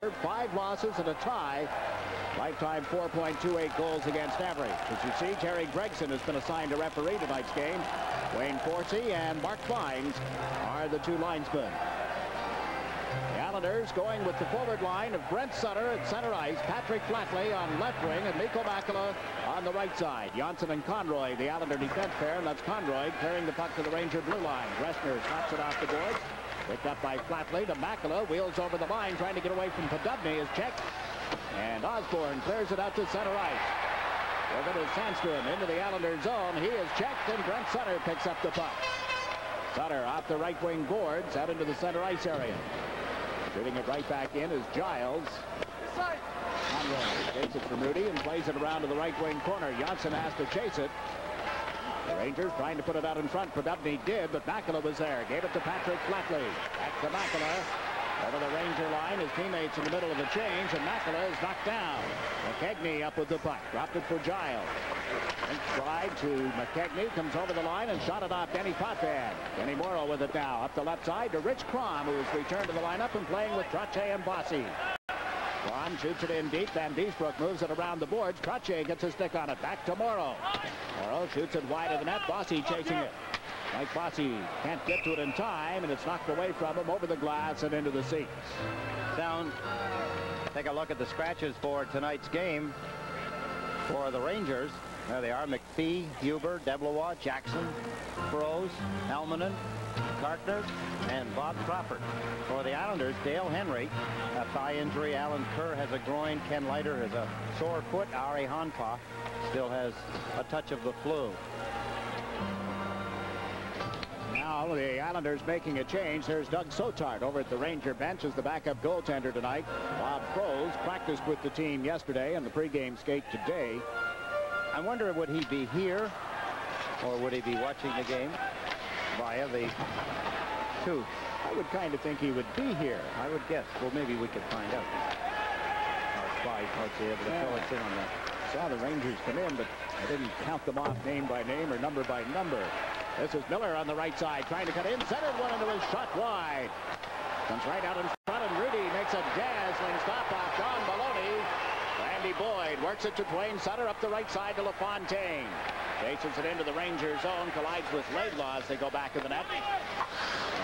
5 losses and a tie. Lifetime 4.28 goals against average. As you see, Terry Gregson has been assigned to referee tonight's game. Wayne Forsey and Mark Vines are the 2 linesmen. The Islanders going with the forward line of Brent Sutter at center ice, Patrick Flatley on left wing, and Mikko Makela on the right side. Johnson and Conroy, the Islander defense pair, and that's Conroy carrying the puck to the Ranger blue line. Gressner snaps it off the boards. Picked up by Flatley to Makela, wheels over the line, trying to get away from Podubny. Is checked, and Osborne clears it out to center ice. With it is Sandstrom into the Islanders zone. He is checked, and Brent Sutter picks up the puck. Sutter off the right wing boards out into the center ice area. Shooting it right back in is Giles. Conroy takes it from Rudy and plays it around to the right wing corner. Johnson has to chase it. The Rangers trying to put it out in front. Podubny did, but Makela was there. Gave it to Patrick Flatley. Back to Makela. Over the Ranger line. His teammates in the middle of the change, and Makela is knocked down. McKegney up with the puck. Dropped it for Giles. Stride to McKegney. Comes over the line and shot it off Denny Potvin. Denny Morrow with it now. Up the left side to Rich Crom, who has returned to the lineup and playing with Trottier and Bossy. Crom shoots it in deep. Van Diesbroek moves it around the boards. Trottier gets a stick on it. Back to Morrow. Morrow shoots it wide of the net. Bossy chasing it. Mike Bossy can't get to it in time, and it's knocked away from him over the glass and into the seats. Down. Take a look at the scratches for tonight's game for the Rangers. There they are: McPhee, Huber, Deblois, Jackson, Froese, Helmanen, Kartner, and Bob Crawford. For the Islanders, Dale Henry, a thigh injury. Alan Kerr has a groin. Ken Leiter has a sore foot. Ari Hanpa still has a touch of the flu. Now the Islanders making a change. There's Doug Sotart over at the Ranger bench as the backup goaltender tonight. Bob Froese practiced with the team yesterday and the pregame skate today. I wonder, would he be here or would he be watching the game via the tube? I would kind of think he would be here. I would guess. Well, maybe we could find out. Our spies might be able to fill us in on that. Saw the Rangers come in, but I didn't count them off name by name or number by number. This is Miller on the right side, trying to cut in. Centered one into his shot wide. Comes right out in front, and Rudy makes a dazzling stop off John Maloney. Randy Boyd works it to Dwayne Sutter up the right side to LaFontaine. Chases it into the Ranger zone, collides with Laidlaw as they go back to the net.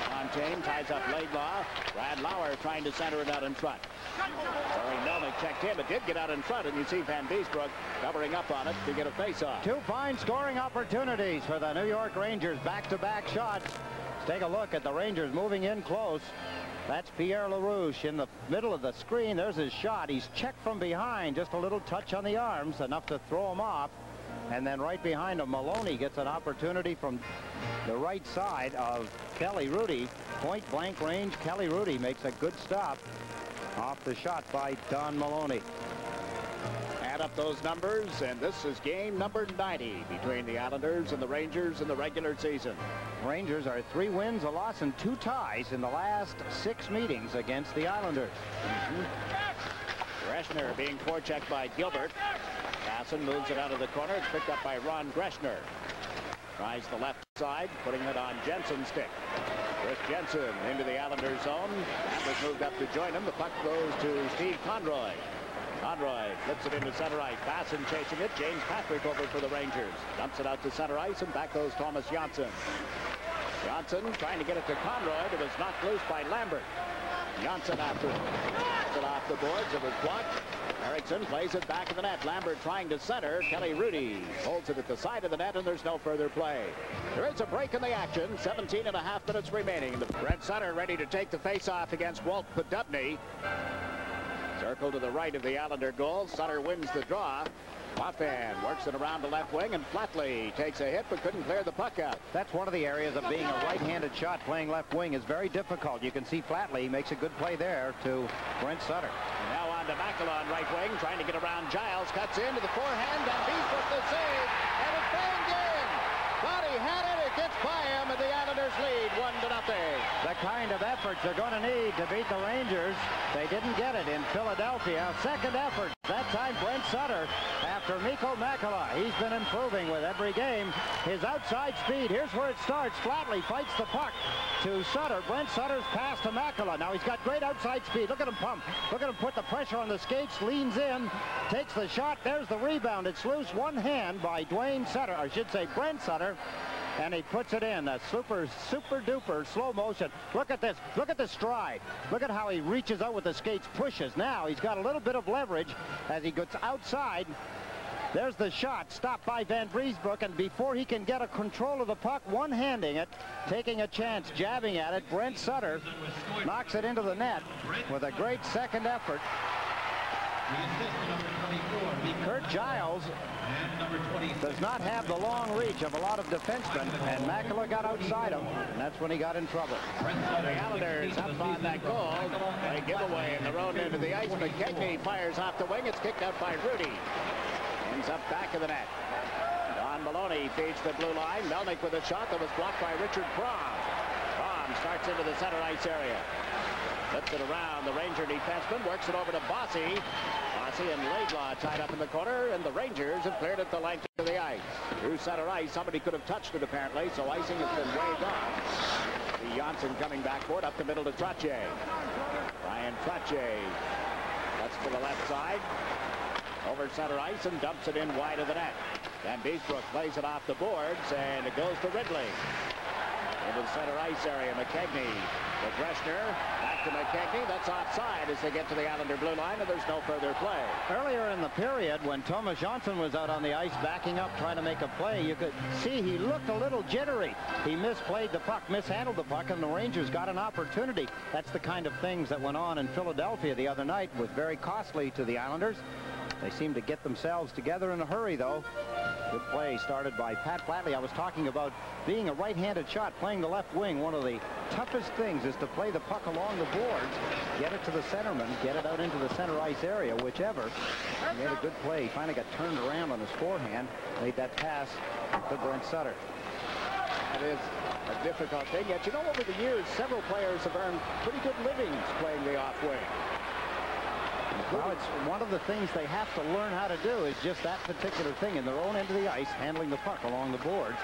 LaFontaine ties up Laidlaw. Brad Lauer trying to center it out in front. Sorry, Melnick checked in, but did get out in front, and you see Van Diesbroek covering up on it to get a face-off. 2 fine scoring opportunities for the New York Rangers. Back-to-back shots. Let's take a look at the Rangers moving in close. That's Pierre LaRouche in the middle of the screen. There's his shot. He's checked from behind. Just a little touch on the arms, enough to throw him off. And then right behind him, Maloney gets an opportunity from the right side of Kelly Rudy. Point blank range. Kelly Rudy makes a good stop off the shot by Don Maloney. Add up those numbers, and this is game number 90 between the Islanders and the Rangers in the regular season. Rangers are 3 wins, a loss, and 2 ties in the last 6 meetings against the Islanders. Greshner being forechecked by Gilbert. Basson moves it out of the corner. It's picked up by Ron Greshner. Tries the left side, putting it on Jensen's stick. Chris Jensen into the Islanders zone. That was moved up to join him. The puck goes to Steve Conroy. Conroy flips it into center ice. Basson chasing it. James Patrick over for the Rangers. Dumps it out to center ice, and back goes Thomas Johnson. Johnson trying to get it to Conroy, but was knocked loose by Lambert. Johnson after it. Gets it off the boards. It was blocked. Erickson plays it back of the net. Lambert trying to center. Kelly Rudy holds it at the side of the net, and there's no further play. There is a break in the action. 17.5 minutes remaining. Brent Sutter ready to take the face-off against Walt Podubny. Circle to the right of the Islander goal. Sutter wins the draw. Potvin works it around the left wing, and Flatley takes a hit but couldn't clear the puck out. That's one of the areas of being a right-handed shot. Playing left wing is very difficult. You can see Flatley makes a good play there to Brent Sutter. And now on to Makela on right wing, trying to get around Giles. Cuts into the forehand, and Diesbroek the save, and it's banged in. Thought he had it. It gets by him, and the Islanders lead 1-0. The kind of efforts they're going to need to beat the Rangers. They didn't get it in Philadelphia. Second effort. That time Brent Sutter after Mikko Makela. He's been improving with every game. His outside speed. Here's where it starts. Flatley fights the puck to Sutter. Brent Sutter's pass to Makela. Now he's got great outside speed. Look at him pump. Look at him put the pressure on the skates. Leans in. Takes the shot. There's the rebound. It's loose. One hand by Dwayne Sutter. Or I should say Brent Sutter. And he puts it in. A super duper slow motion. Look at this. Look at the stride. Look at how he reaches out with the skates, pushes. Now he's got a little bit of leverage as he gets outside. There's the shot, stopped by Van Vriesbroek, and before he can get a control of the puck, one-handing it, taking a chance, jabbing at it, Brent Sutter knocks it into the net with a great second effort. Kurt Giles does not have the long reach of a lot of defensemen, and Makela got outside him, and that's when he got in trouble. The Islanders up on that goal. A giveaway in the road into the ice. McKegney fires off the wing. It's kicked out by Rudy. Ends up back of the net. Don Maloney feeds the blue line. Melnick with a shot that was blocked by Richard Prom. Prom starts into the center ice area. Flips it around. The Ranger defenseman works it over to Bossy. Bossy and Laidlaw tied up in the corner, and the Rangers have cleared it the length of the ice. Through center ice, somebody could have touched it apparently, so icing has been waved off. The Janssen coming backboard up the middle to Trottier. Ryan Trottier. That's to the left side. Over center ice and dumps it in wide of the net. Van Vriesbroek plays it off the boards, and it goes to Ridley. Into the center ice area, McKegney. To Greshner, back to McKegney. That's offside as they get to the Islander blue line, and there's no further play. Earlier in the period, when Thomas Johnson was out on the ice backing up, trying to make a play, you could see he looked a little jittery. He misplayed the puck, mishandled the puck, and the Rangers got an opportunity. That's the kind of things that went on in Philadelphia the other night. Was very costly to the Islanders. They seemed to get themselves together in a hurry, though. Good play started by Pat Flatley. I was talking about being a right-handed shot, playing the left wing. One of the toughest things is to play the puck along the boards, get it to the centerman, get it out into the center ice area, whichever. He made a good play. He finally got turned around on his forehand, made that pass to Brent Sutter. That is a difficult thing. Yet, you know, over the years, several players have earned pretty good livings playing the off wing. Well, it's one of the things they have to learn how to do is just that particular thing in their own end of the ice, handling the puck along the boards.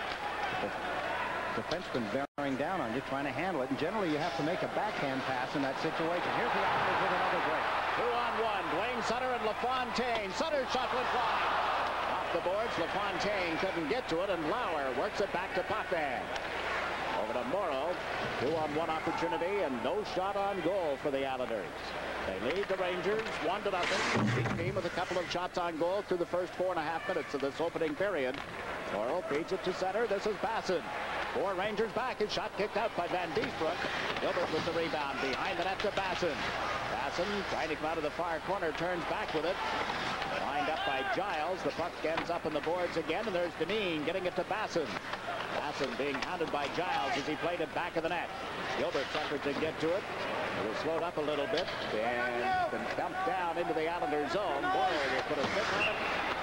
The defenseman bearing down on you, trying to handle it, and generally you have to make a backhand pass in that situation. Here's the Islanders with another break. 2-on-1, Dwayne Sutter and LaFontaine. Sutter's shot went wide. Off the boards, LaFontaine couldn't get to it, and Lauer works it back to Potvin. Over to Morrow. 2-on-1 opportunity, and no shot on goal for the Islanders. They lead the Rangers 1-0. Each team with a couple of shots on goal through the first 4.5 minutes of this opening period. Morrow feeds it to center. This is Basson. 4 Rangers back. His shot kicked out by Van Vriesbroek. Gilbert with the rebound behind the net to Basson. Basson trying to come out of the far corner, turns back with it. Lined up by Giles. The puck ends up in the boards again, and there's Deneen getting it to Basson. Basson being hounded by Giles as he played it back of the net. Gilbert's effort to get to it. It was slowed up a little bit and been dumped down into the Islanders zone. Boy, they put a stick on it.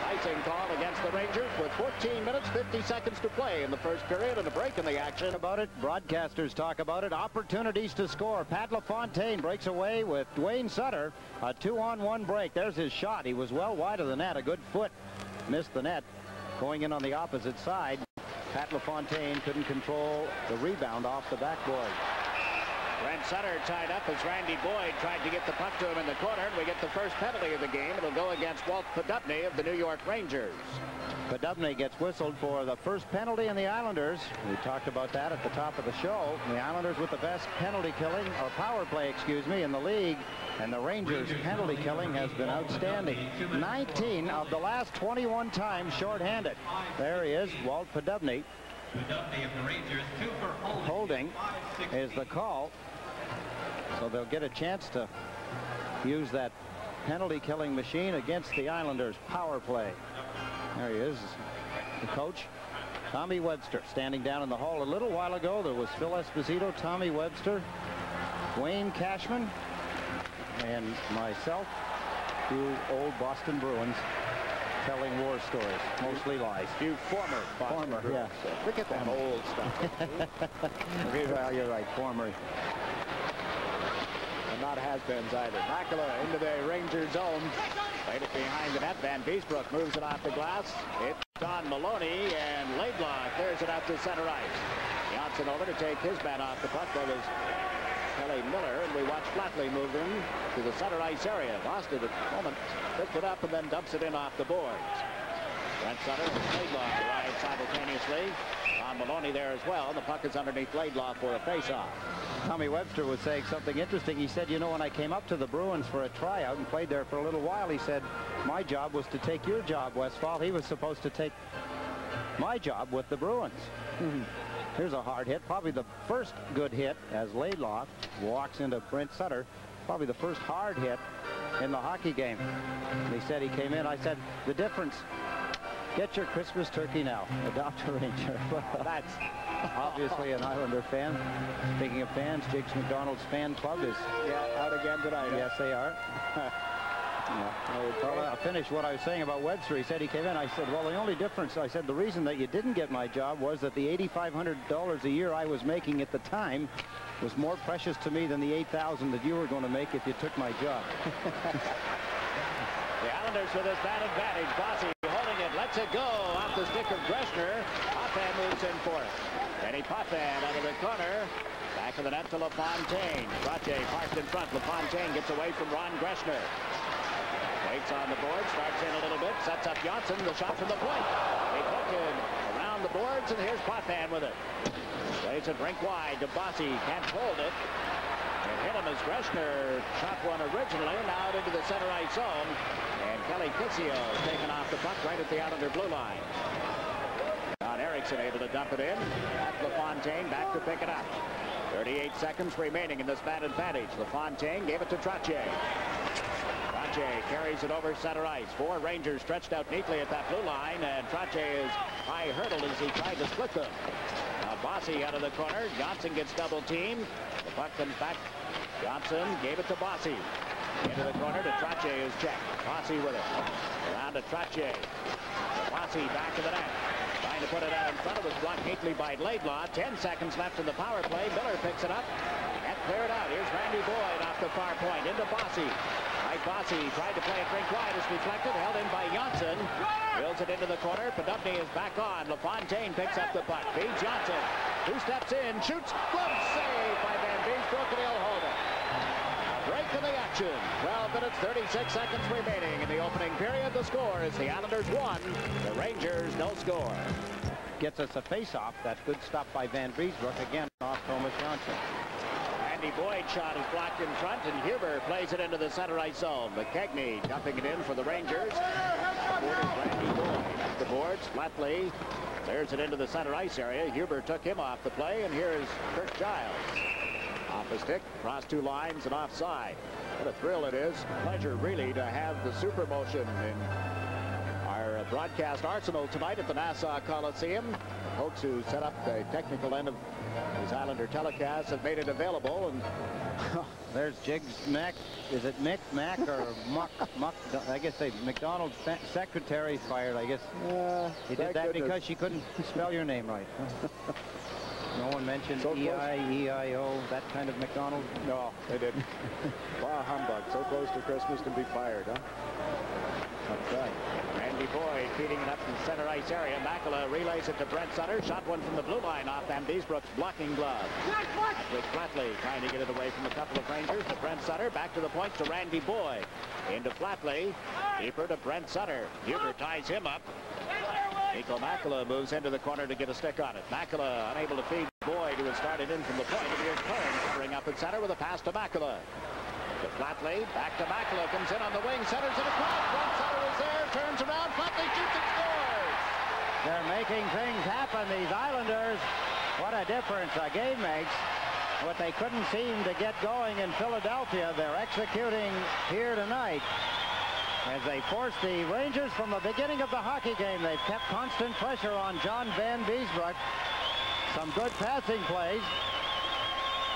Icing call against the Rangers with 14 minutes, 50 seconds to play in the first period and a break in the action. About it, broadcasters talk about it. Opportunities to score. Pat LaFontaine breaks away with Dwayne Sutter. A 2-on-1 break. There's his shot. He was well wide of the net. A good foot missed the net. Going in on the opposite side. Pat LaFontaine couldn't control the rebound off the backboard. Brent Sutter tied up as Randy Boyd tried to get the puck to him in the corner. We get the first penalty of the game. It'll go against Walt Poddubny of the New York Rangers. Poddubny gets whistled for the first penalty in the Islanders. We talked about that at the top of the show. The Islanders with the best penalty killing, or power play, excuse me, in the league. And the Rangers' penalty killing has been outstanding. 19 of the last 21 times shorthanded. There he is, Walt Poddubny. Holding is the call. So they'll get a chance to use that penalty killing machine against the Islanders' power play. There he is, the coach. Tommy Webster standing down in the hall. A little while ago there was Phil Esposito, Tommy Webster, Wayne Cashman, and myself, 2 old Boston Bruins telling war stories, mostly lies. You former Boston Bruins. Yeah. So forget that old stuff. Well, you're right, former. And not has-beens either. Makela into the Ranger zone. Played it behind the net. Van Beesbroek moves it off the glass. It's on Maloney, and Laidlaw clears it up to center ice. Johnson over to take his man off the puck. That was Kelly Miller, and we watch Flatley move in to the center ice area. Lost it at the moment, picked it up, and then dumps it in off the boards. Brent Sutter and Laidlaw arrive simultaneously. On Maloney there as well. The puck is underneath Laidlaw for a face-off. Tommy Webster was saying something interesting. He said, you know, when I came up to the Bruins for a tryout and played there for a little while, he said, my job was to take your job, Westfall. He was supposed to take my job with the Bruins. Here's a hard hit, probably the first good hit as Laidlaw walks into Brent Sutter. Probably the first hard hit in the hockey game. He said he came in. I said, the difference, get your Christmas turkey now. Adopt a Ranger. That's obviously an Islander fan. Speaking of fans, Jiggs McDonald's fan club is out again tonight. Yes, they are. Well, I'll finish what I was saying about Webster. He said he came in. I said, well, the only difference, I said, the reason that you didn't get my job was that the $8,500 a year I was making at the time was more precious to me than the $8,000 that you were going to make if you took my job. The Islanders with this bad advantage. Bossy holding it, lets it go off the stick of Greshner. Potvin moves in for it. Kenny Potvin out of the corner. Back of the net to LaFontaine. Trottier parked in front. LaFontaine gets away from Ron Greshner. Waits on the board, starts in a little bit, sets up Johnson, the shot from the point. They hook in around the boards, and here's Potvin with it. Plays it rink wide to Bossy, can't hold it. It hit him as Greshner shot one originally, now out into the center ice zone. And Kelly KISIO taken off the puck right at the Islander blue line. John Erickson able to dump it in. At LaFontaine, back to pick it up. 38 seconds remaining in this bad advantage. LaFontaine gave it to Trottier. Trottier carries it over center ice. Four Rangers stretched out neatly at that blue line, and Trottier is high hurdled as he tried to split them. Now Bossy out of the corner. Johnson gets double teamed. The puck comes back. Johnson gave it to Bossy. Into the corner to Trottier, who's checked. Bossy with it. Around to Trottier. Bossy back to the net. Trying to put it out in front. It was blocked neatly by Laidlaw. 10 seconds left in the power play. Miller picks it up and cleared out. Here's Randy Boyd off the far point into Bossy. Mike Bossy tried to play it rink wide. It's deflected, held in by Johnson. Wheels it into the corner. Podupny is back on. LaFontaine picks up the puck. Feeds Johnson. 2 steps in, shoots. Glove save by Van Beesbroek, and he'll hold it. A break in the action. 12 minutes, 36 seconds remaining in the opening period. The score is the Islanders 1. The Rangers no score. Gets us a face-off. That good stop by Van Beesbroek again off Thomas Johnson. Randy Boyd shot is blocked in front, and Huber plays it into the center ice zone. McKegney dumping it in for the Rangers. Randy Boyd up the boards. Flatley clears it into the center ice area. Huber took him off the play, and here is Kirk Giles. Off the stick, across 2 lines, and offside. What a thrill it is. Pleasure, really, to have the super motion in our broadcast arsenal tonight at the Nassau Coliseum. The folks who set up the technical end of these Islander telecasts have made it available, and there's Jiggs Mac. Is it Mick Mac or Muck? I guess they McDonald's secretary fired. I guess he did that because she couldn't spell your name right. No one mentioned E-I-E-I-O, that kind of McDonald? No, they didn't. Bah humbug. So close to Christmas to be fired, huh? That's right. Randy Boyd feeding it up in the center ice area. Makela relays it to Brent Sutter. Shot one from the blue line off Van Beesbroek's blocking glove. With Flatley trying to get it away from a couple of Rangers to Brent Sutter. Back to the point to Randy Boyd. Into Flatley. Deeper to Brent Sutter. Huber ties him up. Nico Makela moves into the corner to get a stick on it. Makela unable to feed Boyd, who had started in from the point. And here's Kearns to bring up at center with a pass to Makela. To Flatley, back to Makela, comes in on the wing, centers it across. Brent Sutter is there, turns around, Flatley shoots and scores. They're making things happen, these Islanders. What a difference a game makes. What they couldn't seem to get going in Philadelphia, they're executing here tonight. As they force the Rangers from the beginning of the hockey game, they've kept constant pressure on John Van Beesbroek. Some good passing plays.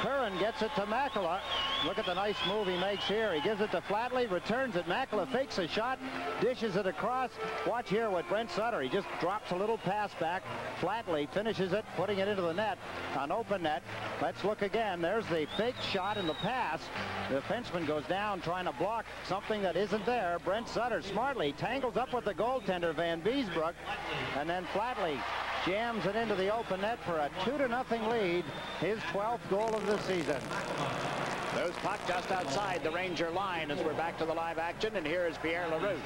Curran gets it to Makela. Look at the nice move he makes here. He gives it to Flatley, returns it. Makela fakes a shot, dishes it across. Watch here with Brent Sutter. He just drops a little pass back. Flatley finishes it, putting it into the net, an open net. Let's look again. There's the fake shot in the pass. The defenseman goes down trying to block something that isn't there. Brent Sutter smartly tangles up with the goaltender, Van Beesbrook, and then Flatley jams it into the open net for a 2-0 lead, his 12th goal of the season. Loose puck just outside the Ranger line as we're back to the live action, and here is Pierre LaRouche.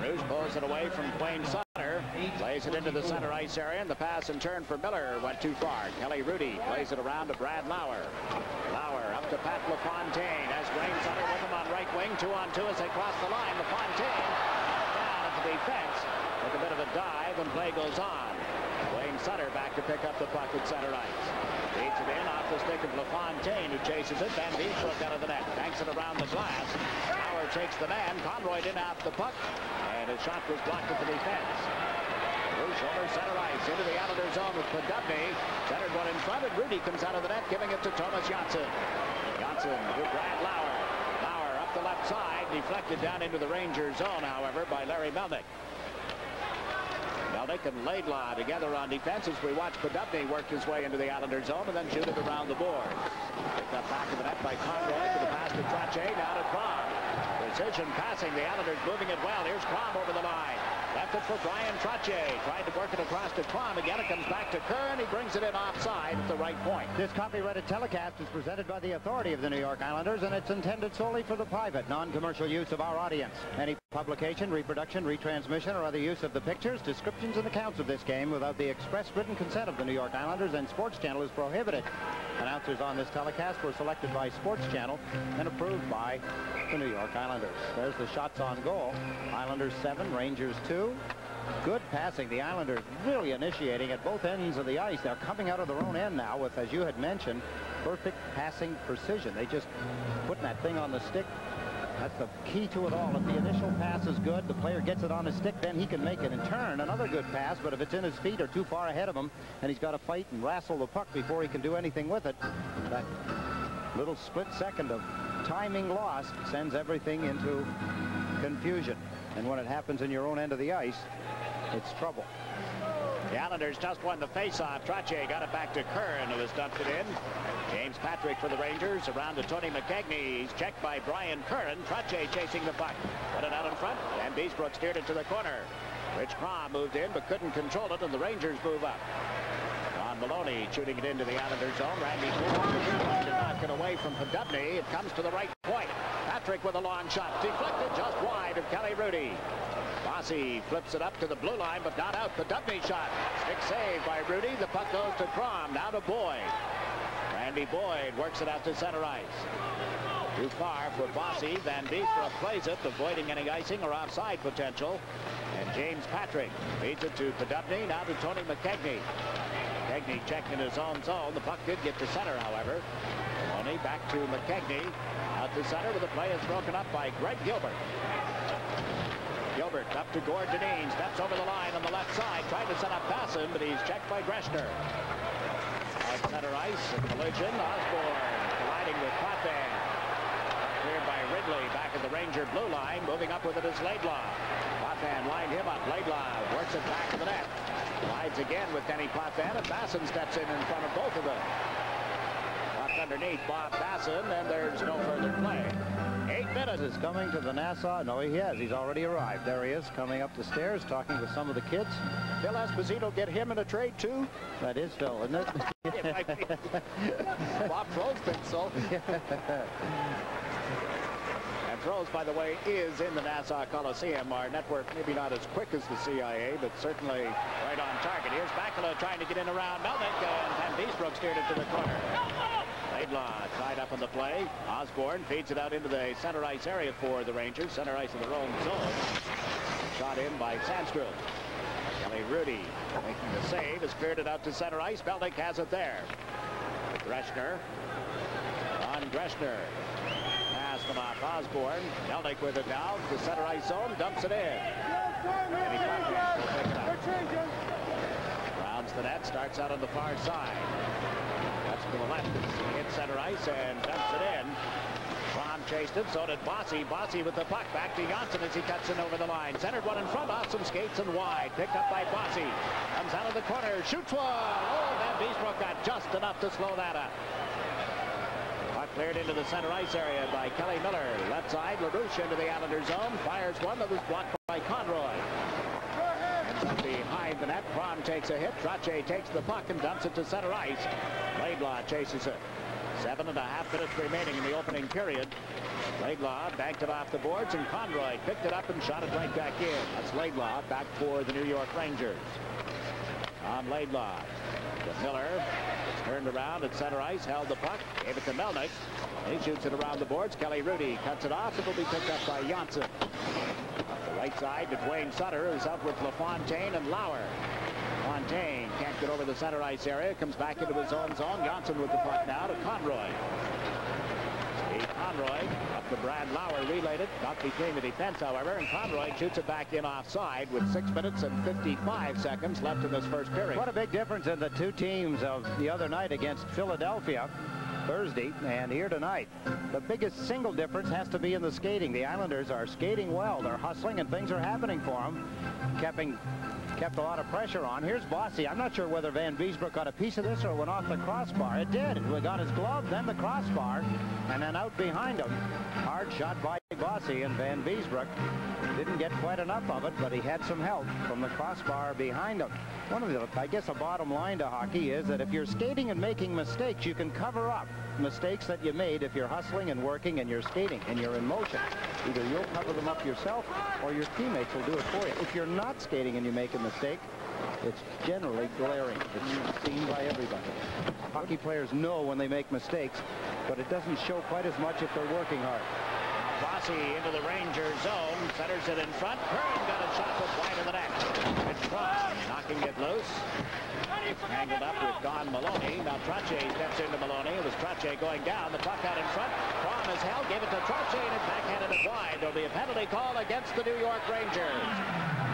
LaRouche pulls it away from Wayne Sutter, plays it into the center ice area, and the pass and turn for Miller went too far. Kelly Rudy plays it around to Brad Lauer. Lauer up to Pat LaFontaine as Wayne Sutter with him on right wing, 2-on-2 as they cross the line. LaFontaine down at the defense with a bit of a dive, and play goes on. Wayne Sutter back to pick up the puck at center ice. Beats it in off the stick of LaFontaine, who chases it. Van Beesbrook out of the net. Banks it around the glass. Lauer takes the man. Conroy didn't have the puck, and his shot was blocked at the defense. Rouge over center ice into the Islander zone with Podubny. Centered one in front, and Rudy comes out of the net, giving it to Thomas Janssen. Janssen to Brad Lauer. Lauer up the left side, deflected down into the Ranger zone, however, by Larry Melnick. Melnick and Laidlaw together on defense as we watch Podubny work his way into the Islander zone and then shoot it around the board. Picked up back of the net by Conroy to the pass to Trottier, now to Crom. Precision passing, the Islanders moving it well. Here's Crom over the line. Left it for Brian Trottier. Tried to work it across to Crom. Again, it comes back to Curran. He brings it in offside at the right point. This copyrighted telecast is presented by the authority of the New York Islanders, and it's intended solely for the private, non-commercial use of our audience. Any publication, reproduction, retransmission, or other use of the pictures, descriptions, and accounts of this game without the express written consent of the New York Islanders and SportsChannel is prohibited. Announcers on this telecast were selected by SportsChannel and approved by the New York Islanders. There's the shots on goal. Islanders 7, Rangers 2. Good passing. The Islanders really initiating at both ends of the ice. They're coming out of their own end now with, as you had mentioned, perfect passing precision. They just putting that thing on the stick. That's the key to it all. If the initial pass is good, the player gets it on his stick, then he can make it in turn. Another good pass, but if it's in his feet or too far ahead of him, and he's got to fight and wrestle the puck before he can do anything with it, that little split second of timing lost sends everything into confusion. And when it happens in your own end of the ice, it's trouble. The Islanders just won the faceoff. Trottier got it back to Curran, who has dumped it in. James Patrick for the Rangers. Around to Tony McKegney. He's checked by Brian Curran. Trottier chasing the puck. Put it out in front, and Beesbrook steered it to the corner. Rich Crom moved in, but couldn't control it, and the Rangers move up. Ron Maloney shooting it into the Islander zone. Randy Moore to knock it away from Podubny. It comes to the right point. Patrick with a long shot. Deflected just wide of Kelly Rudy. Bossy flips it up to the blue line, but not out. Podubny shot. Stick save by Rudy. The puck goes to Crom. Now to Boyd. Randy Boyd works it out to center ice. Too far for Bossy. Van Beesbrook plays it, avoiding any icing or offside potential. And James Patrick feeds it to Podubny. Now to Tony McKegney. McKegney checked in his own zone. The puck did get to center, however. Maloney back to McKegney. Out to center, but the play is broken up by Greg Gilbert. Gilbert up to Gord Dineen, steps over the line on the left side, trying to set up Basson, but he's checked by Greshner. At center ice, a collision. Osborne colliding with Potvin. Cleared by Ridley back at the Ranger blue line. Moving up with it is Laidlaw. Potvin lined him up. Laidlaw works it back to the net. Slides again with Denny Potvin, and Basson steps in front of both of them. Puck underneath Bob Basson, and there's no further play. 8 minutes. Is coming to the Nassau. No, he has. He's already arrived. There he is, coming up the stairs, talking with some of the kids. Phil Esposito get him in a trade, too? That is Phil, isn't it? It might be. Bob Froze thinks so. And Froze, by the way, is in the Nassau Coliseum. Our network maybe not as quick as the CIA, but certainly right on target. Here's Makela trying to get in around Melnick, and Van Beesbrook steered it to the corner. Laidlaw tied up on the play. Osborne feeds it out into the center ice area for the Rangers. Center ice in their own zone. Shot in by Sandstrom. Kelly Rudy making the save, has cleared it out to center ice. Melnick has it there. Greshner. On Greshner. Pass them off Osborne. Melnick with it now to center ice zone. Dumps it in. And he will pick it up. Rounds the net. Starts out on the far side. That's to the left. Hit center ice and dumps it in. Ron chased it, so did Bossy. Bossy with the puck back to Janssen as he cuts in over the line. Centered one in front, off some skates and wide. Picked up by Bossy. Comes out of the corner, shoots one. Oh, Van Beesbrook got just enough to slow that up. Puck cleared into the center ice area by Kelly Miller. Left side, LaRouche into the Islander zone. Fires one that was blocked by Conroy. Behind the net, Cron takes a hit. Trache takes the puck and dumps it to center ice. Laidlaw chases it. 7.5 minutes remaining in the opening period. Laidlaw banked it off the boards, and Conroy picked it up and shot it right back in. That's Laidlaw back for the New York Rangers. On Laidlaw. To Miller. It's turned around at center ice, held the puck, gave it to Melnick. He shoots it around the boards. Kelly Rudy cuts it off. It will be picked up by Janssen. The right side to Dwayne Sutter, who's up with LaFontaine and Lauer. Fontaine can't get over the center ice area. Comes back into his own zone. Janssen with the puck now to Conroy. Steve Conroy up to Brad Lauer. Relayed it. Not between the defense, however. And Conroy shoots it back in offside with 6 minutes and 55 seconds left in this first period. What a big difference in the two teams of the other night against Philadelphia Thursday and here tonight. The biggest single difference has to be in the skating. The Islanders are skating well. They're hustling and things are happening for them. Kept a lot of pressure on. Here's Bossy. I'm not sure whether Van Beesbrook got a piece of this or went off the crossbar. It did. It got his glove, then the crossbar, and then out behind him. Hard shot by Bossy, and Van Beesbrook didn't get quite enough of it, but he had some help from the crossbar behind him. One of the, I guess, a bottom line to hockey is that if you're skating and making mistakes, you can cover up mistakes that you made if you're hustling and working and you're skating and you're in motion. Either you'll cover them up yourself or your teammates will do it for you. If you're not skating and you make a mistake, it's generally glaring. It's seen by everybody. Hockey players know when they make mistakes, but it doesn't show quite as much if they're working hard. Bossy into the Ranger zone, centers it in front. Hearn got a shot with wide of the net. It's Cron knocking it loose. Angled up with Don Maloney. Now Trache steps into Maloney. It was Trache going down. The puck out in front. Cron is held. Gave it to Trache and it backhanded it wide. There'll be a penalty call against the New York Rangers.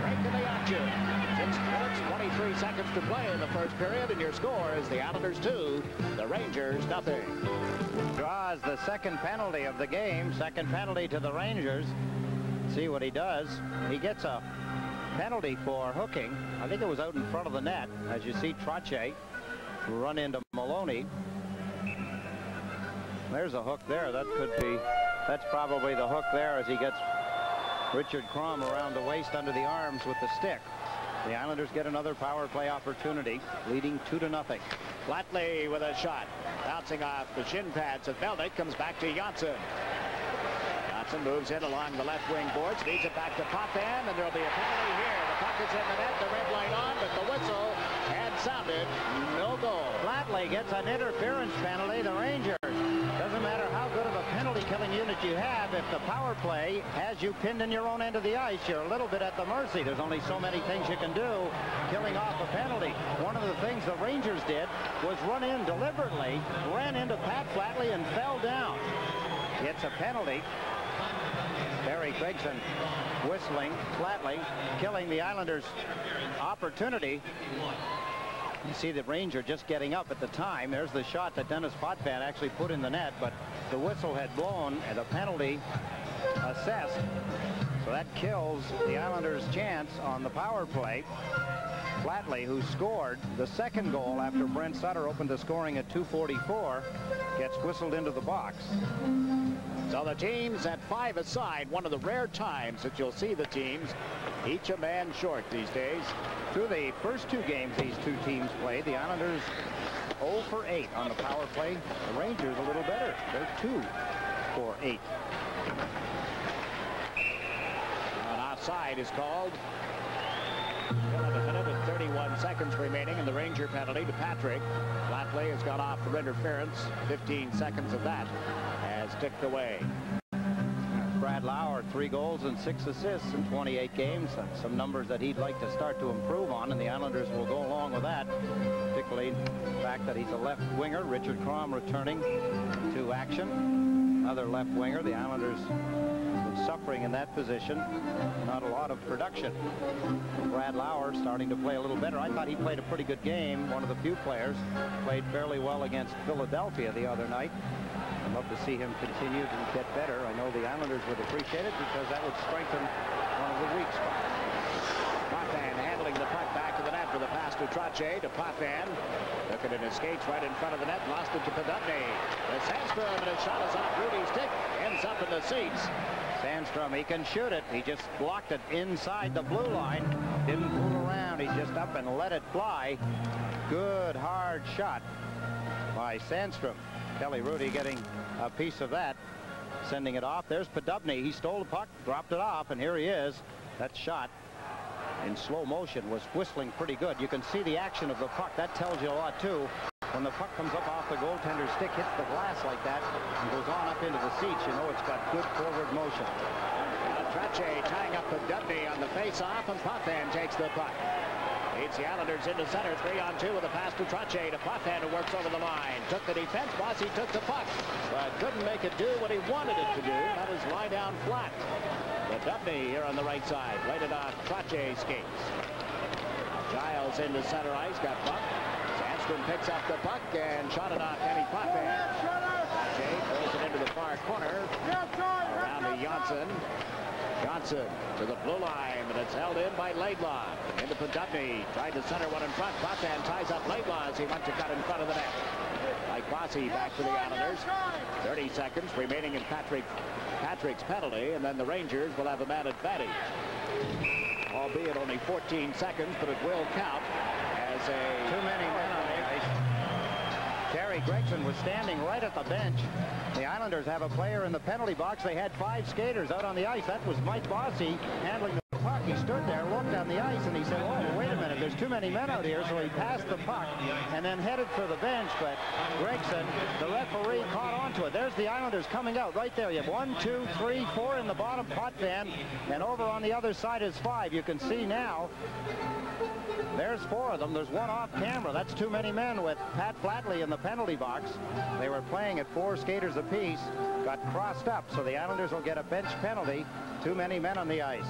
Break in the action. 6 minutes, 23 seconds to play in the first period, and your score is the Islanders 2, the Rangers nothing. Draws the second penalty of the game. Second penalty to the Rangers. See what he does. He gets a penalty for hooking. I think it was out in front of the net. As you see, Trache run into Maloney. There's a hook there. That could be, that's probably the hook there as he gets Richard Crom around the waist under the arms with the stick. The Islanders get another power play opportunity, leading 2-0. Flatley with a shot. Bouncing off the shin pads of Melnick. Comes back to Janssen. Janssen moves in along the left wing boards. Leads it back to Potvin, and there'll be a penalty here. The puck is in the net. The red light on, but the whistle had sounded. No goal. Flatley gets an interference penalty. The Rangers. Doesn't matter how good of a penalty-killing unit you have. If the power play has you pinned in your own end of the ice, you're a little bit at the mercy. There's only so many things you can do killing off a penalty. One of the things the Rangers did was run in deliberately, ran into Pat Flatley and fell down. It's a penalty. Barry Gregson whistling. Flatley killing the Islanders' opportunity. You see the Ranger just getting up at the time. There's the shot that Dennis Potvin actually put in the net, but the whistle had blown and the penalty assessed. So that kills the Islanders' chance on the power play. Flatley, who scored the second goal after Brent Sutter opened the scoring at 2:44, gets whistled into the box. So the teams at 5 aside, one of the rare times that you'll see the teams each a man short these days. Through the first 2 games these two teams played, the Islanders 0 for 8 on the power play. The Rangers a little better. They're 2 for 8. An offside is called. 1 minute and 31 seconds remaining, and the Ranger penalty to Patrick. Flatley has gone off for interference. 15 seconds of that has ticked away. Brad Lauer, 3 goals and 6 assists in 28 games. Some numbers that he'd like to start to improve on, and the Islanders will go along with that, particularly the fact that he's a left winger. Richard Crom returning to action. Another left winger. The Islanders suffering in that position. Not a lot of production. Brad Lauer starting to play a little better. I thought he played a pretty good game. One of the few players. Played fairly well against Philadelphia the other night. I'd love to see him continue to get better. I know the Islanders would appreciate it because that would strengthen one of the weak spots. Potvin handling the puck back to the net for the pass to Trottier to Potvin. Took it in his skates right in front of the net. Lost it to Podubny. The Sandstrom, and his shot is off Rudy's stick. Ends up in the seats. Sandstrom, he can shoot it. He just blocked it inside the blue line. Didn't fool around. He just up and let it fly. Good hard shot by Sandstrom. Kelly Rudy getting a piece of that. Sending it off. There's Podubny. He stole the puck, dropped it off, and here he is. That shot in slow motion was whistling pretty good. You can see the action of the puck. That tells you a lot too. When the puck comes up off the goaltender's stick, hits the glass like that, and goes on up into the seats, you know it's got good forward motion. Trottier tying up Podubny on the face-off, and Potvin takes the puck. Leads the Islanders into center, 3-on-2 with a pass to Trottier to Potvin, who works over the line. Took the defense. Bossy took the puck, but couldn't make it do what he wanted it to do. That is lie down flat. Podubny here on the right side, right it off Trottier's skates. Giles into center ice, got bumped. Sandstrom picks up the puck and shot it off Kenny Potvin. Trottier throws it into the far corner. Around to Johnson. Johnson to the blue line, but it's held in by Laidlaw. Into Podubny, tried to center one in front. Potvin ties up Laidlaw as he went to cut in front of the net. Like Bossy back for the Islanders. 30 seconds remaining in Patrick's penalty, and then the Rangers will have a man advantage. Albeit only 14 seconds, but it will count as a... Too many men on the ice. Terry Gregson was standing right at the bench. The Islanders have a player in the penalty box. They had 5 skaters out on the ice. That was Mike Bossy handling the puck. He stood there, looked on the ice, and he said, oh, wait a minute, there's too many men out here. So he passed the puck and then headed for the bench. But Gregson, the referee, caught onto it. There's the Islanders coming out right there. You have 1, 2, 3, 4 in the bottom, Potvin, and over on the other side is 5. You can see now. There's 4 of them. There's one off camera. That's too many men with Pat Flatley in the penalty box. They were playing at 4 skaters apiece. Got crossed up, so the Islanders will get a bench penalty. Too many men on the ice.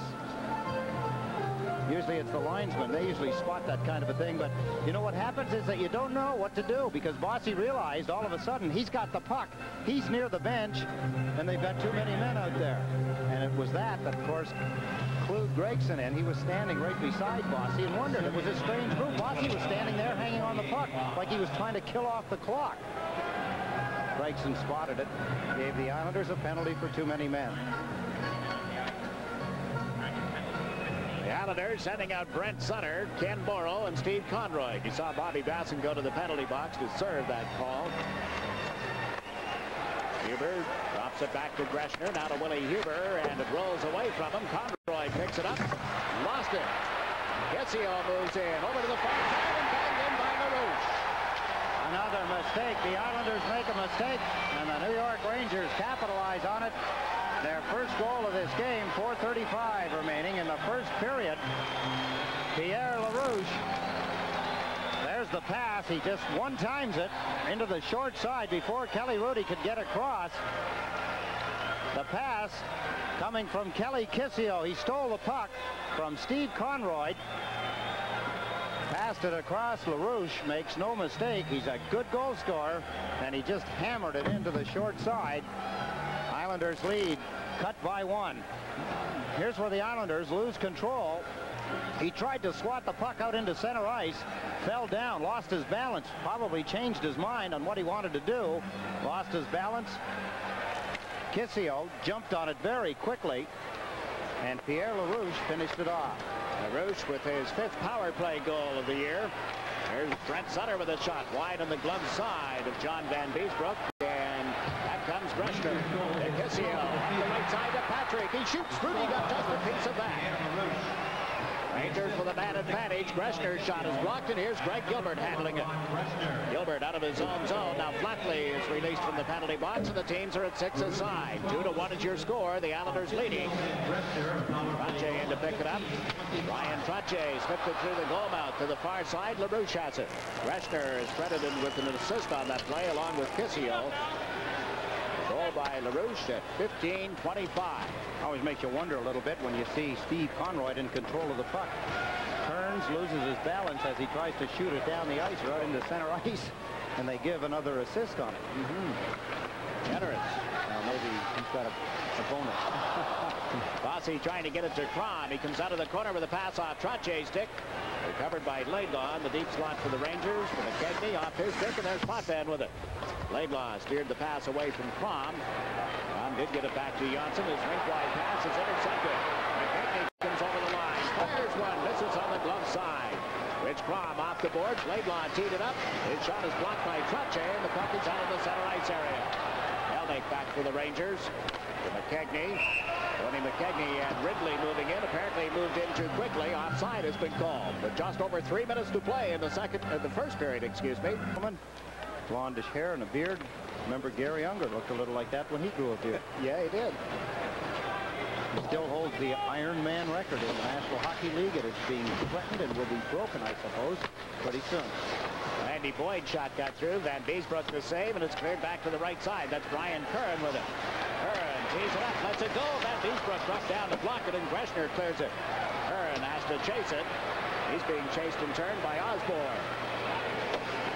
Usually it's the linesmen. They usually spot that kind of a thing. But you know what happens is that you don't know what to do because Bossy realized all of a sudden he's got the puck. He's near the bench, and they've got too many men out there. And it was that, of course, clued Gregson in. He was standing right beside Bossy and wondered. It was a strange move. Bossy was standing there hanging on the puck like he was trying to kill off the clock. Gregson spotted it, gave the Islanders a penalty for too many men. The Islanders sending out Brent Sutter, Ken Morrow, and Steve Conroy. You saw Bobby Basson go to the penalty box to serve that call. Huber drops it back to Greshner. Now to Willie Huber, and it rolls away from him. Conroy picks it up. Lost it. KISIO moves in over to the far side and banged in by LaRouche. Another mistake. The Islanders make a mistake, and the New York Rangers capitalize on it. Their first goal of this game, 4:35 remaining in the first period. Pierre LaRouche. There's the pass. He just one-times it into the short side before Kelly Rudy could get across. The pass coming from Kelly KISIO. He stole the puck from Steve Conroy. Passed it across. LaRouche makes no mistake. He's a good goal scorer, and he just hammered it into the short side. Islanders lead, cut by 1. Here's where the Islanders lose control. He tried to swat the puck out into center ice, fell down, lost his balance, probably changed his mind on what he wanted to do, lost his balance. KISIO jumped on it very quickly, and Pierre LaRouche finished it off. LaRouche with his 5th power play goal of the year. There's Brent Sutter with a shot wide on the glove side of John Van Beesbrook, and that comes Greshner. And KISIO, the right side to Patrick. He shoots. Rudy got just a piece of that. Rangers with a man advantage. Greshner's shot is blocked, and here's Greg Gilbert handling it. Gilbert out of his own zone. Now Flatley is released from the penalty box, and the teams are at 6 aside. 2-1 is your score. The Islanders leading. Trottier in to pick it up. Ryan Trottier slipped it through the goal mouth to the far side. LaRouche has it. Greshner is credited with an assist on that play along with KISIO. Goal by LaRouche at 15-25. Always makes you wonder a little bit when you see Steve Conroy in control of the puck. Turns, loses his balance as he tries to shoot it down the ice right into center ice, and they give another assist on it. Generous. Maybe he's got a bonus. Bossy trying to get it to Crom. He comes out of the corner with a pass off Trotier's stick. Recovered by Laidlaw in the deep slot for the Rangers. For McKegney off his stick, and there's Potvin with it. Laidlaw steered the pass away from Crom. Crom did get it back to Johnson. His rink-wide pass is intercepted. McKegney comes over the line. Fires one, misses on the glove side. Rich Crom off the boards. Laidlaw teed it up. His shot is blocked by Trotier, and the puck is out of the center ice area. Melnick back for the Rangers. To McKegney. Tony McKegney and Ridley moving in. Apparently moved in too quickly. Offside has been called. But just over 3 minutes to play in the first period, excuse me. Blondish hair and a beard. Remember Gary Unger looked a little like that when he grew a beard. Yeah, he did. He still holds the Iron Man record in the National Hockey League. It is being threatened and will be broken, I suppose, pretty soon. Andy Boyd's shot got through. Van Beesbrook the save, and it's cleared back to the right side. That's Brian Curran with it. Curran tees it up, lets it go. Van Beesbrook drops down to block it, and Greshner clears it. Curran has to chase it. He's being chased in turn by Osborne.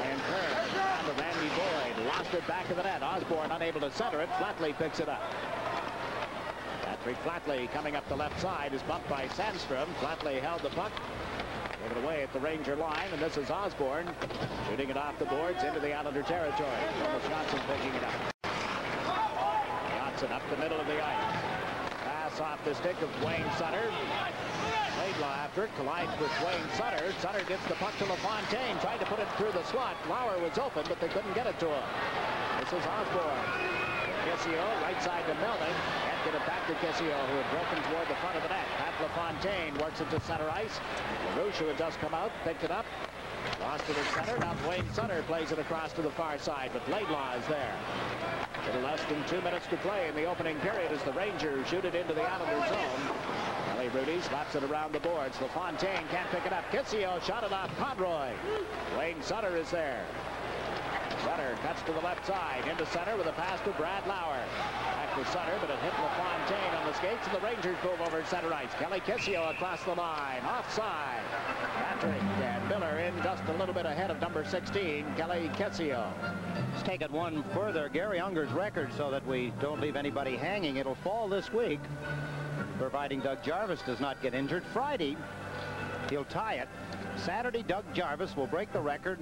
And Curran down to Randy Boyd. Lost it back of the net. Osborne unable to center it. Flatley picks it up. Patrick Flatley coming up the left side is bumped by Sandstrom. Flatley held the puck. Gave it away at the Ranger line, and this is Osborne shooting it off the boards into the Islander territory. Thomas Johnson picking it up. Johnson up the middle of the ice. Pass off the stick of Wayne Sutter. Laidlaw after it collides with Wayne Sutter. Sutter gets the puck to LaFontaine. Tried to put it through the slot. Lauer was open, but they couldn't get it to him. This is Osborne. KISIO right side to Melnick. Can't get it back to KISIO, who had broken toward the front of the net. Pat LaFontaine works it to center ice. LaRouche, who had just come out, picked it up. Lost it at center. Now Wayne Sutter plays it across to the far side, but Laidlaw is there. A little less than 2 minutes to play in the opening period as the Rangers shoot it into the Islander zone. Kelly Rudy slaps it around the boards. LaFontaine can't pick it up. KISIO shot it off Conroy. Wayne Sutter is there. Sutter cuts to the left side into center with a pass to Brad Lauer. Back to Sutter, but it hit LaFontaine on the skates, and the Rangers move over center ice. Kelly KISIO across the line, offside. Patrick and Miller in just a little bit ahead of number 16, Kelly KISIO. Let's take it one further. Gary Unger's record, so that we don't leave anybody hanging. It'll fall this week, providing Doug Jarvis does not get injured. Friday, he'll tie it. Saturday, Doug Jarvis will break the record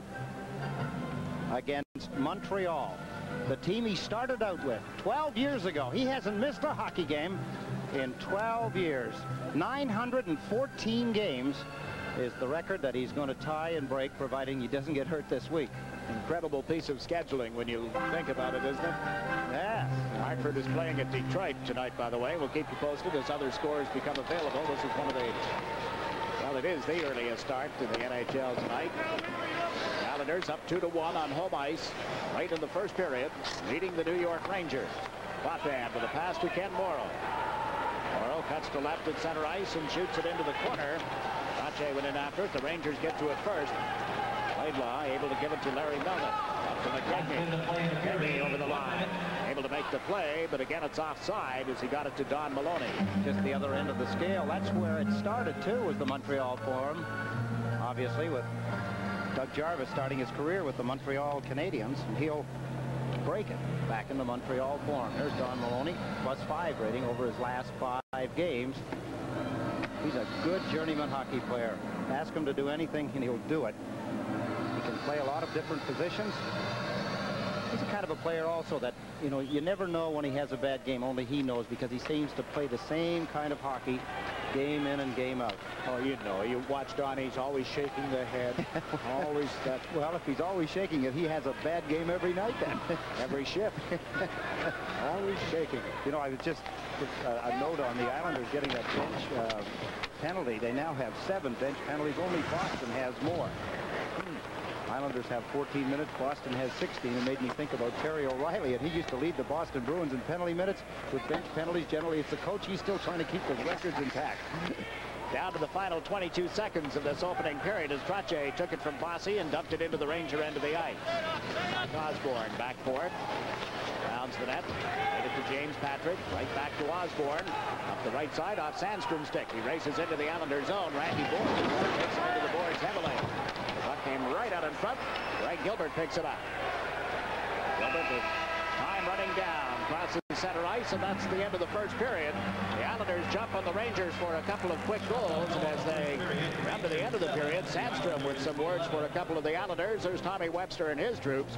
against Montreal, the team he started out with 12 years ago. He hasn't missed a hockey game in 12 years. 914 games is the record that he's going to tie and break, providing he doesn't get hurt this week. Incredible piece of scheduling when you think about it, isn't it? Yes. Hartford is playing at Detroit tonight, by the way. We'll keep you posted as other scores become available. This is one of the, well, it is the earliest start in the NHL tonight. Islanders up 2-1 on home ice late in the first period, leading the New York Rangers. Potvin with a pass to Ken Morrow. Morrow cuts to left at center ice and shoots it into the corner. Rache went in after it. The Rangers get to it first. Laidlaw able to give it to Larry Melnick. Up to McKegney. McKegney over the line. Able to make the play, but again it's offside as he got it to Don Maloney. Just the other end of the scale. That's where it started too, was the Montreal Forum. Obviously with Doug Jarvis starting his career with the Montreal Canadiens, and he'll break it back in the Montreal Forum. There's Don Maloney, +5 rating over his last 5 games. He's a good journeyman hockey player. Ask him to do anything and he'll do it. He can play a lot of different positions. He's a kind of a player also that, you know, you never know when he has a bad game. Only he knows, because he seems to play the same kind of hockey game in and game out. Oh, you know, you watch Don, he's always shaking the head. Always that. Well, if he's always shaking it, he has a bad game every night then. Every shift. Always shaking. You know, I was just a note on the Islanders getting that bench penalty. They now have 7 bench penalties. Only Boston has more. Islanders have 14 minutes. Boston has 16. It made me think about Terry O'Reilly, and he used to lead the Boston Bruins in penalty minutes. With bench penalties, generally it's the coach. He's still trying to keep his records intact. Down to the final 22 seconds of this opening period as Troche took it from Bossy and dumped it into the Ranger end of the ice. Osborne back for it. Now arounds the net. Made it to James Patrick. Right back to Osborne. Up the right side off Sandstrom's stick. He races into the Islander zone. Randy Bourne takes him into the boards heavily. The puck came right out in front. Greg Gilbert picks it up. Gilbert with time running down. Crosses center ice, and that's the end of the first period. The Islanders jump on the Rangers for a couple of quick goals, and as they come to the end of the period, Sandstrom with some words for a couple of the Islanders. There's Tommy Webster and his troops.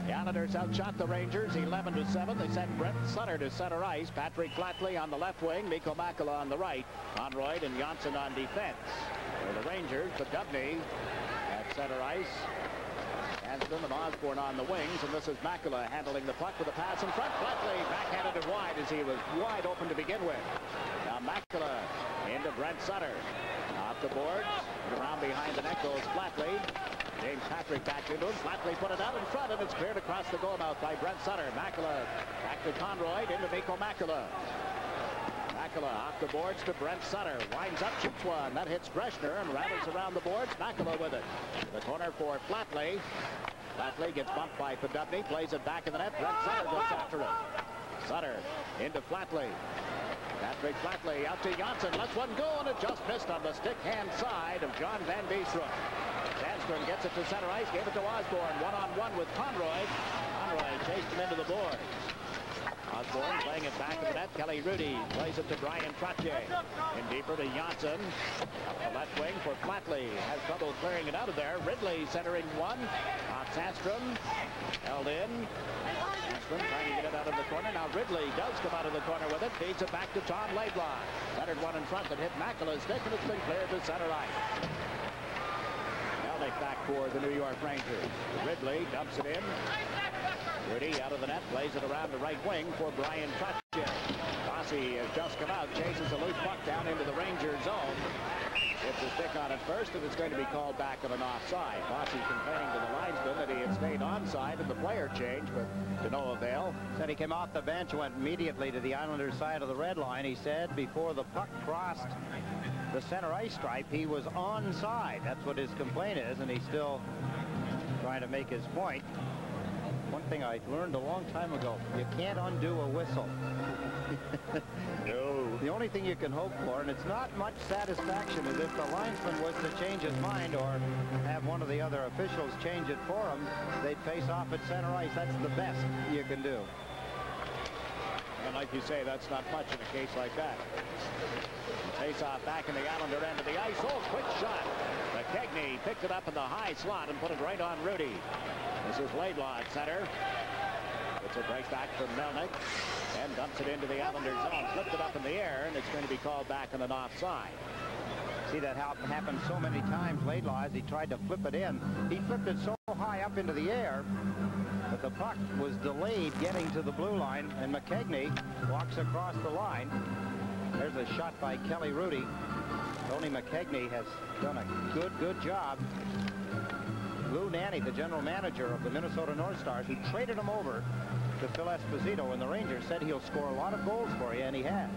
The Islanders outshot the Rangers 11-7. They sent Brent Sutter to center ice. Patrick Flatley on the left wing. Mikko Makela on the right. Conroy and Janssen on defense. For the Rangers, Duchovny at center ice. Sandstrom and Osborne on the wings, and this is Makela handling the puck with a pass in front. Flatley backhanded it wide as he was wide open to begin with. Now Makela into Brent Sutter. Off the boards, and around behind the net goes Flatley. James Patrick back into him. Flatley put it out in front, and it's cleared across the goal mouth by Brent Sutter. Makela back to Conroy, into Mikko Makela. Makela off the boards to Brent Sutter. Winds up, shoots one. That hits Greshner and rattles around the boards. Makela with it. To the corner for Flatley. Flatley gets bumped by Duchovny. Plays it back in the net. Brent Sutter goes after it. Sutter into Flatley. Patrick Flatley out to Janssen. Lets one go, and it just missed on the stick hand side of John Van Beestroom. Sandstrom gets it to center ice. Gave it to Osborne. One-on-one with Conroy. Conroy chased him into the boards. Osborne playing it back in the net. Kelly Rudy plays it to Brian Trottier. In deeper to Janssen. Up the left wing for Flatley. Has trouble clearing it out of there. Ridley centering one. Off Sandstrom. Held in. Sandstrom trying to get it out of the corner. Now Ridley does come out of the corner with it. Feeds it back to Tom Laidlaw. Centered one in front that hit Makela's stick, and it's been cleared to center ice. Melnick back for the New York Rangers. Ridley dumps it in. Rudy out of the net, plays it around the right wing for Brian Trottier. Bossy has just come out, chases a loose puck down into the Ranger zone. Gets a stick on it first, and it's going to be called back of an offside. Bossy complaining to the linesman that he had stayed onside in the player change, but to no avail. Said he came off the bench, went immediately to the Islanders' side of the red line. He said before the puck crossed the center ice stripe, he was onside. That's what his complaint is, and he's still trying to make his point. One thing I learned a long time ago, you can't undo a whistle. No. The only thing you can hope for, and it's not much satisfaction, is if the linesman was to change his mind or have one of the other officials change it for him, they'd face off at center ice. That's the best you can do. And like you say, that's not much in a case like that. Face off back in the Islander end of the ice. Oh, quick shot. McKegney picked it up in the high slot and put it right on Rudy. This is Laidlaw at center. It's a break back from Melnick and dumps it into the Islander zone. Flipped it up in the air, and it's going to be called back on an offside. See that happened so many times. Laidlaw, as he tried to flip it in, he flipped it so high up into the air that the puck was delayed getting to the blue line, and McKegney walks across the line. There's a shot by Kelly Rudy. Tony McKegney has done a good job. Lou Nanne, the general manager of the Minnesota North Stars, who traded him over to Phil Esposito, and the Rangers said he'll score a lot of goals for you, and he has.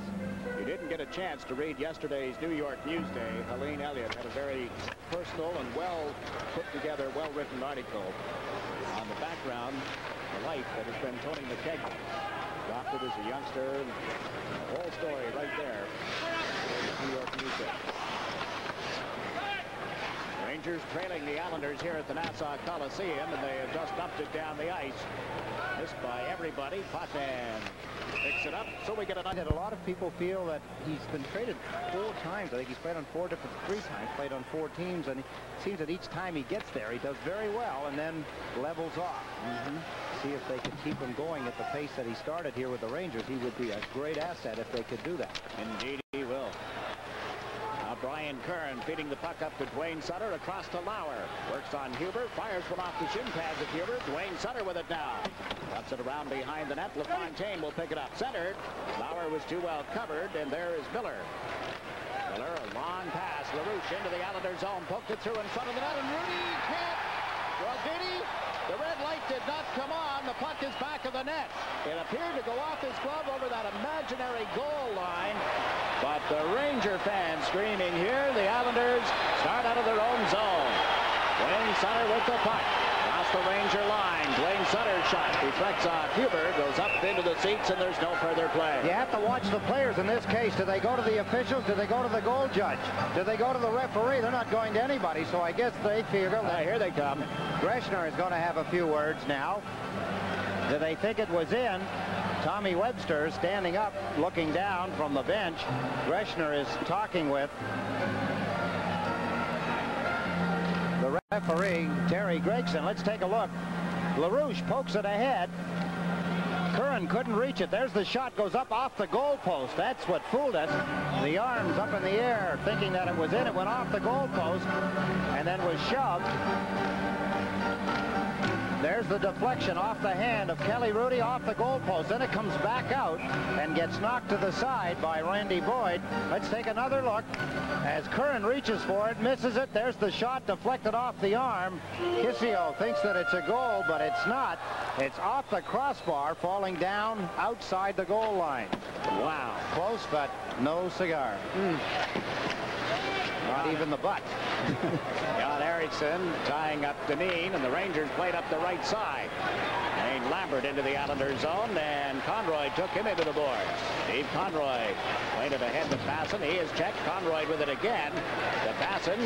You didn't get a chance to read yesterday's New York Newsday. Helene Elliott had a very personal and well put together, well-written article on the background, the life that has been Tony McKegney. Adopted as a youngster, and the whole story right there in the New York Newsday. Rangers trailing the Islanders here at the Nassau Coliseum, and they have just dumped it down the ice. Missed by everybody. Potvin picks it up, so we get a... A lot of people feel that he's been traded 4 times. I think he's played on 3 times, played on 4 teams, and it seems that each time he gets there, he does very well and then levels off. See if they could keep him going at the pace that he started here with the Rangers. He would be a great asset if they could do that. Indeed he will. Now Brian Kern feeding the puck up to Dwayne Sutter across to Lauer. Works on Huber, fires one off the shin pads of Huber. Dwayne Sutter with it now. Drops it around behind the net. LaFontaine will pick it up. Centered. Lauer was too well covered, and there is Miller. Miller, a long pass. LaRouche into the Islander zone. Poked it through in front of the net, and Rudy can't. Well, did he? The red light did not come on. The puck is back of the net. It appeared to go off his glove over that imaginary goal line. But the Ranger fans screaming here. The Islanders start out of their own zone. Dwayne Sutter with the puck. Across the Ranger line. Dwayne Sutter's shot deflects off Huber, goes up into the seats, and there's no further play. You have to watch the players in this case. Do they go to the officials? Do they go to the goal judge? Do they go to the referee? They're not going to anybody, so I guess they figure that here they come. Greshner is going to have a few words now. Do they think it was in? Tommy Webster standing up, looking down from the bench. Greshner is talking with the referee, Terry Gregson. Let's take a look. LaRouche pokes it ahead. Curran couldn't reach it. There's the shot, goes up off the goalpost. That's what fooled us. The arms up in the air, thinking that it was in. It went off the goalpost and then was shoved. There's the deflection off the hand of Kelly Rudy off the goalpost. Then it comes back out and gets knocked to the side by Randy Boyd. Let's take another look as Curran reaches for it, misses it. There's the shot deflected off the arm. KISIO thinks that it's a goal, but it's not. It's off the crossbar, falling down outside the goal line. Wow. Close, but no cigar. Not even the butt. Jon Erickson tying up Deneen, and the Rangers played up the right side. Wayne Lambert into the Islanders zone, and Conroy took him into the boards. Steve Conroy played it ahead to Passon. He is checked. Conroy with it again to Passon.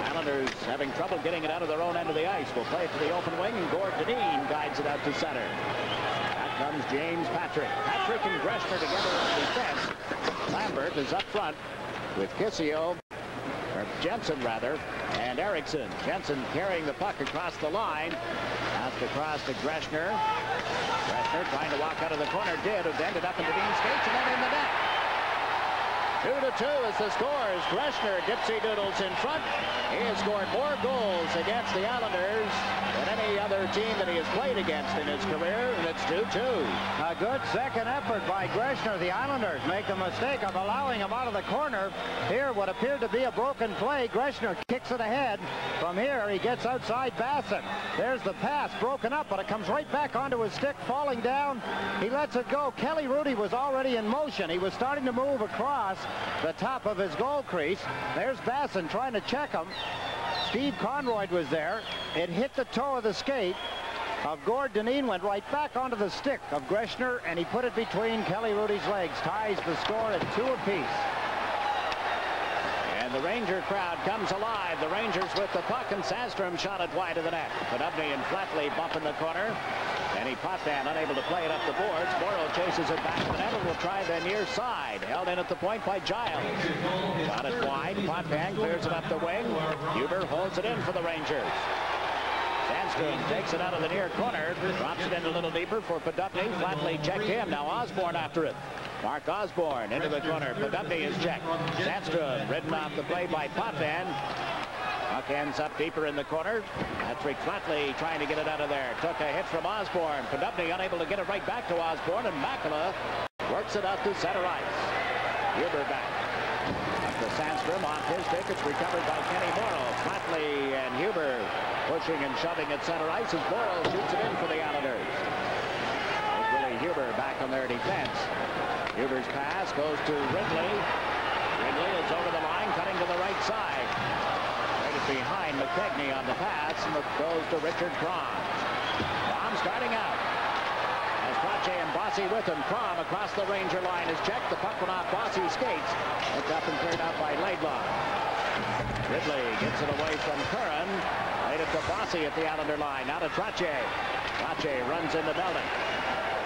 Islanders having trouble getting it out of their own end of the ice. Will play it to the open wing, and Gord Deneen guides it out to center. Out comes James Patrick. Patrick and Greshner together in defense. Lambert is up front with KISIO. Jensen rather, and Erickson. Jensen carrying the puck across the line. Passed across to Greshner. Greshner trying to walk out of the corner, did. It ended up in the Dean skates and then in the net. 2-2 is the scores. Greshner dipsy doodles in front. He has scored more goals against the Islanders than any other team that he has played against in his career, and it's 2-2. A good second effort by Greshner. The Islanders make the mistake of allowing him out of the corner. Here, what appeared to be a broken play. Greshner kicks it ahead. From here, he gets outside Bassett. There's the pass, broken up, but it comes right back onto his stick, falling down. He lets it go. Kelly Rudy was already in motion. He was starting to move across the top of his goal crease. There's Bassett trying to check him. Steve Conroy was there. It hit the toe of the skate of Gord Deneen, went right back onto the stick of Greshner, and he put it between Kelly Rudy's legs. Ties the score at 2 apiece. And the Ranger crowd comes alive. The Rangers with the puck, and Sandstrom shot it wide of the net. Konopny and Flatley bump in the corner. Danny Potvin unable to play it up the boards. Morrow chases it back to the net and will try the near side. Held in at the point by Giles. Got it wide. Potvin clears it up the wing. Huber holds it in for the Rangers. Sandstrom takes it out of the near corner. Drops it in a little deeper for Konopny. Flatley checked him. Now Osborne after it. Mark Osborne into the corner. Konopny is checked. Sandstrom ridden off the play by Potvin. Puck ends up deeper in the corner. Patrick Flatley trying to get it out of there. Took a hit from Osborne. Konopny unable to get it right back to Osborne, and Makela works it out to center ice. Huber back. Up to Sandstrom off his stick. It's recovered by Kenny Morrow. Flatley and Huber pushing and shoving at center ice as Morrow shoots it in for the Islanders. Willie Huber back on their defense. Huber's pass goes to Ridley. Ridley is over the line, cutting to the right side. Behind McKegney on the pass, and it goes to Richard Crom. Crom starting out. As Trache and Bossy with him. Crom across the Ranger line is checked. The puck went off Bossy's skates. Picked up and cleared out by Laidlaw. Ridley gets it away from Curran. Laid it to Bossy at the Islander line. Now to Trache. Trache runs into Melnick.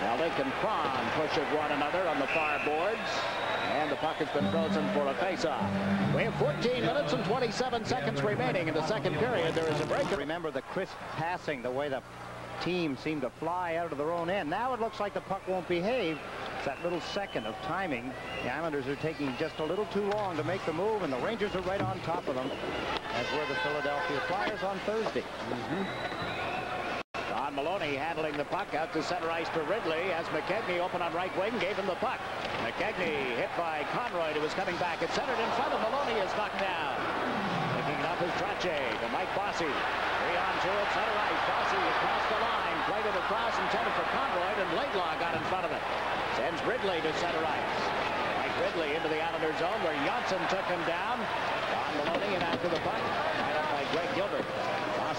Melnick and Crom push at one another on the far boards. And the puck has been frozen for a face-off. We have 14 minutes and 27 seconds remaining in the second period. There is a break. Remember the crisp passing, the way the team seemed to fly out of their own end. Now it looks like the puck won't behave. It's that little second of timing. The Islanders are taking just a little too long to make the move, and the Rangers are right on top of them, as were the Philadelphia Flyers on Thursday. Don Maloney handling the puck out to center ice to Ridley as McKegney open on right wing, gave him the puck. McKegney hit by Conroy, who was coming back. It's centered in front of Maloney, is knocked down. Picking it up is Trache to Mike Bossy. 3-on-2 at center ice. Bossy across the line, played it across, intended for Conroy, and Laidlaw got in front of it. Sends Ridley to center ice. Mike Ridley into the Islander zone where Janssen took him down. Don Maloney and after the puck. Right up by Greg Gilbert.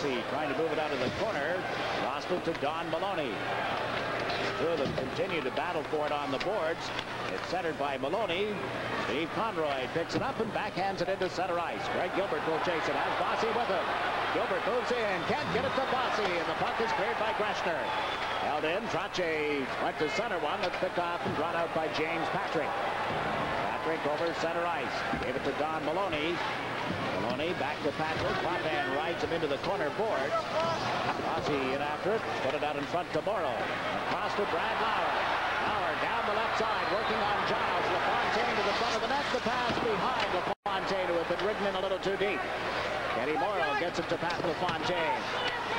Bossy trying to move it out of the corner. Lost it to Don Maloney. Two of them continue to battle for it on the boards. It's centered by Maloney. Steve Conroy picks it up and backhands it into center ice. Greg Gilbert will chase it. Has Bossy with him. Gilbert moves in. Can't get it to Bossy. And the puck is cleared by Greshner. Held in. Trache went to center one. That's picked off and brought out by James Patrick. Patrick over center ice. Gave it to Don Maloney. Maloney back to Patrick. Potvin rides him into the corner boards. Bossy in after it. Put it out in front to Morrow. Across to Brad Lauer. Lauer down the left side, working on Giles. LaFontaine to the front of the net. The pass behind LaFontaine, who had been ridden in a little too deep. Kenny Morrow gets it to Pat LaFontaine.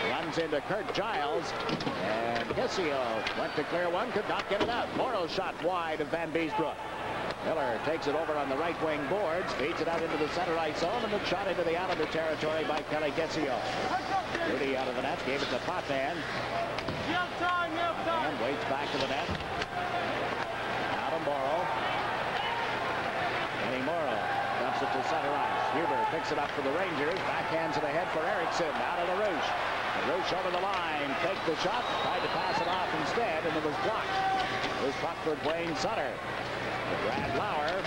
Runs into Kurt Giles. And KISIO went to clear one, could not get it out. Morrow shot wide of Van Beesbrook. Miller takes it over on the right wing boards, feeds it out into the center ice zone, and it's shot into the Islander territory by Kelly KISIO. Rudy out of the net, gave it to Potvin. And waits back to the net. Now to Morrow. Kenny Morrow dumps it to center ice. Huber picks it up for the Rangers. Backhands it ahead for Erickson. Out of LaRouche. LaRouche over the line. Takes the shot. Tried to pass it off instead, and it was blocked. It was puck for Dwayne Sutter. Brad Lauer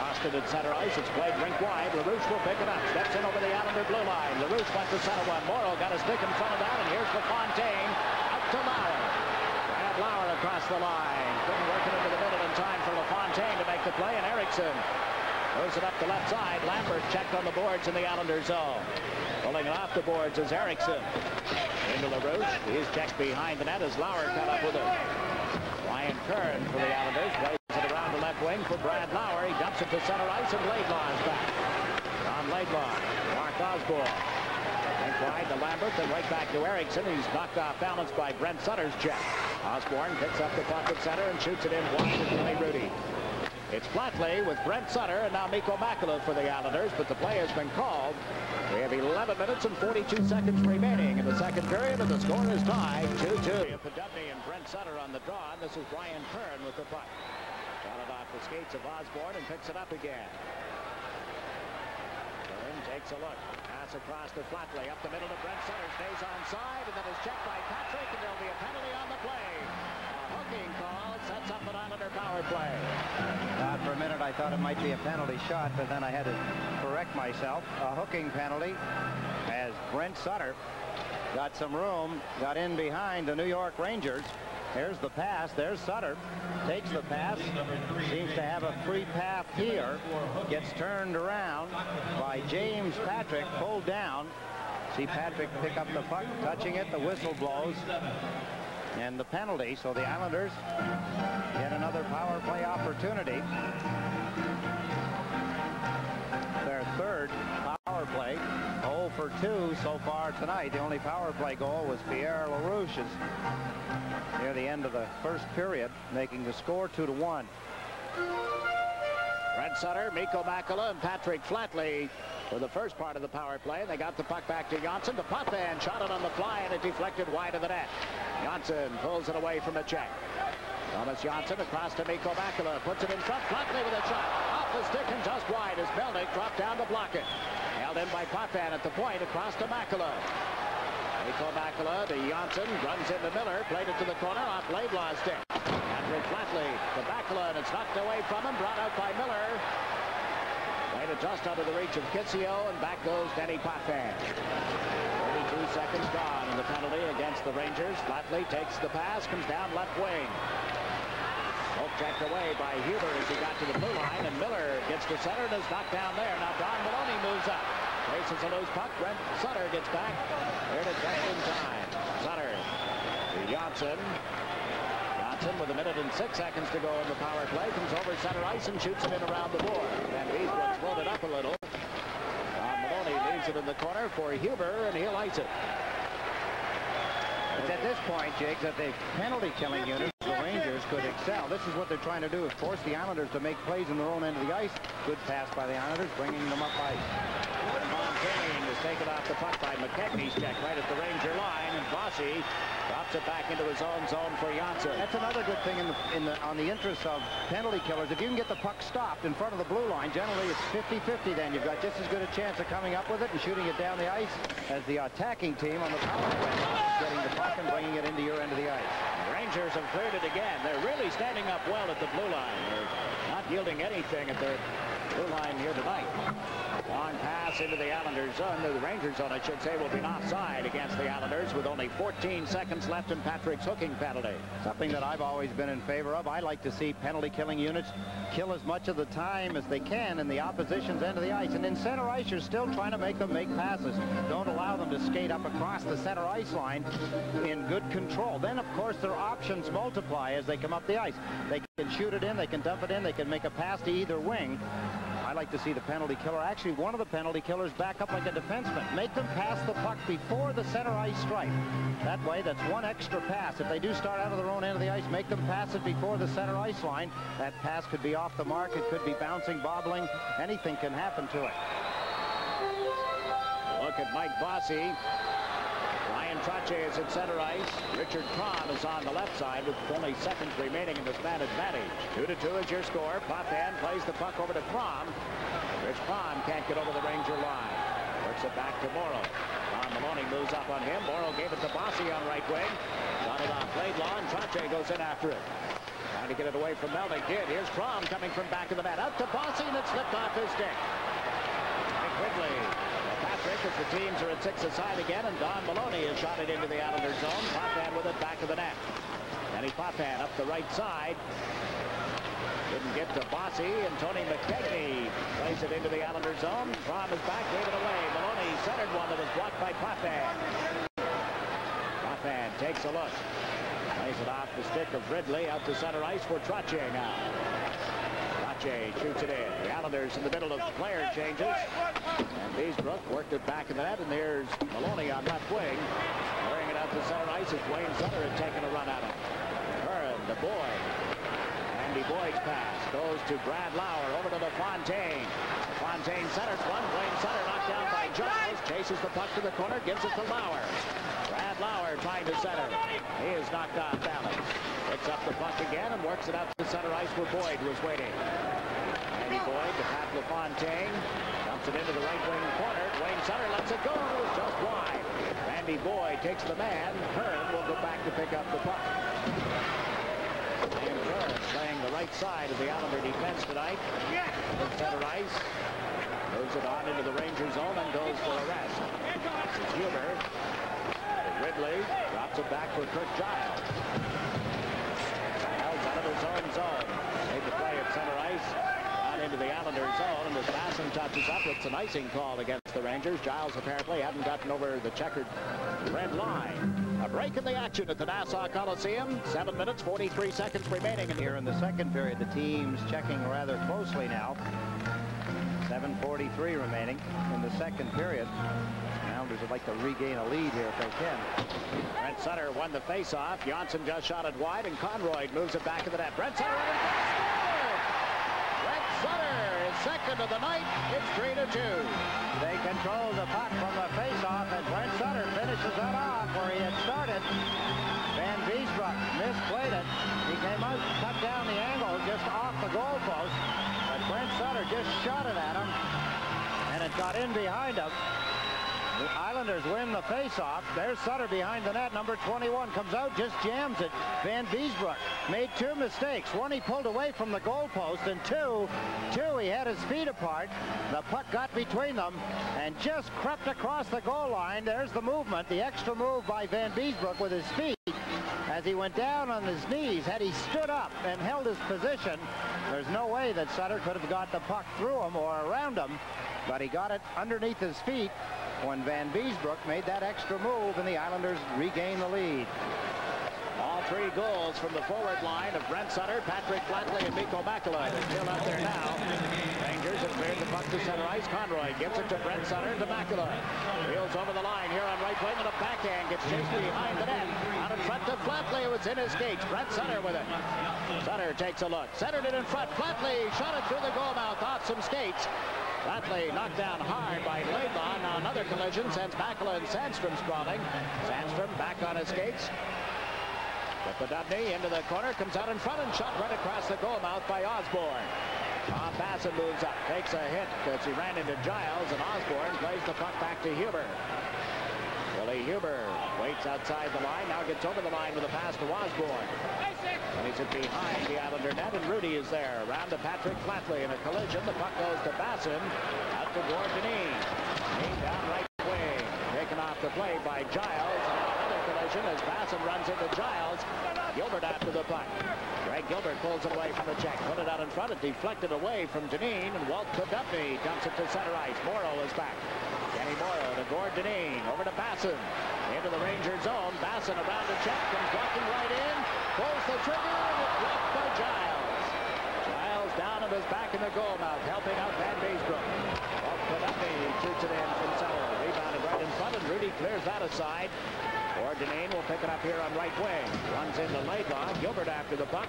lost it at center ice. It's played rink wide. LaRouche will pick it up. Steps in over the Islander blue line. LaRouche went to center one. Morrow got a stick in front of that, and here's LaFontaine out to Lauer. Brad Lauer across the line. Couldn't work it into the middle in time for LaFontaine to make the play, and Erickson moves it up the left side. Lambert checked on the boards in the Islander zone. Pulling it off the boards is Erickson. Into LaRouche. He's checked behind the net as Lauer cut up with it. Ryan Kern for the Islanders plays it around the left wing for Brad Lauer. He dumps it to center ice, and Laidlaw's back. Tom Laidlaw, Mark Osborne. Right wide to Lambert, then right back to Erickson. He's knocked off balance by Brent Sutter's check. Osborne picks up the puck at center and shoots it in wide to Tony Rudy. It's Flatley with Brent Sutter and now Mikko Makela for the Islanders, but the play has been called. We have 11 minutes and 42 seconds remaining in the second period, and the score is tied 2-2. Podubny and Brent Sutter on the draw, and this is Ryan Kern with the puck. Got it off the skates of Osborne and picks it up again. Kern takes a look. Pass across to Flatley. Up the middle to Brent Sutter. Stays onside, and then is checked by Patrick, and there'll be a penalty on the play. A hooking call sets up an Islander power play. For a minute, I thought it might be a penalty shot, but then I had to correct myself. A hooking penalty as Brent Sutter got some room, got in behind the New York Rangers. Here's the pass. There's Sutter. Takes the pass. Seems to have a free path here. Gets turned around by James Patrick. Pulled down. See Patrick pick up the puck. Touching it. The whistle blows. And the penalty. So the Islanders get another power play opportunity. Their third power play. 0 for 2 so far tonight. The only power play goal was Pierre LaRouche's near the end of the first period, making the score 2-1. Brent Sutter, Mikko Makela, and Patrick Flatley for the first part of the power play. They got the puck back to Johnsson. The Potvin shot it on the fly, and it deflected wide of the net. Johnsson pulls it away from a check. Thomas Johnsson across to Mikko Makela, puts it in front. Flatley with a shot off the stick and just wide as Melnick dropped down to block it. Held in by Potvin at the point across to Makela. Mikko Makela to Johnsson, runs into Miller, played it to the corner off Laidlaw's stick. Patrick Flatley to Makela, and it's knocked away from him, brought out by Miller. Played it just under the reach of KISIO, and back goes Denny Potvin. 32 seconds gone in the penalty against the Rangers. Flatley takes the pass, comes down left wing. Poke checked away by Huber as he got to the blue line, and Miller gets to center and is knocked down there. Now Don Maloney moves up. Faces a loose puck. Brent Sutter gets back. There to just in time. Sutter to Johnsson. Johnsson with 1 minute and 6 seconds to go in the power play. Comes over center ice and shoots it in around the board. Van Beesbrook floated up a little. Maloney leaves it in the corner for Huber, and he'll ice it. It's at this point, Jiggs, that the penalty killing unit, the Rangers, could excel. This is what they're trying to do, is force the Islanders to make plays in their own end of the ice. Good pass by the Islanders, bringing them up ice. Fontaine is taken off the puck by McKegney's check right at the Ranger line, and Bossy drops it back into his own zone for Janssen. That's another good thing on the interest of penalty killers. If you can get the puck stopped in front of the blue line, generally it's 50-50 then. You've got just as good a chance of coming up with it and shooting it down the ice as the attacking team on the power play, getting the puck and bringing it into your end of the ice. The Rangers have cleared it again. They're really standing up well at the blue line. They're not yielding anything at the blue line here tonight. Long pass into the Islanders zone. The Rangers zone, I should say, will be offside against the Islanders with only 14 seconds left in Patrick's hooking penalty. Something that I've always been in favor of. I like to see penalty killing units kill as much of the time as they can in the opposition's end of the ice. And in center ice, you're still trying to make them make passes. Don't allow them to skate up across the center ice line in good control. Then, of course, their options multiply as they come up the ice. They can shoot it in, they can dump it in, they can make a pass to either wing. I like to see the penalty killer, actually one of the penalty killers, back up like a defenseman. Make them pass the puck before the center ice stripe. That way, that's one extra pass. If they do start out of their own end of the ice, make them pass it before the center ice line. That pass could be off the mark, it could be bouncing, bobbling. Anything can happen to it. Look at Mike Bossy. Ryan Trache is at center ice. Richard Crom is on the left side with only seconds remaining in this man advantage. 2-2 is your score. Potvin plays the puck over to Crom. Rich Crom can't get over the Ranger line. Works it back to Morrow. Maloney moves up on him. Morrow gave it to Bossy on right wing. Got it off Laidlaw, and Trache goes in after it. Trying to get it away from Melnick. Did. Here's Crom coming from back of the net. Out to Bossy, and it slipped off his stick. Mike Quigley. Patrick, as the teams are at 6 aside again, and Don Maloney has shot it into the Islanders zone. Potvin with it back of the net. Danny Potvin up the right side. Didn't get to Bossy, and Tony McKegney plays it into the Islanders zone. Crom is back, gave it away. Maloney centered one that was blocked by Potvin. Potvin takes a look. Plays it off the stick of Ridley out to center ice for Trache now. Trache shoots it in. The Islanders in the middle of player changes. And Beesbrook worked it back in the net, and there's Maloney on left wing. Carrying it out to center ice as Wayne Sutter had taken a run at him. Curran to Boyd. Andy Boyd's pass goes to Brad Lauer over to LaFontaine. LaFontaine centers one. Wayne Sutter knocked down by Giles. Chases the puck to the corner, gives it to Lauer. Brad Lauer trying to center. He is knocked off balance. Picks up the puck again and works it out to center ice where Boyd was waiting. Andy Boyd to Pat LaFontaine. Dumps it into the right wing corner. Wayne Sutter lets it go. It was just wide. Andy Boyd takes the man. Hearn will go back to pick up the puck. And Hearn playing the right side of the Islander defense tonight. With center ice. Moves it on into the Ranger zone and goes for a rest. This is Huber. Ridley drops it back for Kirk Giles. Giles out of his own zone. Made the play at center ice. Out into the Islanders zone, and as Basson touches up, it's an icing call against the Rangers. Giles apparently hadn't gotten over the checkered red line. A break in the action at the Nassau Coliseum. 7 minutes, 43 seconds remaining. And here in the second period, the team's checking rather closely now. 7:43 remaining in the second period. Islanders would like to regain a lead here if they can. Brent Sutter won the face-off. Janssen just shot it wide, and Conroy moves it back to the net. Brent Sutter Brent Sutter is second of the night. It's 3-2. They control the puck from the face-off, and Brent Sutter finishes that off where he had started. Van Beesbrook misplayed it. He came out, cut down the angle just off the goalpost, but Brent Sutter just shot it at him, and it got in behind him. The Islanders win the face-off. There's Sutter behind the net. Number 21 comes out, just jams it. Van Beesbrook made 2 mistakes. One, he pulled away from the goalpost, and two, he had his feet apart. The puck got between them and just crept across the goal line. There's the movement, the extra move by Van Beesbrook with his feet. As he went down on his knees, had he stood up and held his position, there's no way that Sutter could have got the puck through him or around him, but he got it underneath his feet when Van Beesbrook made that extra move, and the Islanders regain the lead. All 3 goals from the forward line of Brent Sutter, Patrick Flatley, and Mikko Mäkelä. They're still out there now. Rangers have cleared the puck to center ice. Conroy gives it to Brent Sutter to Mäkelä. Wheels over the line here on right wing, and a backhand gets chased behind the net. Out in front to Flatley, who was in his skates. Brent Sutter with it. Sutter takes a look. Centered it in front. Flatley shot it through the goal mouth off some skates. Flatley knocked down hard by Laidlaw. Now another collision sends Makela and Sandstrom sprawling. Sandstrom back on his skates. Dubney into the corner, comes out in front and shot right across the goal mouth by Osborne. Bassett moves up, takes a hit as he ran into Giles, and Osborne plays the puck back to Huber. Willie Huber waits outside the line, now gets over the line with a pass to Osborne. And he's behind the Islander net, and Rudy is there. Around to Patrick Flatley in a collision. The puck goes to Basson, out to Gordini. Down right wing, taken off the play by Giles. Another collision as Basson runs into Giles. Gilbert after the puck. Greg Gilbert pulls it away from the check, put it out in front, it deflected away from Dineen, and Walt Dubney dumps it to center ice. Morrow is back. Kenny Morrow to Gord Dineen, over to Basson, into the Ranger zone. Basson around the check, comes walking right in, pulls the trigger, and it's blocked by Giles. Giles down on his back in the goal mouth, helping out Van Beesbrook. Walt Dubney shoots it in from center, rebounded right in front, and Rudy clears that aside. Dineen will pick it up here on right wing. Runs into Laidlaw. Gilbert after the puck.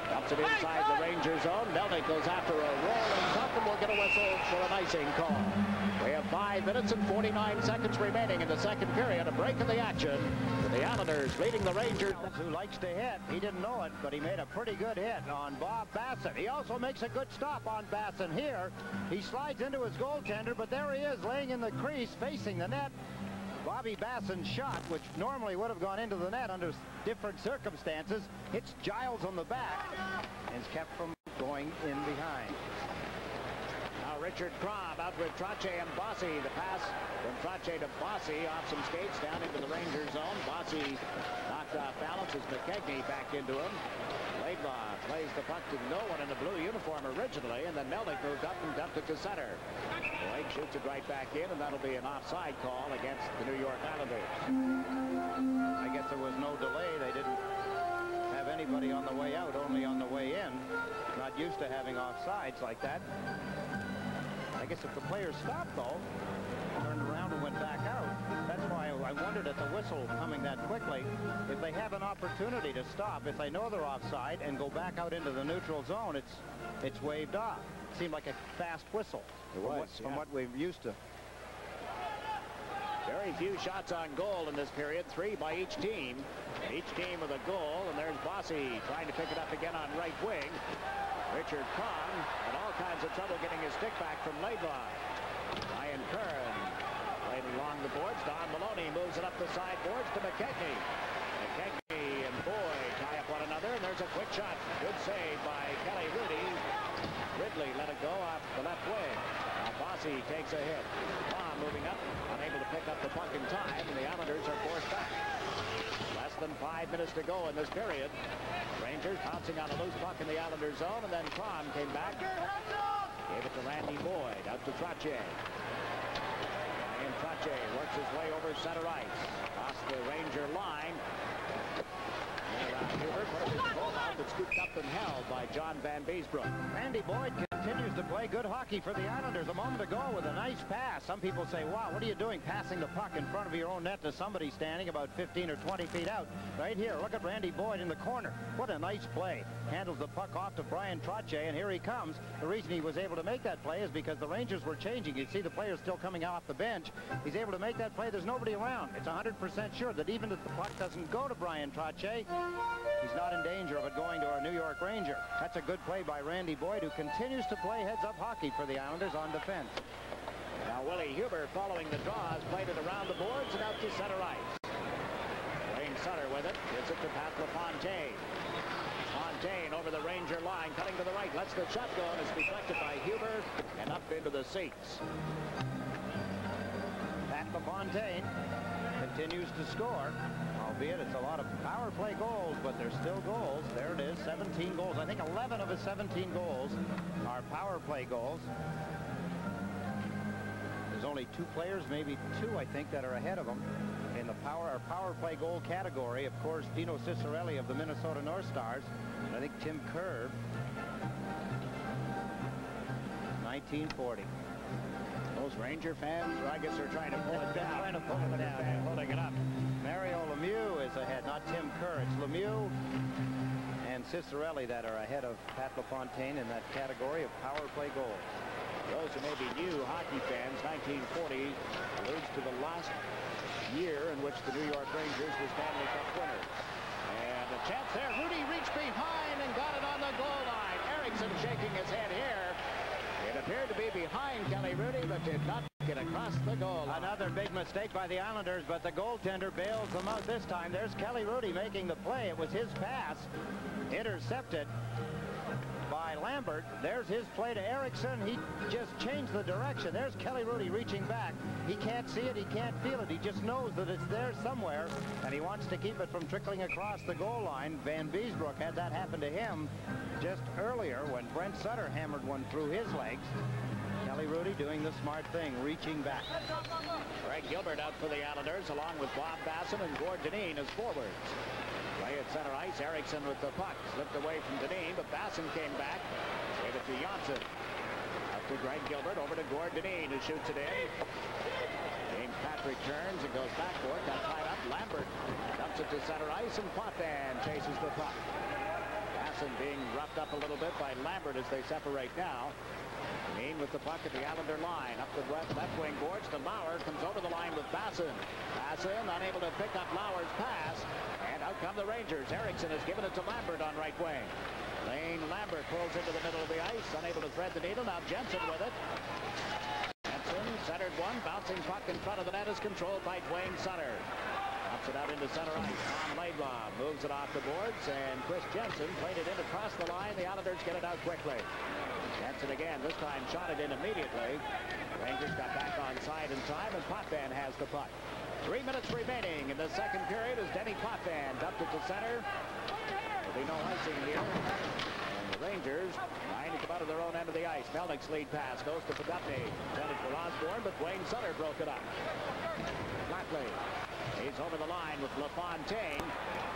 Dumps it inside the Ranger zone. Melnick goes after a rolling puck, and will get a whistle for an icing call. We have 5 minutes and 49 seconds remaining in the second period. A break in the action with the Islanders leading the Rangers. Who likes to hit. He didn't know it, but he made a pretty good hit on Bob Basson. He also makes a good stop on Basson here. He slides into his goaltender, but there he is laying in the crease facing the net. Bobby Basson's shot, which normally would have gone into the net under different circumstances, hits Giles on the back and is kept from going in behind. Now Richard Crom out with Trache and Bossy. The pass from Trache to Bossy off some skates down into the Ranger zone. Bossy knocked off balance as McKegney backed into him. Laidlaw plays the puck to no one in the blue uniform originally, and then Melnick moved up and dumped it to center. Boyd shoots it right back in, and that'll be an offside call against the New York Islanders. I guess there was no delay. They didn't have anybody on the way out, only on the way in. Not used to having offsides like that. I guess if the players stopped, though, turned around and went back out. That's why I wondered at the whistle coming that quickly. If they have an opportunity to stop, if they know they're offside and go back out into the neutral zone, it's waved off. It seemed like a fast whistle. It was, from what we're used to. Very few shots on goal in this period, 3 by each team. Each team with a goal, and there's Bossy trying to pick it up again on right wing. Richard Cron had all kinds of trouble getting his stick back from Laidlaw. Ryan Kern played along the boards. Don Maloney moves it up the side boards to McKegney. McKegney and Boyd tie up one another, and there's a quick shot. Good save by Kelly Ridley let it go off the left wing. Now Bossy takes a hit. Cron moving up, unable to pick up the puck in time, and the Islanders are forced back. Less than 5 minutes to go in this period. Rangers pouncing on a loose puck in the Islanders zone, and then Cron came back. Gave it to Randy Boyd, out to Trache. And Trache works his way over center ice. Across the Ranger line. And around Huber, put it in the goal mouth, but scooped up and held by John Van Beesbrook. Randy Boyd continues to play good hockey for the Islanders. A moment ago with a nice pass. Some people say, wow, what are you doing passing the puck in front of your own net to somebody standing about 15 or 20 feet out? Right here, look at Randy Boyd in the corner. What a nice play. Handles the puck off to Brian Trache, and here he comes. The reason he was able to make that play is because the Rangers were changing. You see the players still coming off the bench. He's able to make that play. There's nobody around. It's 100% sure that even if the puck doesn't go to Brian Trache, he's not in danger of it going to our New York Ranger. That's a good play by Randy Boyd, who continues to play heads-up hockey for the Islanders on defense. Now Willie Huber following the draws, played it around the boards and out to center ice. Wayne Sutter with it, gives it to Pat LaFontaine. Fontaine over the Ranger line, cutting to the right, lets the shot go, and it's deflected by Huber and up into the seats. Pat LaFontaine continues to score, albeit it's a lot of power play goals, but they're still goals. There it is, 17 goals. I think 11 of his 17 goals are power play goals. There's only 2 players, maybe 2, I think, that are ahead of him in the power play goal category. Of course, Dino Ciccarelli of the Minnesota North Stars, and I think Tim Kerr, 1940. Those Ranger fans, I guess they're trying to pull it down. Trying to pull it down. Holding it up. Mario Lemieux is ahead, not Tim Kerr. It's Lemieux and Ciccarelli that are ahead of Pat LaFontaine in that category of power play goals. Those who may be new hockey fans, 1940 alludes to the last year in which the New York Rangers were Stanley Cup winners. And a chance there. Rudy reached behind and got it on the goal line. Eriksson shaking his head here. It appeared to be behind Kelly Rudy, but did not get across the goal line. Another big mistake by the Islanders, but the goaltender bails them out this time. There's Kelly Rudy making the play. It was his pass. Intercepted by Lambert. There's his play to Eriksson. He just changed the direction. There's Kelly Rudy reaching back. He can't see it. He can't feel it. He just knows that it's there somewhere, and he wants to keep it from trickling across the goal line. Van Beesbrook had that happen to him just earlier when Brent Sutter hammered one through his legs. Kelly Rudy doing the smart thing, reaching back. Greg Gilbert out for the Islanders, along with Bob Basson and Gord Dineen as forwards. Play at center ice. Eriksson with the puck. Slipped away from Dineen, but Basson came back. Gave it to Janssen. Up to Greg Gilbert. Over to Gord Dineen, who shoots it in. James Patrick turns and goes back for it. Got tied up. Lambert dumps it to center ice, and Potvin chases the puck. Basson being roughed up a little bit by Lambert as they separate now. Dineen with the puck at the Islander line. Up the left wing boards to Lauer. Comes over the line with Basson. Basson unable to pick up Lauer's pass. And out come the Rangers. Eriksson has given it to Lambert on right wing. Lane Lambert pulls into the middle of the ice. Unable to thread the needle. Now Jensen with it. Jensen centered one. Bouncing puck in front of the net is controlled by Dwayne Sutter. Pops it out into center ice. Tom Laidlaw moves it off the boards. And Chris Jensen played it in across the line. The Islanders get it out quickly. Jensen again, this time shot it in immediately. Rangers got back on side in time, and Potvin has the puck. 3 minutes remaining in the second period as Denny Potvin dumped it to center. There'll be no icing here. And the Rangers trying to come out of their own end of the ice. Melnick's lead pass goes to Podupny. Intended for Osborne, but Wayne Sutter broke it up. Flatley. He's over the line with LaFontaine.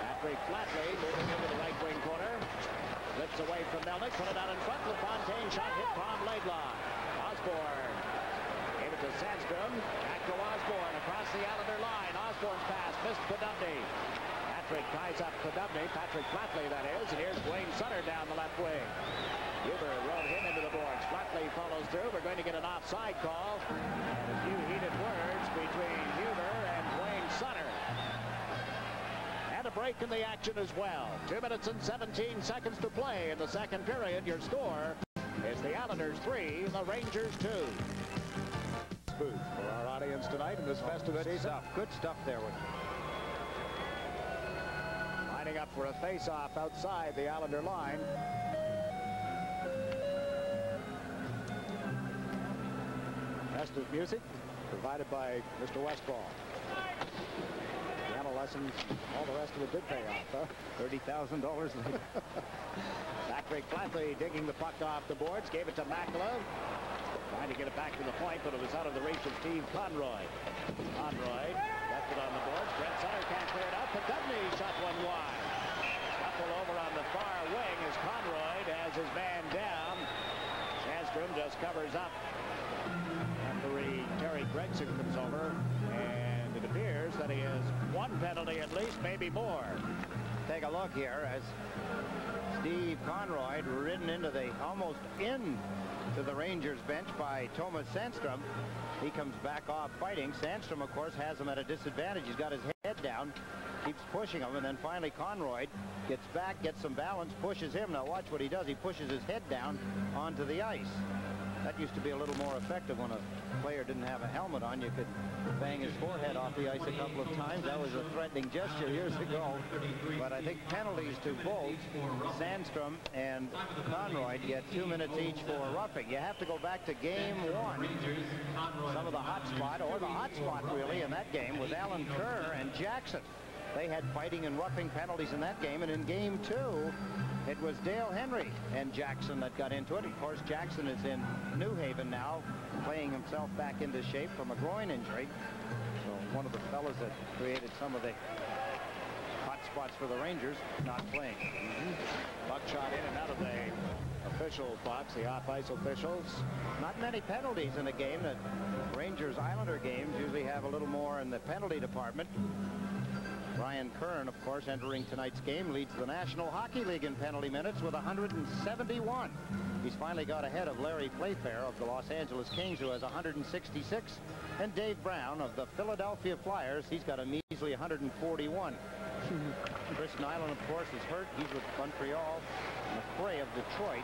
Patrick Flatley moving into the right wing corner. Flips away from Melnick, put it out in front. LaFontaine shot hit Tom Laidlaw. Osborne gave it to Sandstrom. Back to Osborne across the Islander line. Osborne's pass missed Podupny. Patrick ties up Podupny. Patrick Flatley, that is. And here's Wayne Sutter down the left wing. Huber rode him into the boards. Flatley follows through. We're going to get an offside call. And a few heated words between Huber and Wayne Sutter. And a break in the action as well. 2 minutes and 17 seconds to play in the second period. Your score is the Islanders 3, the Rangers 2. Booth for our audience tonight in this festive season. Good stuff there. Lining up for a face-off outside the Islander line. Festive music provided by Mr. Westfall. Piano lessons, all the rest of it did pay off, huh? $30,000 later. Patrick Flatley digging the puck off the boards, gave it to Makela. Trying to get it back to the point, but it was out of the reach of Steve Conroy. Conroy left it on the boards. Brent Sutter can't clear it out. Podupny shot one wide. Shuffle over on the far wing as Conroy has his man down. Sandstrom just covers up. Referee Terry Gregson comes over, and it appears that he has one penalty at least, maybe more. Take a look here as Steve Conroy ridden into the almost into the Rangers bench by Thomas Sandstrom. He comes back off fighting. Sandstrom, of course, has him at a disadvantage. He's got his head down, keeps pushing him, and then finally Conroy gets back, gets some balance, pushes him. Now watch what he does. He pushes his head down onto the ice. That used to be a little more effective when a player didn't have a helmet on. You could bang his forehead off the ice a couple of times. That was a threatening gesture years ago. But I think penalties to both Sandstrom and Conroy get 2 minutes each for roughing. You have to go back to game one. Some of the hot spot really in that game was Alan Kerr and Jackson. They had fighting and roughing penalties in that game, and in game two, it was Dale Henry and Jackson that got into it. Of course, Jackson is in New Haven now, playing himself back into shape from a groin injury. So one of the fellas that created some of the hot spots for the Rangers not playing. Buck shot in and out of the official box, the off-ice officials. Not many penalties in a game. The Rangers-Islander games usually have a little more in the penalty department. Brian Kern, of course, entering tonight's game, leads the National Hockey League in penalty minutes with 171. He's finally got ahead of Larry Playfair of the Los Angeles Kings, who has 166, and Dave Brown of the Philadelphia Flyers. He's got a measly 141. Chris Nyland, of course, is hurt. He's with Montreal. McRae of Detroit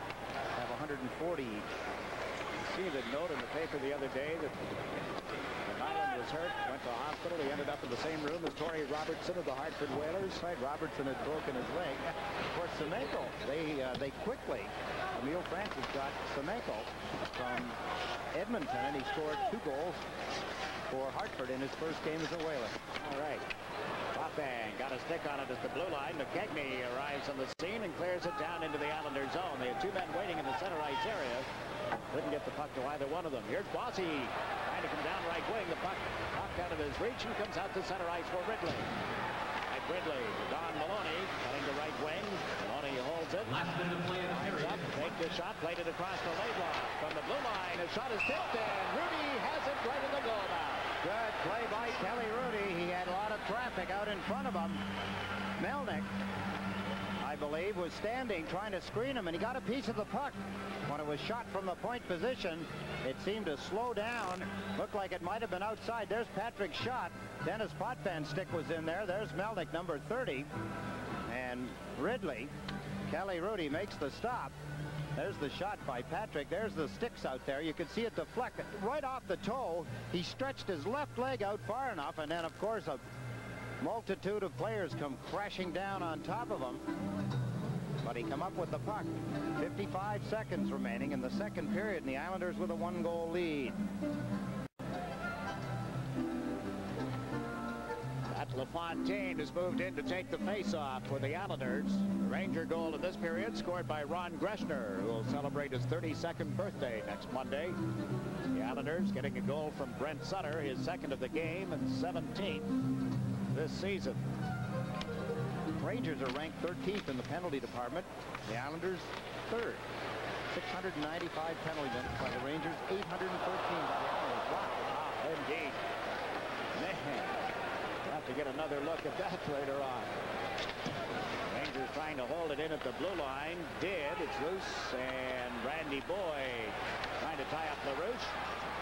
have 140 each. See the note in the paper the other day that Nyland was hurt, went to the hospital. He ended up in the same room as Torrey Robertson of the Hartford Whalers. Right, Robertson had broken his leg. Of course, Semenko, they quickly, Emil Francis got Semenko from Edmonton, and he scored 2 goals for Hartford in his first game as a Whaler. All right. Bang got a stick on it at the blue line. McKegney arrives on the scene and clears it down into the Islander zone. They had 2 men waiting in the center ice area. Couldn't get the puck to either one of them. Here's Bossy trying to come down right wing. The puck knocked out of his reach and comes out to center ice for Ridley. Right, Ridley, Don Maloney cutting to right wing. Maloney holds it. Lines up, take the shot, played it across the Laidlaw. From the blue line, his shot is tipped, and Rudy has it right in the goal now. Good play by Kelly Rudy. He had a lot of traffic out in front of him. Melnick, I believe, was standing trying to screen him, and he got a piece of the puck. When it was shot from the point position, it seemed to slow down. Looked like it might have been outside. There's Patrick's shot. Dennis Potvin's stick was in there. There's Melnick, number 30. And Ridley, Kelly Rudy makes the stop. There's the shot by Patrick. There's the sticks out there. You can see it deflect right off the toe. He stretched his left leg out far enough, and then, of course, a multitude of players come crashing down on top of him. But he come up with the puck. 55 seconds remaining in the second period, and the Islanders with a 1-goal lead. Matt LaFontaine has moved in to take the face-off for the Islanders. The Ranger goal in this period scored by Ron Greshner, who will celebrate his 32nd birthday next Monday. The Islanders getting a goal from Brent Sutter, his second of the game and 17th this season. Rangers are ranked 13th in the penalty department. The Islanders 3rd. 695 penalty minutes by the Rangers, 813 by the Islanders. Wow, indeed. Man, we'll have to get another look at that later on. Rangers trying to hold it in at the blue line. Did. It's loose, and Randy Boyd trying to tie up LaRouche.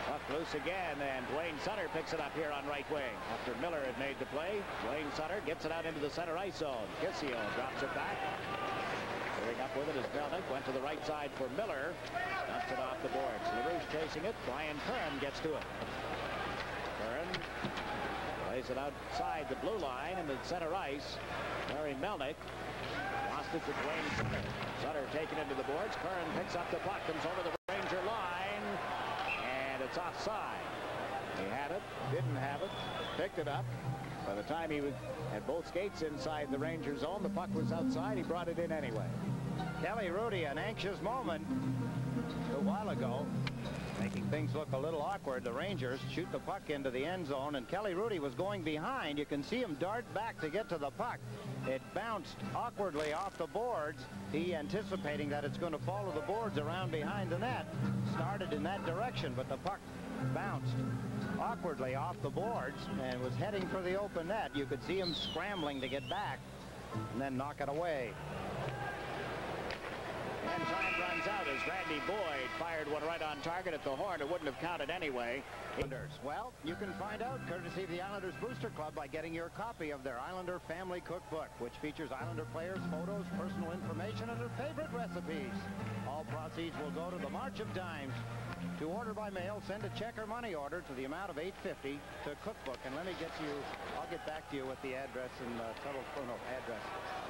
Puck loose again, and Dwayne Sutter picks it up here on right wing. After Miller had made the play, Dwayne Sutter gets it out into the center ice zone. KISIO drops it back. Clearing up with it is Melnick. Went to the right side for Miller. Dumps it off the boards. LaRouche chasing it. Brian Kern gets to it. Kern plays it outside the blue line in the center ice. Larry Melnick lost it to Dwayne Sutter. Sutter taken into the boards. Kern picks up the puck, comes over the Ranger line. It's offside. He had it, didn't have it, picked it up. By the time he had both skates inside the Ranger zone, the puck was outside. He brought it in anyway. Kelly Rudy, an anxious moment a while ago, making things look a little awkward. The Rangers shoot the puck into the end zone, and Kelly Rudy was going behind. You can see him dart back to get to the puck. It bounced awkwardly off the boards. He anticipating that it's going to follow the boards around behind the net. Started in that direction, but the puck bounced awkwardly off the boards and was heading for the open net. You could see him scrambling to get back and then knock it away. And time runs out as Randy Boyd fired one right on target at the horn. It wouldn't have counted anyway. Well, you can find out courtesy of the Islanders Booster Club by getting your copy of their Islander Family Cookbook, which features Islander players, photos, personal information, and their favorite recipes. All proceeds will go to the March of Dimes. To order by mail, send a check or money order to the amount of $8.50 to Cookbook. And let me get you, I'll get back to you with the address and address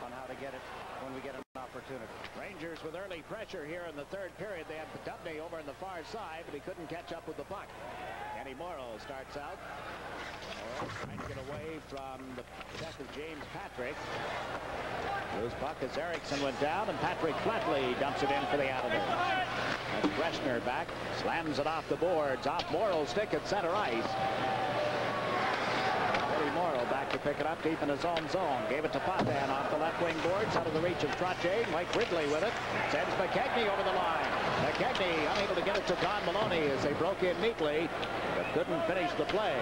on how to get it when we get an opportunity. Rangers with early pressure here in the third period. They had Dubney over on the far side, but he couldn't catch up with the puck. Kenny Morrow starts out. Morrow trying to get away from the check of James Patrick. Loose puck as Erickson went down, and Patrick Flatley dumps it in for the Islanders. And Greshner back, slams it off the boards, off Morrow's stick at center ice. Morrow back to pick it up deep in his own zone. Gave it to Potvin off the left wing boards, out of the reach of Trottier. Mike Ridley with it. Sends McKegney over the line. McKegney unable to get it to Don Maloney as they broke in neatly. But couldn't finish the play.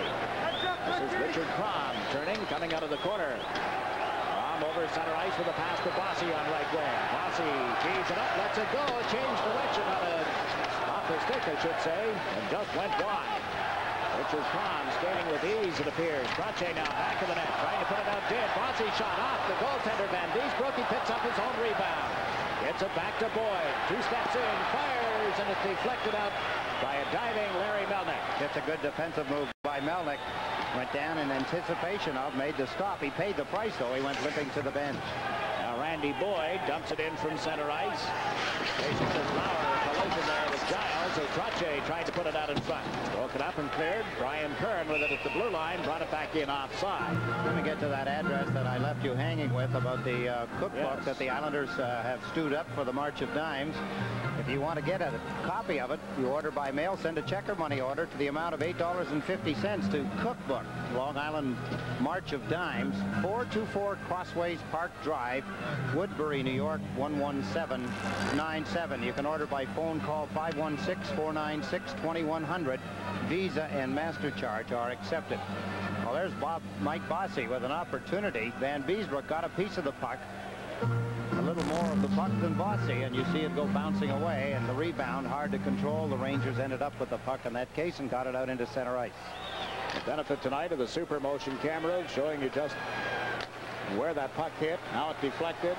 This is Richard Crom turning, coming out of the corner. Crom over center ice with a pass to Bossy on right wing. Bossy tees it up, lets it go, changed direction off the stick, I should say, and just went wide. Richard Crom skating with ease, it appears. Trottier now back of the net, trying to put it out dead. Bossy shot off the goaltender Van Beesbrook. He picks up his own rebound. Gets it back to Boyd. 2 steps in, fires, and it's deflected out by a diving Larry Melnick. It's a good defensive move by Melnick. Went down in anticipation of, made the stop. He paid the price, though. He went limping to the bench. Now Randy Boyd dumps it in from center ice. Facing this Lauer collision there with Giles as Trottier tried to put it out in front. Broke it up and cleared. Brian Kern with it at the blue line, brought it back in offside. Let me get to that address that I left you hanging with about the cookbook that the Islanders have stewed up for the March of Dimes. If you want to get a copy of it, you order by mail. Send a check or money order to the amount of $8.50 to Cookbook, Long Island March of Dimes, 424 Crossways Park Drive, Woodbury, New York, 11797. You can order by phone call 516-496-2100. Visa and MasterCharge are accepted. Well, there's Mike Bossy with an opportunity. Van Beesbrook got a piece of the puck. A little more of the puck than Bossy, and you see it go bouncing away, and the rebound hard to control. The Rangers ended up with the puck in that case and got it out into center ice. The benefit tonight of the super motion cameras showing you just where that puck hit, how it deflected.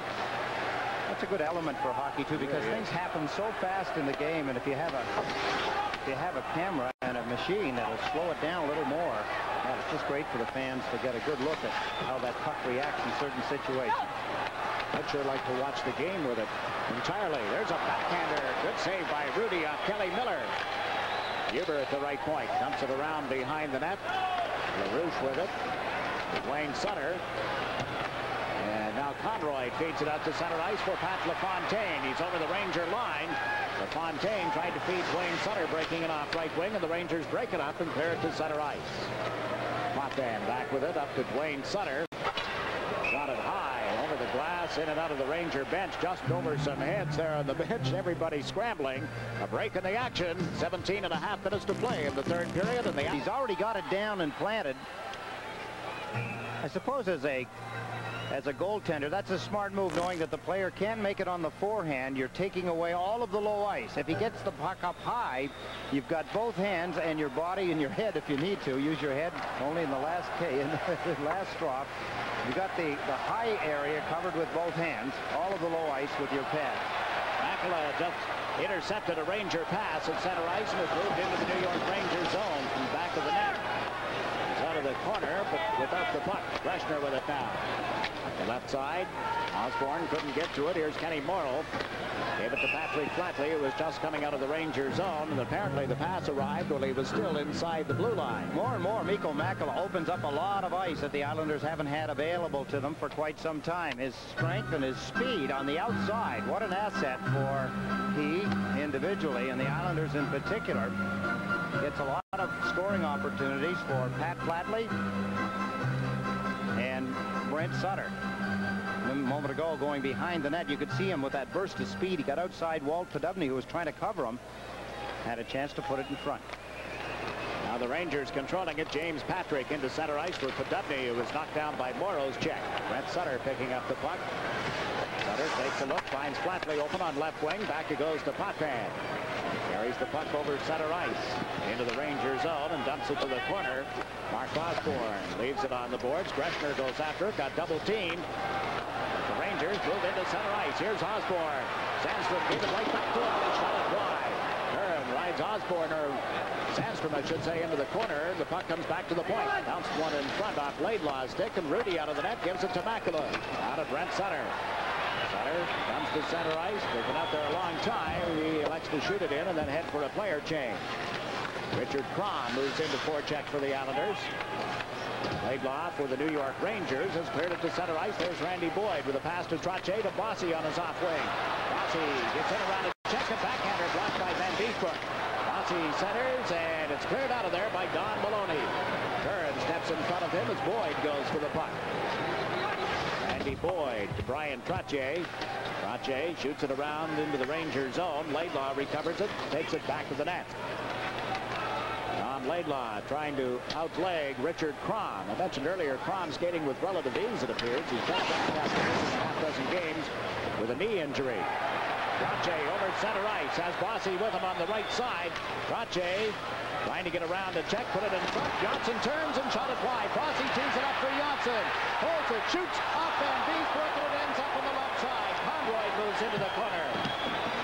That's a good element for hockey too, because things happen so fast in the game, and if you have a camera and a machine that'll slow it down a little more, well, it's just great for the fans to get a good look at how that puck reacts in certain situations. I'd sure like to watch the game with it entirely. There's a backhander. Good save by Rudy off Kelly Miller. Huber at the right point. Dumps it around behind the net. LaRouche with it. Wayne Sutter. And now Conroy feeds it out to center ice for Pat LaFontaine. He's over the Ranger line. LaFontaine tried to feed Wayne Sutter, breaking it off right wing, and the Rangers break it up and clear it to center ice. Potvin back with it up to Wayne Sutter. Shot it high over the glass, in and out of the Ranger bench, just over some heads there on the bench. Everybody scrambling. A break in the action. 17.5 minutes to play in the third period, and he's already got it down and planted. I suppose as a goaltender, that's a smart move, knowing that the player can make it on the forehand. You're taking away all of the low ice. If he gets the puck up high, you've got both hands and your body and your head if you need to. Use your head only in the last drop. You got the high area covered with both hands, all of the low ice with your pad. Makela just intercepted a Ranger pass at center ice and has moved into the New York Rangers zone from the back of the net. He's out of the corner, but without the puck. Greschner with it now. The left side. Osborne couldn't get to it. Here's Kenny Morrill. Gave it to Patrick Flatley, who was just coming out of the Ranger zone, and apparently the pass arrived while he was still inside the blue line. More and more, Mikko Makela opens up a lot of ice that the Islanders haven't had available to them for quite some time. His strength and his speed on the outside, what an asset for he individually, and the Islanders in particular. Gets a lot of scoring opportunities for Pat Flatley and Brent Sutter. A moment ago, going behind the net, you could see him with that burst of speed. He got outside Walt Poddubny, who was trying to cover him. Had a chance to put it in front. Now the Rangers controlling it. James Patrick into center ice for Poddubny, who was knocked down by Morrow's check. Brent Sutter picking up the puck. Sutter takes a look, finds Flatley open on left wing. Back it goes to Potvin. Carries the puck over center ice into the Ranger zone and dumps it to the corner. Mark Osborne leaves it on the boards. Greschner goes after it, got double teamed. The Rangers move into center ice. Here's Osborne. Sandstrom gave it right back to him. They shot it wide. Curran rides Osborne, or Sandstrom, I should say, into the corner. The puck comes back to the point. Bounced one in front off Laidlaw's stick, and Rudy out of the net gives it to Makela. Out of Brent Sutter. Sutter comes to center ice. They've been out there a long time. He elects to shoot it in and then head for a player change. Richard Crom moves into forecheck for the Islanders. Laidlaw for the New York Rangers has cleared it to center ice. There's Randy Boyd with a pass to Trottier to Bossy on his off wing. Bossy gets in around a check, and backhander blocked by Van Beesbrook. Bossy centers, and it's cleared out of there by Don Maloney. Curran steps in front of him as Boyd goes for the puck. Randy Boyd to Brian Trottier. Trottier shoots it around into the Ranger zone. Laidlaw recovers it, takes it back to the net. Don Laidlaw trying to outleg Richard Crom. I mentioned earlier Crom skating with relative ease, it appears. He's just back after missing half dozen games with a knee injury. Trache over center ice, has Bossy with him on the right side. Trache trying to get around to check, put it in front. Johnson turns and shot it wide. Bossy tees it up for Johnson. Holds it, shoots off Van Beesbrook, and it ends up on the left side. Conroy moves into the corner.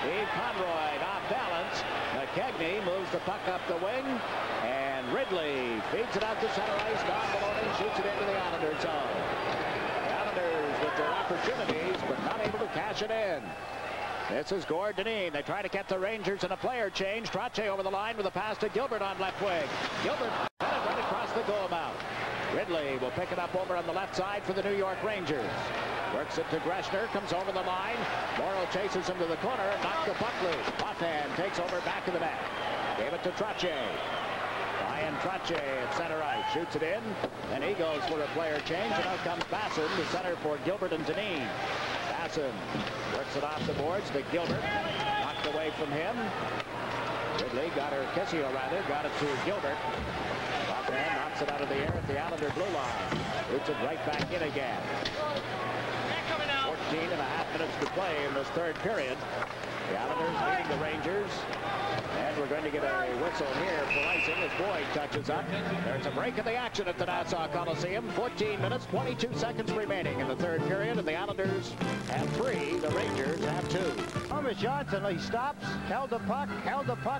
Steve Conroy off balance. McKegney moves the puck up the wing, and Ridley feeds it out to center ice. Don Maloney shoots it into the Islanders zone. The Islanders with their opportunities, but not able to cash it in. This is Gord Dineen. They try to get the Rangers in a player change. Trache over the line with a pass to Gilbert on left wing. Gilbert got it right across the goal mouth. Ridley will pick it up over on the left side for the New York Rangers. Works it to Greshner, comes over the line. Morrow chases him to the corner, knocks the puck loose. Offhand takes over back of the net. Gave it to Trache. Ryan Trache at center ice, shoots it in, and he goes for a player change, and out comes Basson to center for Gilbert and Dineen. Basson works it off the boards to Gilbert, knocked away from him. Ridley got her, KISIO rather, got it to Gilbert. Offhand knocks it out of the air at the Islander blue line. Shoots it right back in again. 14.5 minutes to play in this third period. The Islanders leading the Rangers. And we're going to get a whistle here for icing as Boyd touches up. There's a break in the action at the Nassau Coliseum. 14 minutes, 22 seconds remaining in the third period. And the Islanders have 3. The Rangers have 2. Thomas Johnson, he stops, held the puck.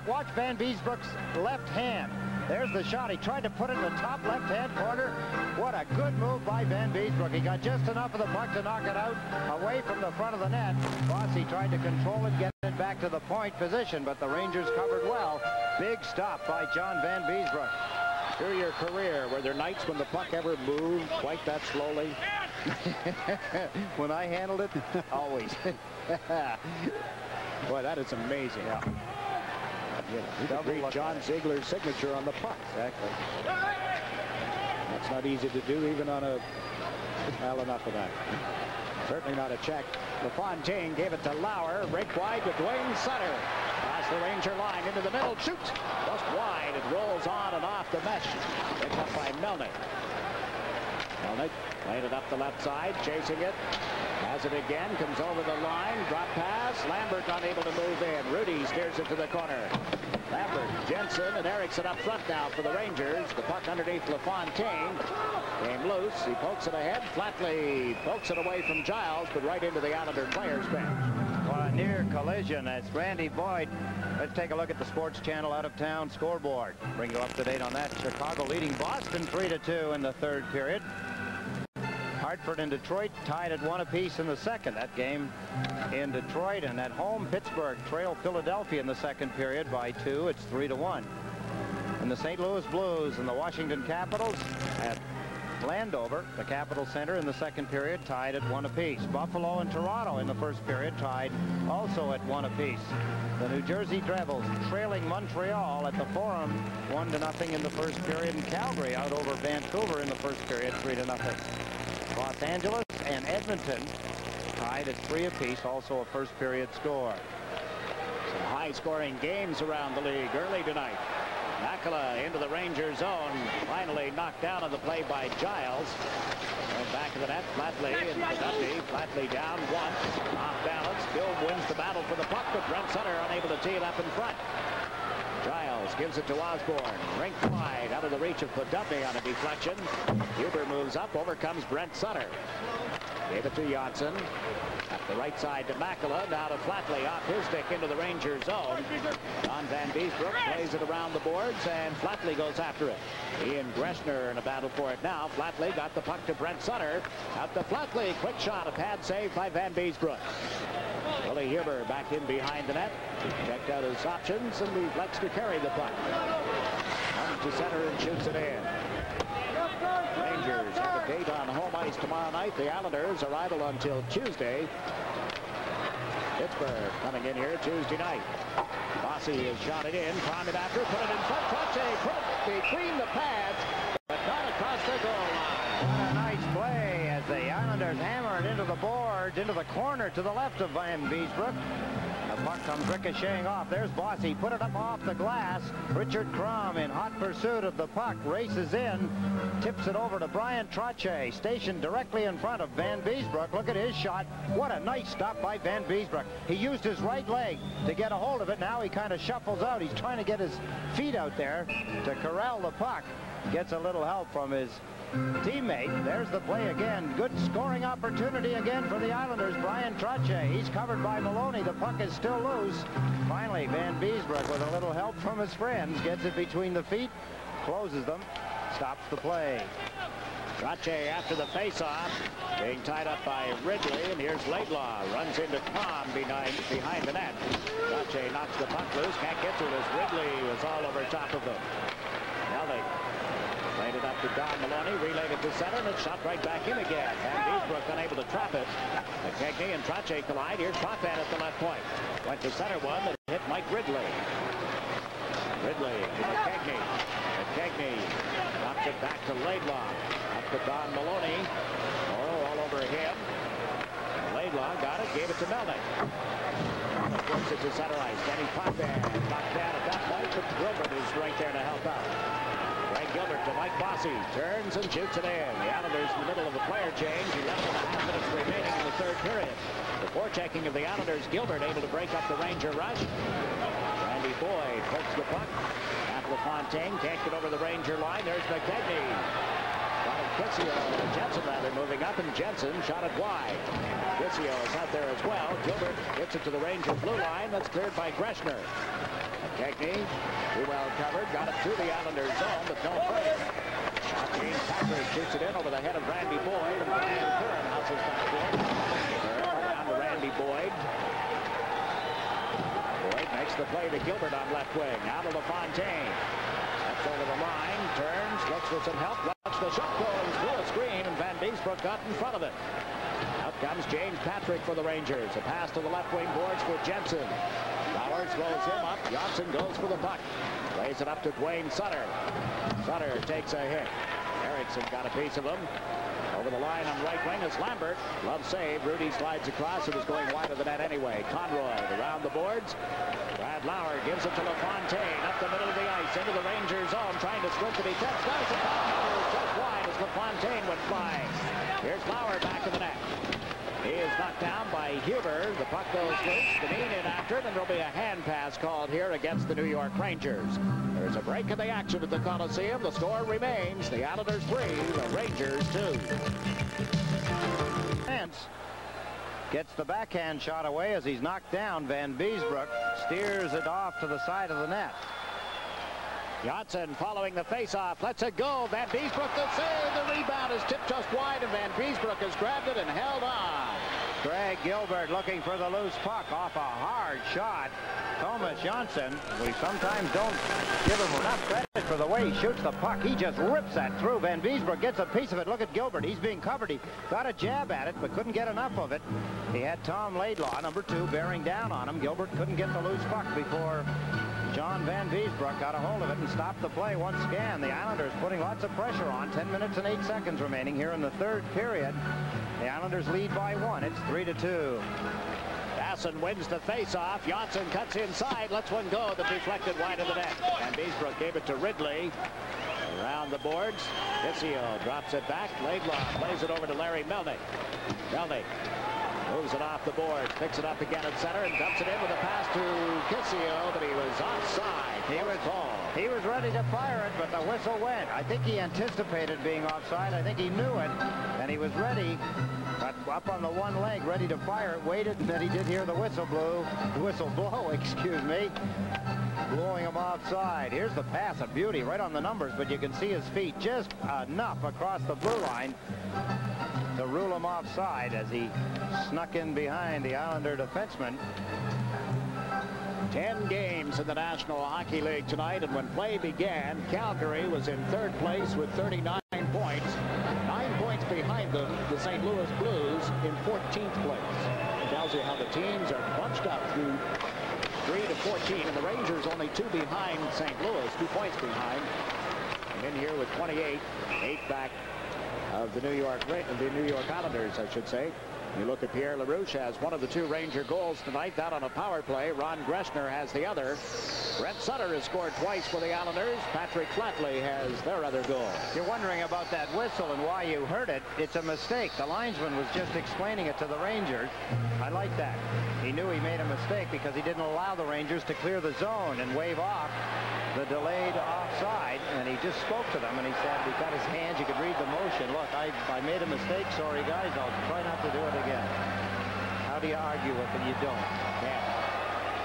Watch Van Beesbrook's left hand. There's the shot. He tried to put it in the top left-hand corner. What a good move by Van Beesbrook. He got just enough of the puck to knock it out away from the front of the net. Bossy tried to control it, get it back to the point position, but the Rangers covered well. Big stop by John Van Beesbrook. Through your career, were there nights when the puck ever moved quite that slowly? When I handled it, always. Boy, that is amazing. Yeah. You could read John Ziegler's signature on the puck. Exactly. That's not easy to do even on a... Well, enough of that. Certainly not a check. LaFontaine gave it to Lauer. Break wide to Dwayne Sutter. Past the Ranger line into the middle. Shoots. Just wide. It rolls on and off the mesh. Picked up by Melnick. Melnick played it up the left side. Chasing it. Has it again. Comes over the line. Drop pass. Lambert unable to move in. Rudy steers it to the corner. Lambert, Jensen, and Erickson up front now for the Rangers. The puck underneath LaFontaine. Came loose. He pokes it ahead. Flatley pokes it away from Giles, but right into the Islander players bench. Well, a near collision. That's Randy Boyd. Let's take a look at the Sports Channel out-of-town scoreboard. Bring you up to date on that. Chicago leading Boston 3-2 in the third period. Hartford and Detroit tied at 1 apiece in the second. That game in Detroit, and at home Pittsburgh trailed Philadelphia in the second period by 2. It's 3-1. And the St. Louis Blues and the Washington Capitals at Landover, the Capitol Center, in the second period tied at 1 apiece. Buffalo and Toronto in the first period tied also at 1 apiece. The New Jersey Devils trailing Montreal at the Forum 1-0 in the first period, and Calgary out over Vancouver in the first period 3-0. Los Angeles and Edmonton tied at 3 apiece, also a first period score. Some high-scoring games around the league early tonight. Makela into the Ranger zone, finally knocked down on the play by Giles. And back of the net, Flatley and Dundee. Flatley down once, off balance. Bill wins the battle for the puck, but Brent Sutter unable to tee it up in front. Giles gives it to Osborne. Rink wide, out of the reach of Podubny on a deflection. Huber moves up, overcomes Brent Sutter. Gave it to Johnson. Up the right side to Makela, now to Flatley off his stick into the Ranger zone. Don Van Beesbrook plays it around the boards, and Flatley goes after it. He and Greshner in a battle for it now. Flatley got the puck to Brent Sutter. Out to Flatley, quick shot, a pad save by Van Beesbrook. Willie Huber back in behind the net. Checked out his options, and he likes to carry the puck. Comes to center and shoots it in. Rangers have a date on home ice tomorrow night. The Islanders are idle until Tuesday. Pittsburgh coming in here Tuesday night. Bossy has shot it in, climbed it after, put it in front. Trache put it between the pads, but not across the goal line. What a nice play as the Islanders hammer it into the boards, into the corner to the left of Van Beesbrook. The puck comes ricocheting off. There's Bossy. Put it up off the glass. Richard Crum in hot pursuit of the puck. Races in. Tips it over to Brian Trottier. Stationed directly in front of Van Beesbroek. Look at his shot. What a nice stop by Van Beesbroek. He used his right leg to get a hold of it. Now he kind of shuffles out. He's trying to get his feet out there to corral the puck. Gets a little help from his teammate. There's the play again. Good scoring opportunity again for the Islanders. Brian Trottier. He's covered by Maloney. The puck is still loose. Finally, Van Beesbroek, with a little help from his friends, gets it between the feet, closes them, stops the play. Trottier after the face-off, being tied up by Ridley, and here's Laidlaw. Runs into Tom behind the net. Trottier knocks the puck loose. Can't get to it as Ridley was all over top of them. Now they played it up to Don Maloney, relayed it to center, and it's shot right back in again. Van Beesbroek unable to trap it. McKegney and Trottier collide. Here's Potvin at the left point. Went to center one that hit Mike Ridley. Ridley to McKegney. McKegney knocks it back to Laidlaw. Up to Don Maloney. Oh, all over him. And Laidlaw got it, gave it to Melnick. Works it to center ice. Danny Potvin knocked down at that point, but Gilbert is right there to help out. Gilbert to Mike Bossy, turns and shoots it in. The Islanders in the middle of a player change. 11.5 minutes remaining in the third period. The forechecking of the Islanders. Gilbert able to break up the Ranger rush. Randy Boyd pokes the puck. LaFontaine can't get over the Ranger line. There's McKegney. KISIO, Jensen rather, moving up, and Jensen shot it wide. KISIO is out there as well. Gilbert gets it to the Ranger blue line. That's cleared by Greshner. McKegney, too well covered, got it through the Islanders zone, but no further. James Patrick shoots it in over the head of Randy Boyd, and Brian Curran houses back there. Down to Randy Boyd. Boyd makes the play to Gilbert on left wing. Out of LaFontaine. Steps over the line, turns, looks for some help. Watch the shot goes through a screen, and Van Beesbroek got in front of it. Out comes James Patrick for the Rangers. A pass to the left wing boards for Jensen. Lauer throws him up. Johnson goes for the puck. Lays it up to Dwayne Sutter. Sutter takes a hit. Erickson got a piece of him. Over the line on right wing is Lambert. Glove save. Rudy slides across. It was going wide of the net anyway. Conroy around the boards. Brad Lauer gives it to LaFontaine. Up the middle of the ice. Into the Rangers zone. Trying to split the defense. Does it. Just wide as LaFontaine went flying. Here's Lauer back in the net. He is knocked down by Huber. The puck goes loose. Deneen in after it, and there'll be a hand pass called here against the New York Rangers. There's a break in the action at the Coliseum. The score remains the Islanders 3, the Rangers 2. Hance gets the backhand shot away as he's knocked down. Van Beesbroek steers it off to the side of the net. Johnson following the face-off, lets it go. Van Beesbroek the save. The rebound is tipped just wide, and Van Beesbroek has grabbed it and held on. Greg Gilbert looking for the loose puck off a hard shot. Thomas Johnson, we sometimes don't give him enough credit for the way he shoots the puck. He just rips that through. Van Beesbroek gets a piece of it. Look at Gilbert. He's being covered. He got a jab at it, but couldn't get enough of it. He had Tom Laidlaw, number 2, bearing down on him. Gilbert couldn't get the loose puck before John Van Beesbroek got a hold of it and stopped the play once again. The Islanders putting lots of pressure on. 10 minutes and 8 seconds remaining here in the third period. The Islanders lead by 1. It's 3-2. Basson wins the face-off. Johnson cuts inside, lets one go. The deflected wide of the net. Van Beesbroek gave it to Ridley. Around the boards. KISIO drops it back. Laidlaw plays it over to Larry Melnick. Melnick moves it off the board, picks it up again at center, and dumps it in with a pass to KISIO, but he was offside. He was ready to fire it, but the whistle went. I think he anticipated being offside. I think he knew it, and he was ready, but up on the one leg, ready to fire it, waited, and then he did hear the whistle blow, excuse me, blowing him offside. Here's the pass, a beauty, right on the numbers, but you can see his feet just enough across the blue line to rule him offside as he snuck in behind the Islander defenseman. 10 games in the National Hockey League tonight, and when play began, Calgary was in third place with 39 points. 9 points behind them, the St. Louis Blues in 14th place. It tells you how the teams are bunched up through 3 to 14, and the Rangers only 2 behind St. Louis, 2 points behind. And in here with 28, 8 back of the New York Islanders, I should say. You look at Pierre LaRouche has one of the 2 Ranger goals tonight. That on a power play. Ron Greshner has the other. Brent Sutter has scored twice for the Islanders. Patrick Flatley has their other goal. You're wondering about that whistle and why you heard it. It's a mistake. The linesman was just explaining it to the Rangers. I like that. He knew he made a mistake because he didn't allow the Rangers to clear the zone and wave off the delayed offside, and he just spoke to them and he said, we got his hands, you could read the motion. Look, I made a mistake, sorry guys, I'll try not to do it again. How do you argue with it? You don't. Yeah.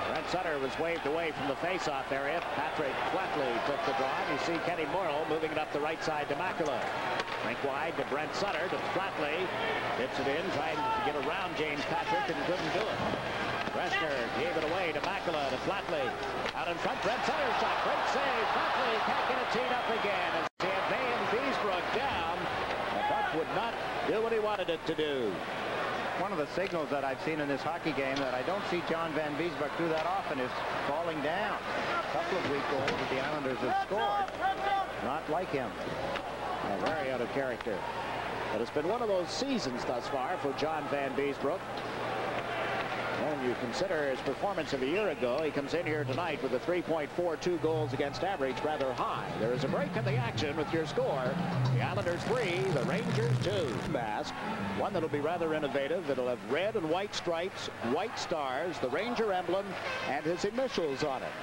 Brent Sutter was waved away from the face-off area. Patrick Flatley took the drive. You see Kenny Morrill moving it up the right side to Makela. Rink wide to Brent Sutter to Flatley. Tips it in, trying to get around James Patrick and couldn't do it. Greshner gave it away to Makela to Flatley. Out in front, Brent Sutter's shot. Great save. Flatley can't get it teed up again as he had Van Beesbrook down. The puck would not do what he wanted it to do. One of the signals that I've seen in this hockey game that I don't see John Van Beesbrook do that often is falling down. A couple of weak goals that the Islanders have scored. Not like him. Very out of character. But it's been one of those seasons thus far for John Van Beesbrook. When you consider his performance of a year ago, he comes in here tonight with a 3.42 goals against average, rather high. There is a break in the action with your score. The Islanders 3, the Rangers 2. Mask, one that'll be rather innovative. It'll have red and white stripes, white stars, the Ranger emblem, and his initials on it.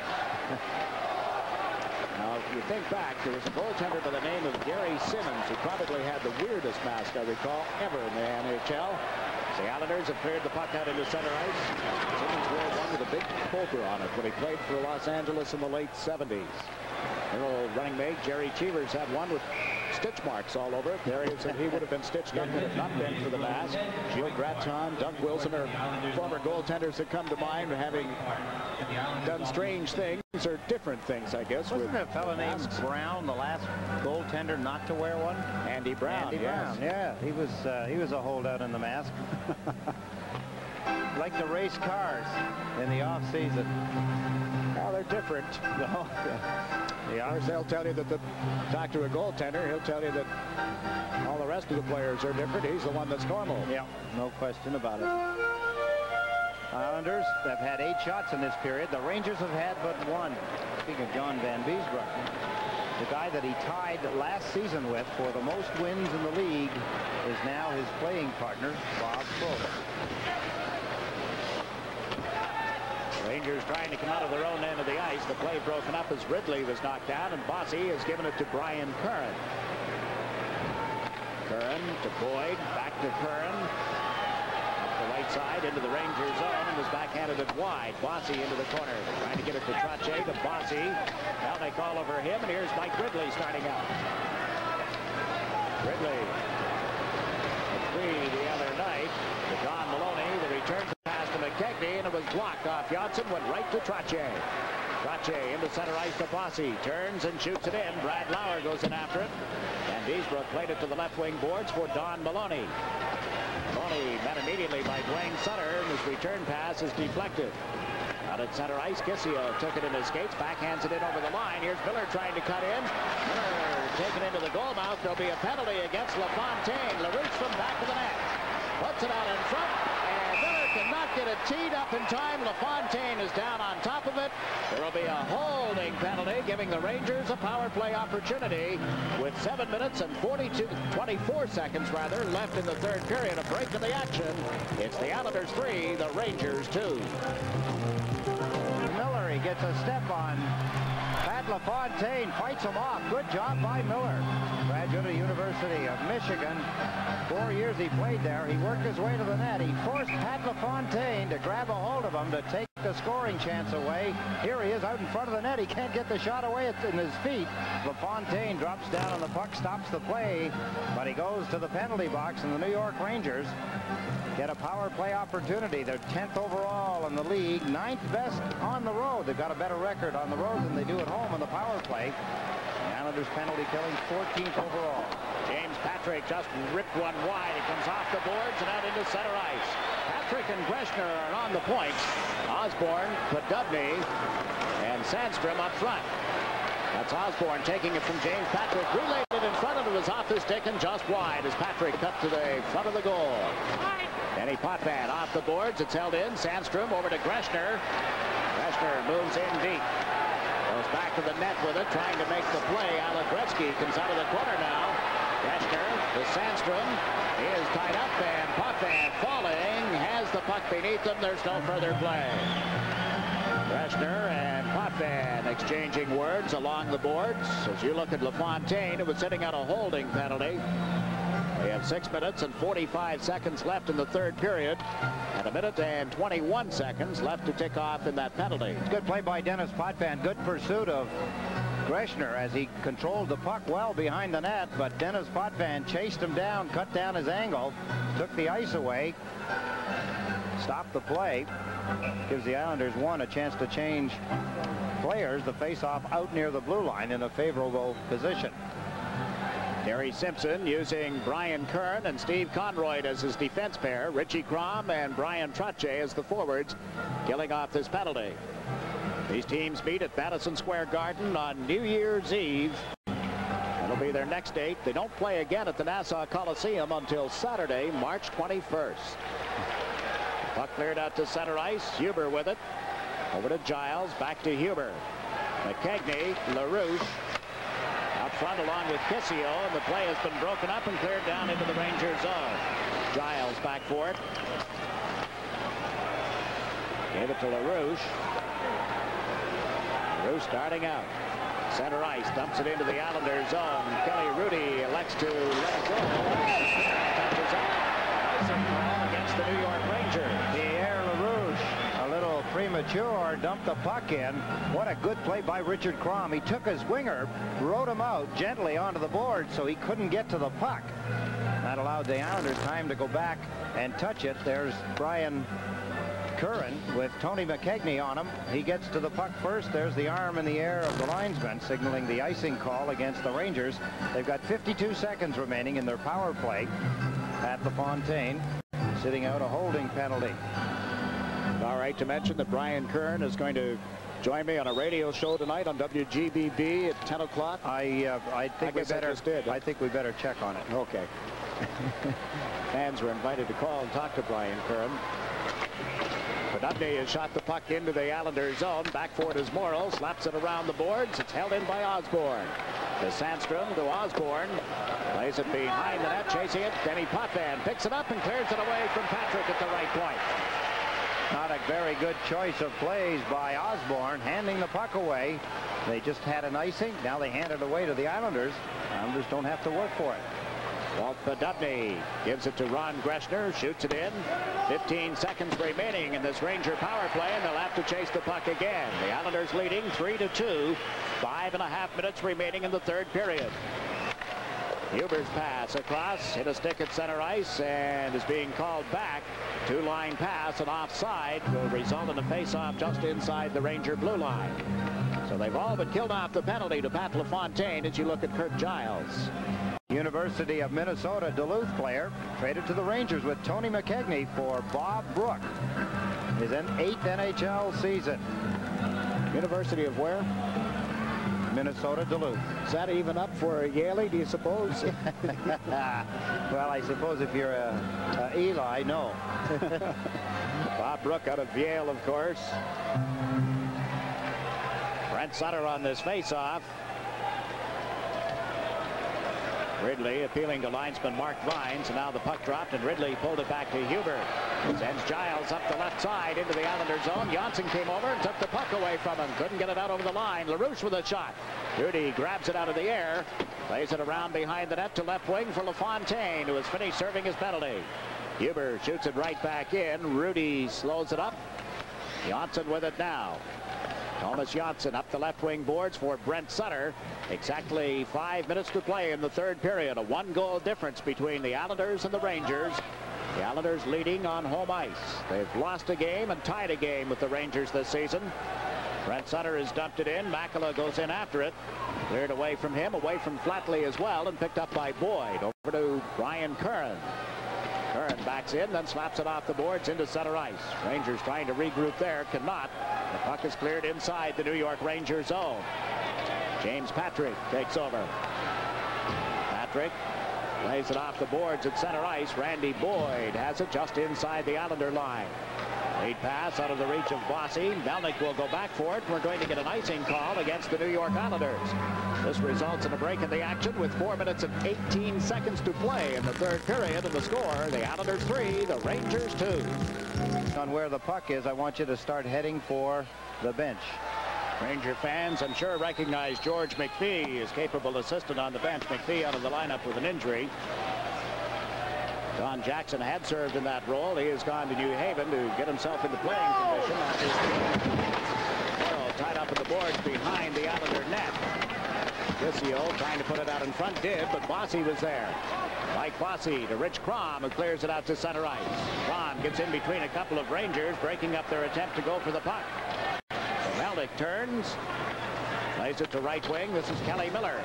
Now, if you think back, there was a goaltender by the name of Gary Simmons who probably had the weirdest mask, I recall, ever in the NHL. The Islanders have cleared the puck out into center ice. Simmons wore one with a big poker on it when he played for Los Angeles in the late 70s. Their old running mate, Jerry Cheevers, had one with stitch marks all over it. There he said he would have been stitched up had it not been for the mask. Gilles Gratton, Doug Wilson are former goaltenders that come to mind, having done strange things or different things, I guess. Wasn't there a fellow named Brown, the last goaltender not to wear one? Andy Brown. Andy Brown, yeah. He was a holdout in the mask. Like to race cars in the off season. Well, they're different. No. The ours, they'll tell you that talk to a goaltender, he'll tell you that all the rest of the players are different. He's the one that's normal. Yeah, no question about it. Islanders have had 8 shots in this period. The Rangers have had but 1. Speaking of John Van Beesbrook, the guy that he tied last season with for the most wins in the league is now his playing partner, Bob Fuller. Rangers trying to come out of their own end of the ice. The play broken up as Ridley was knocked down, and Bossy has given it to Brian Curran. Curran to Boyd, back to Curran. Up the right side into the Ranger zone and was backhanded it wide. Bossy into the corner, trying to get it to Trottier, to Bossy. Now they call over him, and here's Mike Ridley starting out. Ridley, the 3 the other night, to Don Maloney. The return pass to McKegney, and it was blocked off Johnson, went right to Trottier. Trottier into center ice to Bossy, turns and shoots it in. Brad Lauer goes in after it, and Beesbrook played it to the left wing boards for Don Maloney. Maloney met immediately by Dwayne Sutter, and his return pass is deflected. Out at center ice, KISIO took it in his skates, backhands it in over the line. Here's Miller trying to cut in. Miller taken into the goal mouth. There'll be a penalty against LaFontaine. LaRouche from back of the net. Puts it out in front, and Miller cannot get it teed up in time. LaFontaine is down on top of it. There will be a holding penalty, giving the Rangers a power play opportunity with 7 minutes and 24 seconds rather left in the third period. A break in the action. It's the Islanders 3, the Rangers 2. Miller, he gets a step on. Pat LaFontaine fights him off. Good job by Miller. Graduate of the University of Michigan. 4 years he played there. He worked his way to the net. He forced Pat LaFontaine to grab a hold of him to take the scoring chance away. Here he is out in front of the net. He can't get the shot away. It's in his feet. LaFontaine drops down on the puck, stops the play, but he goes to the penalty box, and the New York Rangers get a power play opportunity. They're 10th overall in the league, 9th best on the road. They've got a better record on the road than they do at home on the power play. The Islanders penalty killing 14th overall. James Patrick just ripped one wide. It comes off the boards and out into center ice. Patrick and Greshner are on the points. Osborne, Podubny, and Sandstrom up front. That's Osborne taking it from James Patrick. Relayed it in front of it, was off the stick and just wide as Patrick cut to the front of the goal. Denny Potvin off the boards. It's held in. Sandstrom over to Greshner. Greshner moves in deep. Goes back to the net with it, trying to make the play. Alan Gretzky comes out of the corner now. Greshner to Sandstrom. He is tied up, and Potvin falling. Has the puck beneath him. There's no further play. Greshner and Potvin exchanging words along the boards. As you look at LaFontaine, it was sitting out a holding penalty. We have 6 minutes and 45 seconds left in the third period, and 1 minute and 21 seconds left to tick off in that penalty. Good play by Dennis Potvin. Good pursuit of Greshner as he controlled the puck well behind the net, but Dennis Potvin chased him down, cut down his angle, took the ice away, stopped the play. Gives the Islanders a chance to change players. The face-off out near the blue line in a favorable position. Gary Simpson using Brian Kern and Steve Conroy as his defense pair. Richie Crom and Brian Trottier as the forwards, killing off this penalty. These teams meet at Madison Square Garden on New Year's Eve. That'll be their next date. They don't play again at the Nassau Coliseum until Saturday, March 21st. Puck cleared out to center ice. Huber with it. Over to Giles. Back to Huber. McKegney, LaRouche. Out front along with KISIO, and the play has been broken up and cleared down into the Rangers zone. Giles back for it. Gave it to LaRouche. LaRouche starting out. Center ice. Dumps it into the Islanders zone. Kelly Rudy elects to let it go. Touches out. Icing call against the New York Rangers. Pierre LaRouche, a little premature, dumped the puck in. What a good play by Richard Crom. He took his winger, rode him out gently onto the board so he couldn't get to the puck. That allowed the Islanders time to go back and touch it. There's Brian Curran with Tony McKegney on him. He gets to the puck first. There's the arm in the air of the linesman signaling the icing call against the Rangers. They've got 52 seconds remaining in their power play at LaFontaine, sitting out a holding penalty. All right, to mention that Brian Kern is going to join me on a radio show tonight on WGBB at 10 o'clock. I think we better check on it. Okay. Fans were invited to call and talk to Brian Kern. Podubny has shot the puck into the Islanders zone. Back for it is Morrill. Slaps it around the boards. It's held in by Osborne. To Sandstrom, to Osborne. Plays it behind the net, chasing it. Denny Potvin picks it up and clears it away from Patrick at the right point. Not a very good choice of plays by Osborne, handing the puck away. They just had an icing. Now they hand it away to the Islanders. Islanders don't have to work for it. Walt Podubny gives it to Ron Greshner, shoots it in. 15 seconds remaining in this Ranger power play, and they'll have to chase the puck again. The Islanders leading 3-2. 5.5 minutes remaining in the third period. Huber's pass across, hit a stick at center ice, and is being called back. Two-line pass and offside will result in a face-off just inside the Ranger blue line. So they've all but killed off the penalty to Pat LaFontaine as you look at Kurt Giles. University of Minnesota Duluth player traded to the Rangers with Tony McKegney for Bob Brook. His 8th NHL season. University of where? Minnesota Duluth. Is that even up for Yale, do you suppose? Well, I suppose if you're a Eli, no. Bob Brook out of Yale, of course. Brent Sutter on this face-off. Ridley appealing to linesman Mark Vines, and now the puck dropped, and Ridley pulled it back to Huber. Sends Giles up the left side into the Islanders zone. Janssen came over and took the puck away from him. Couldn't get it out over the line. LaRouche with a shot. Rudy grabs it out of the air. Plays it around behind the net to left wing for LaFontaine, who has finished serving his penalty. Huber shoots it right back in. Rudy slows it up. Janssen with it now. Thomas Janssen up the left wing boards for Brent Sutter. Exactly 5 minutes to play in the third period. A 1-goal difference between the Islanders and the Rangers. The Islanders leading on home ice. They've lost a game and tied a game with the Rangers this season. Brent Sutter has dumped it in. Makela goes in after it. Cleared away from him, away from Flatley as well, and picked up by Boyd. Over to Brian Curran. Curran backs in, then slaps it off the boards into center ice. Rangers trying to regroup there, cannot. The puck is cleared inside the New York Rangers zone. James Patrick takes over. Patrick Lays it off the boards at center ice. Randy Boyd has it just inside the Islander line. Lead pass out of the reach of Bossy. Melnick will go back for it. We're going to get an icing call against the New York Islanders. This results in a break in the action with 4 minutes and 18 seconds to play in the third period. And the score, the Islanders 3, the Rangers 2. On where the puck is, I want you to start heading for the bench. Ranger fans, I'm sure, recognize George McPhee as capable assistant on the bench. McPhee out of the lineup with an injury. Don Jackson had served in that role. He has gone to New Haven to get himself into playing condition. Tied up at the boards behind the Islander net. KISIO trying to put it out in front, did, but Bossy was there. Mike Bossy to Rich Crom, who clears it out to center ice. Crom gets in between a couple of Rangers, breaking up their attempt to go for the puck. Melnick turns, plays it to right wing. This is Kelly Miller.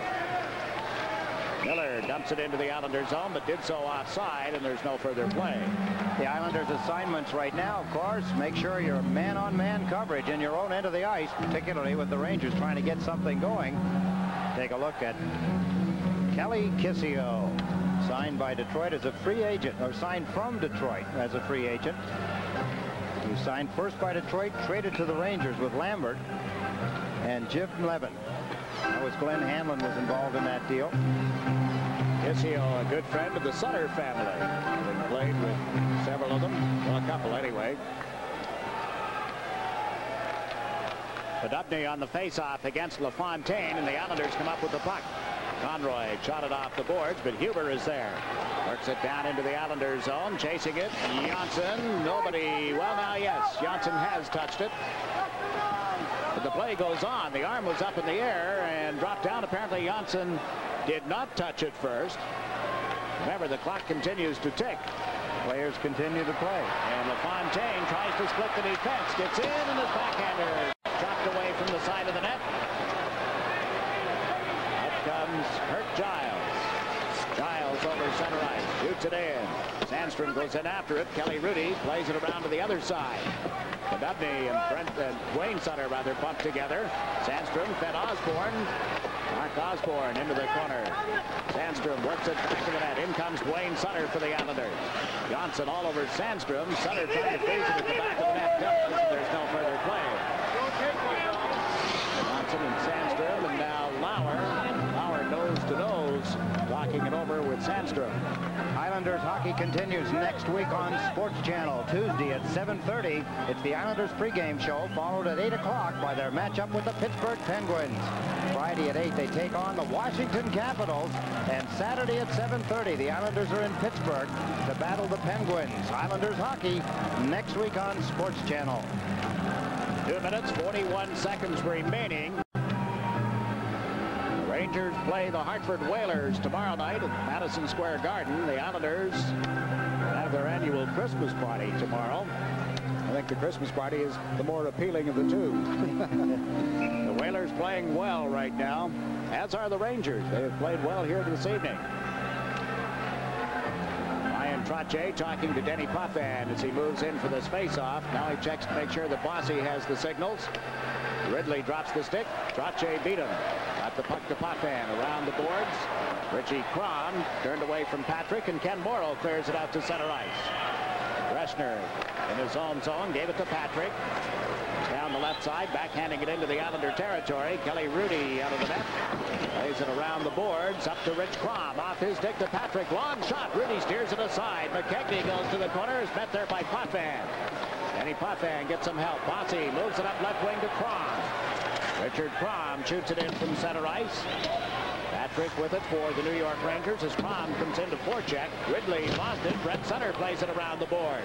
Miller dumps it into the Islanders' zone, but did so offside, and there's no further play. The Islanders' assignments right now, of course, make sure you're man-on-man coverage in your own end of the ice, particularly with the Rangers trying to get something going. Take a look at Kelly KISIO, signed by Detroit as a free agent, or signed from Detroit as a free agent. He signed first by Detroit, traded to the Rangers with Lambert and Jim Levin. That was Glenn Hamlin was involved in that deal. KISIO, a good friend of the Sutter family. Having played with several of them, well, a couple anyway. Podupny on the face-off against LaFontaine, and the Islanders come up with the puck. Conroy shot it off the boards, but Huber is there. Works it down into the Islanders' zone, chasing it. Janssen, nobody. Well, now, yes, Janssen has touched it. But the play goes on. The arm was up in the air and dropped down. Apparently, Janssen did not touch it first. Remember, the clock continues to tick. Players continue to play. And LaFontaine tries to split the defense. Gets in, and his backhander chopped away from the side of the net. Out comes Kurt Giles. Giles over center ice. Shoots it in. Sandstrom goes in after it. Kelly Rudy plays it around to the other side. Podupny and Wayne Sutter rather bumped together. Sandstrom fed Osborne. Mark Osborne into the corner. Sandstrom works it back to the net. In comes Wayne Sutter for the Islanders. Johnson all over Sandstrom. Sutter trying to freeze it at the back of the net. There's no further play. Johnson and Sandstrom, and now Lauer. Lauer nose to nose, talking it over with Sandstrom. Islanders hockey continues next week on SportsChannel. Tuesday at 7:30. It's the Islanders pregame show, followed at 8 o'clock by their matchup with the Pittsburgh Penguins. Friday at 8, they take on the Washington Capitals. And Saturday at 7:30, the Islanders are in Pittsburgh to battle the Penguins. Islanders hockey next week on SportsChannel. 2 minutes, 41 seconds remaining. Rangers play the Hartford Whalers tomorrow night at Madison Square Garden. The Islanders have their annual Christmas party tomorrow. I think the Christmas party is the more appealing of the two. The Whalers playing well right now, as are the Rangers. They have played well here this evening. Ryan Trottier talking to Denny Potvin as he moves in for this face-off. Now he checks to make sure that Bossy has the signals. Ridley drops the stick. Trottier beat him. Got the puck to Potvin around the boards. Richie Cron turned away from Patrick, and Ken Morrow clears it out to center ice. Greshner in his own zone, gave it to Patrick. Down the left side, backhanding it into the Islander territory. Kelly Rudy out of the net. Plays it around the boards, up to Rich Crom. Off his stick to Patrick. Long shot. Rudy steers it aside. McKegney goes to the corner. Is met there by Potvin. Danny Potvin gets some help. Bossy moves it up left wing to Crom. Richard Crom shoots it in from center ice. Patrick with it for the New York Rangers as Crom comes into forecheck. Ridley lost it. Brett Sutter plays it around the board.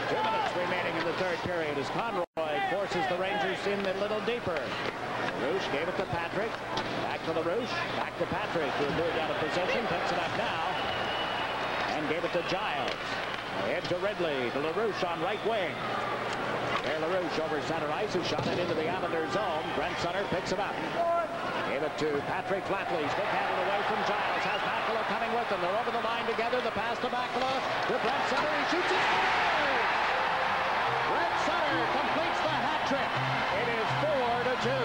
2 minutes remaining in the third period as Conroy forces the Rangers in a little deeper. LaRouche gave it to Patrick. Back to LaRouche. Back to Patrick, who moved out of position. Picks it up now. And gave it to Giles. Ahead to Ridley. To LaRouche on right wing. There LaRouche over center ice has shot it into the Islanders' zone. Brent Sutter picks it up. Gave it to Patrick Flatley. Stick handled away from Giles. Has Makela coming with them. They're over the line together. The pass to Makela. To Brent Sutter. He shoots it. Brent Sutter completes the hat trick. It is 4-2.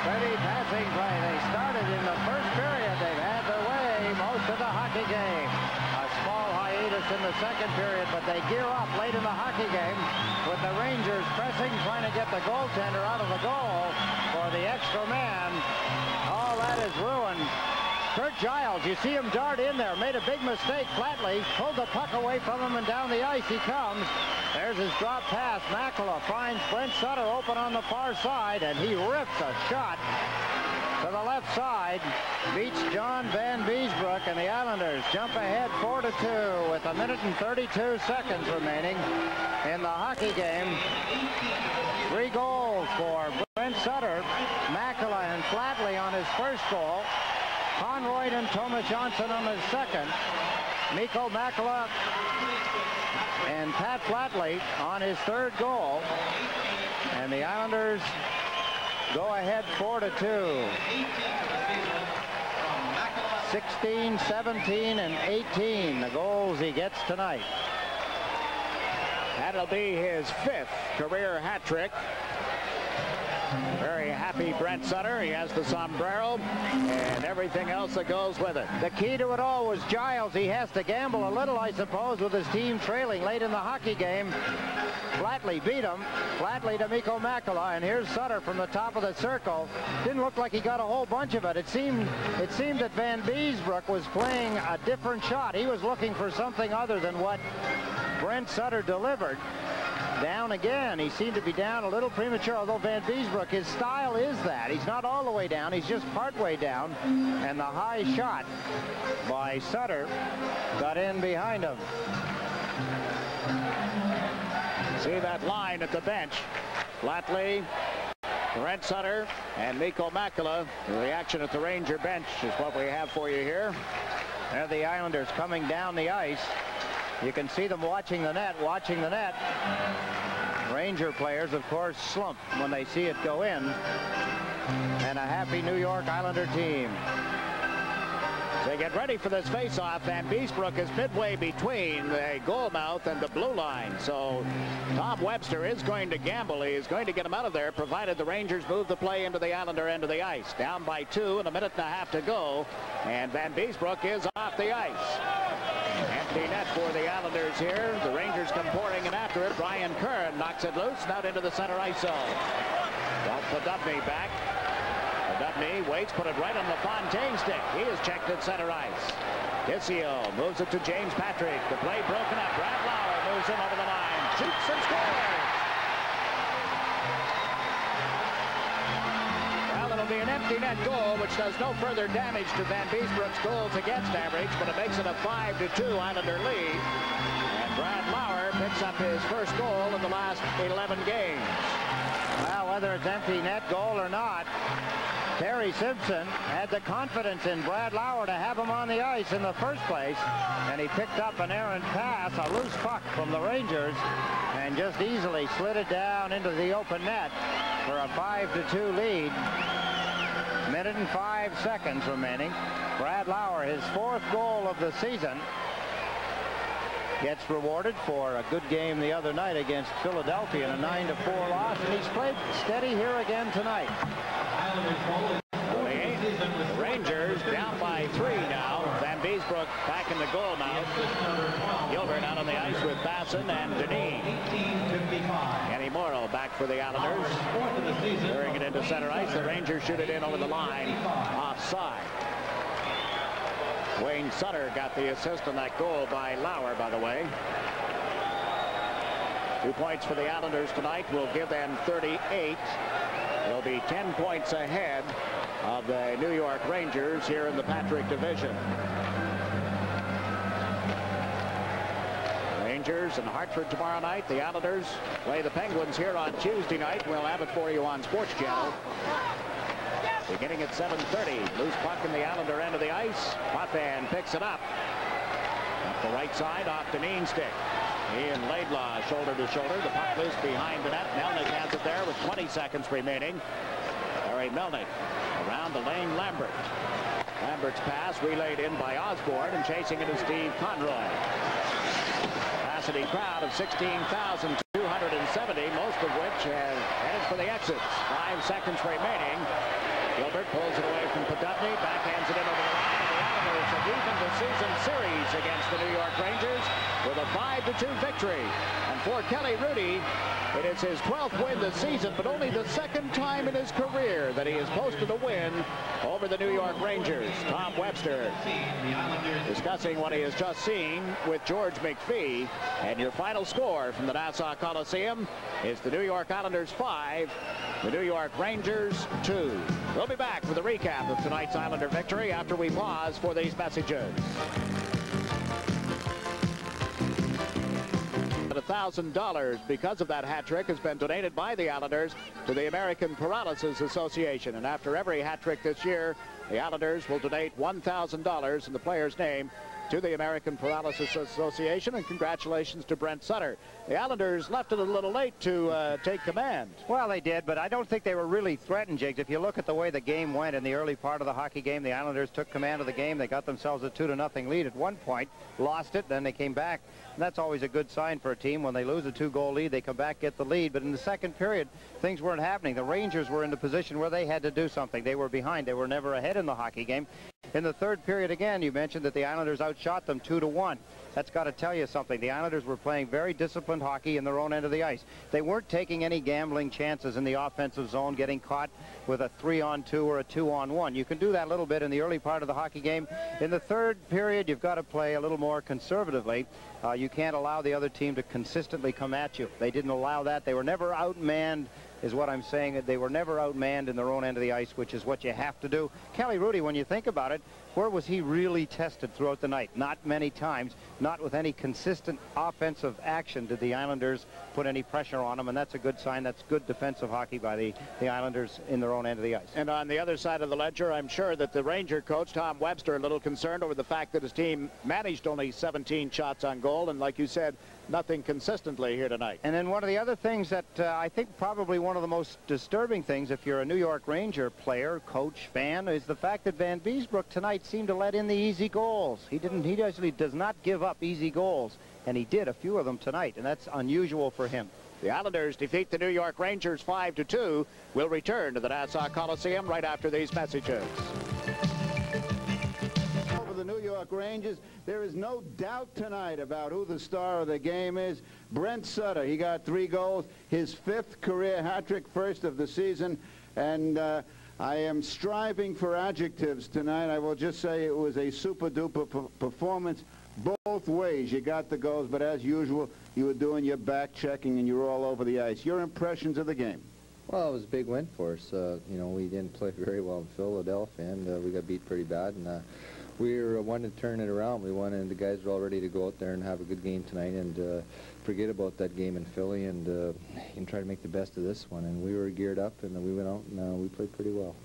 Pretty passing play. They started in the first period. They've had their way most of the hockey hockey game. A small hiatus in the second period, but they gear up late in the hockey game with the Rangers pressing, trying to get the goaltender out of the goal for the extra man. All that is ruined. Kurt Giles, you see him dart in there, made a big mistake. Flatley pulled the puck away from him, and down the ice he comes. There's his drop pass. Makela finds Brent Sutter open on the far side, and he rips a shot to the left side. Beats John Van Beesbrook, and the Islanders jump ahead 4-2 with 1 minute and 32 seconds remaining in the hockey game. 3 goals for Brent Sutter, Makela and Flatley on his first goal. Conroy and Thomas Johnson on his second. Mikko Makela and Pat Flatley on his third goal. And the Islanders go ahead 4-2. 16, 17, and 18, the goals he gets tonight. That'll be his 5th career hat trick. Very happy Brent Sutter. He has the sombrero and everything else that goes with it. The key to it all was Giles. He has to gamble a little, I suppose, with his team trailing late in the hockey game. Flatley beat him. Flatley to Mikko Makela, and here's Sutter from the top of the circle. Didn't look like he got a whole bunch of it. It seemed that Van Beesbrook was playing a different shot. He was looking for something other than what Brent Sutter delivered. Down again. He seemed to be down a little premature, although Van Beesbrook, his style is that. He's not all the way down. He's just part way down. And the high shot by Sutter got in behind him. See that line at the bench. Flatley, Brent Sutter, and Mikko Makela. The reaction at the Ranger bench is what we have for you here. There the Islanders coming down the ice. You can see them watching the net, Ranger players, of course, slump when they see it go in. And a happy New York Islander team. They get ready for this face-off. Van Beesbrook is midway between the goal mouth and the blue line. So Tom Webster is going to gamble. He is going to get him out of there, provided the Rangers move the play into the Islander end of the ice. Down by 2 and 1.5 minutes to go. And Van Beesbrook is off the ice. Empty net for the Islanders here. The Rangers come pouring in after it. Brian Kern knocks it loose and out into the center ice zone. Don't put Dubney back. Dubney waits, put it right on the Fontaine stick. He is checked at center ice. KISIO moves it to James Patrick. The play broken up. Brad Lauer moves him over the line. Shoots and scores. Well, it'll be an empty net goal, which does no further damage to Van Beesbrook's goals against average, but it makes it a 5-2 Islander lead. And Brad Lauer picks up his first goal in the last 11 games. Well, whether it's empty net goal or not, Terry Simpson had the confidence in Brad Lauer to have him on the ice in the first place, and he picked up an errant pass, a loose puck from the Rangers, and just easily slid it down into the open net for a 5-2 lead. 1 minute and 5 seconds remaining. Brad Lauer, his 4th goal of the season, gets rewarded for a good game the other night against Philadelphia in a 9-4 loss, and he's played steady here again tonight. The Rangers down by 3 now. Van Beesbrook back in the goal mouth. Gilbert out on the ice with Basson and Deneen. Kenny Morrow back for the Islanders. Carrying it into center ice. The Rangers shoot it in over the line. Offside. Wayne Sutter got the assist on that goal by Lauer, by the way. 2 points for the Islanders tonight will give them 38. They'll be 10 points ahead of the New York Rangers here in the Patrick Division. Rangers in Hartford tomorrow night. The Islanders play the Penguins here on Tuesday night. We'll have it for you on SportsChannel. Beginning at 7:30. Loose puck in the Islander end of the ice. Potvin picks it up. Up the right side off Deneen's stick. He and Laidlaw shoulder to shoulder. The puck loose behind the net. Melnick has it there with 20 seconds remaining. Larry Melnick around the lane. Lambert. Lambert's pass relayed in by Osborne, and chasing it is Steve Conroy. Capacity crowd of 16,270, most of which have headed for the exits. 5 seconds remaining. Gilbert pulls it away from Podupny, backhands it in over the line. The Islanders have evened the postseason series against the New York Rangers with a 5-2 victory. And for Kelly Hrudey, it is his 12th win this season, but only the second time in his career that he has posted a win over the New York Rangers. Tom Webster discussing what he has just seen with George McPhee. And your final score from the Nassau Coliseum is the New York Islanders 5, the New York Rangers 2. We'll be back with a recap of tonight's Islander victory after we pause for these messages. $1,000 because of that hat trick has been donated by the Islanders to the American Paralysis Association. And after every hat trick this year, the Islanders will donate $1,000 in the player's name to the American Paralysis Association. And congratulations to Brent Sutter. The Islanders left it a little late to take command. Well, they did, but I don't think they were really threatened, Jiggs. If you look at the way the game went in the early part of the hockey game, the Islanders took command of the game. They got themselves a 2-0 lead at one point, lost it, then they came back. And that's always a good sign for a team. When they lose a 2-goal lead, they come back, get the lead. But in the second period, things weren't happening. The Rangers were in the position where they had to do something. They were behind. They were never ahead in the hockey game. In the third period, again, you mentioned that the Islanders outshot them 2-1. That's got to tell you something. The Islanders were playing very disciplined hockey in their own end of the ice. They weren't taking any gambling chances in the offensive zone, getting caught with a 3-on-2 or a 2-on-1. You can do that a little bit in the early part of the hockey game. In the third period, you've got to play a little more conservatively. You can't allow the other team to consistently come at you. They didn't allow that. They were never outmanned, is what I'm saying. They were never outmanned in their own end of the ice, which is what you have to do. Kelly Hrudey, when you think about it, where was he really tested throughout the night? Not many times. Not with any consistent offensive action did the Islanders put any pressure on him, and that's a good sign. That's good defensive hockey by the Islanders in their own end of the ice. And on the other side of the ledger, I'm sure that the Ranger coach, Tom Webster, a little concerned over the fact that his team managed only 17 shots on goal, and like you said, nothing consistently here tonight. And then one of the other things that I think probably one of the most disturbing things, if you're a New York Ranger player, coach, fan, is the fact that Van Beesbroek tonight seemed to let in the easy goals. He usually does not give up easy goals, and he did a few of them tonight, and that's unusual for him. The Islanders defeat the New York Rangers 5-2. We'll return to the Nassau Coliseum right after these messages. The New York Rangers, there is no doubt tonight about who the star of the game is. Brent Sutter, he got 3 goals, his 5th career hat trick, first of the season, and I am striving for adjectives tonight. I will just say it was a super-duper performance both ways. You got the goals, but as usual, you were doing your back-checking and you were all over the ice. Your impressions of the game? Well, it was a big win for us. You know, we didn't play very well in Philadelphia, and we got beat pretty bad, and we wanted to turn it around. We wanted, and the guys were all ready to go out there and have a good game tonight and forget about that game in Philly and try to make the best of this one. And we were geared up, and we went out and we played pretty well.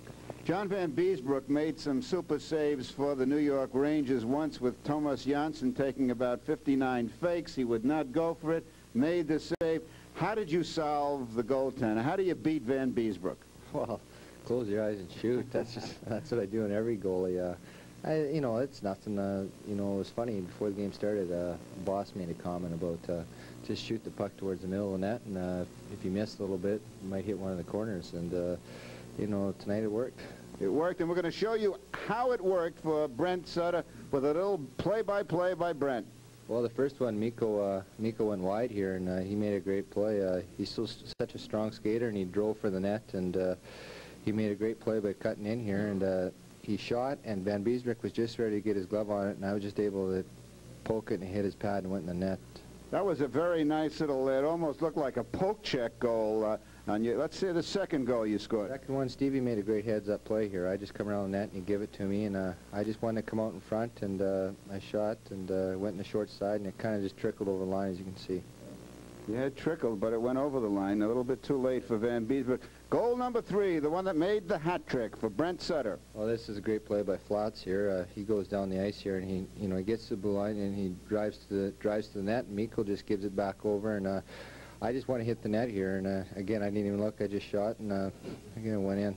John Van Beesbroek made some super saves for the New York Rangers once with Thomas Janssen taking about 59 fakes. He would not go for it, made the save. How did you solve the goaltender? How do you beat Van Beesbroek? Well, close your eyes and shoot. That's what I do in every goalie. You know, it's nothing. You know, it was funny before the game started. Boss made a comment about just shoot the puck towards the middle of the net, and if you miss a little bit, you might hit one of the corners. And you know, tonight it worked. It worked, and we're going to show you how it worked for Brent Sutter with a little play-by-play by Brent. Well, the first one, Mikko went wide here, and he made a great play. He's such a strong skater, and he drove for the net, and he made a great play by cutting in here, and he shot, and Van Beesbroek was just ready to get his glove on it, and I was just able to poke it and hit his pad and went in the net. That was a very nice little, it almost looked like a poke check goal on you. Let's see the second goal you scored. Second one, Stevie made a great heads-up play here. I just come around the net and he gave it to me, and I just wanted to come out in front, and I shot and went in the short side, and it kind of just trickled over the line, as you can see. Yeah, it trickled, but it went over the line. A little bit too late for Van Beesbroek. Goal number 3, the one that made the hat trick for Brent Sutter. Well, this is a great play by Flats here. He goes down the ice here, and he gets to the blue line, and he drives to the net, and Mikko just gives it back over, and I just want to hit the net here, and again, I didn't even look. I just shot, and again, it went in.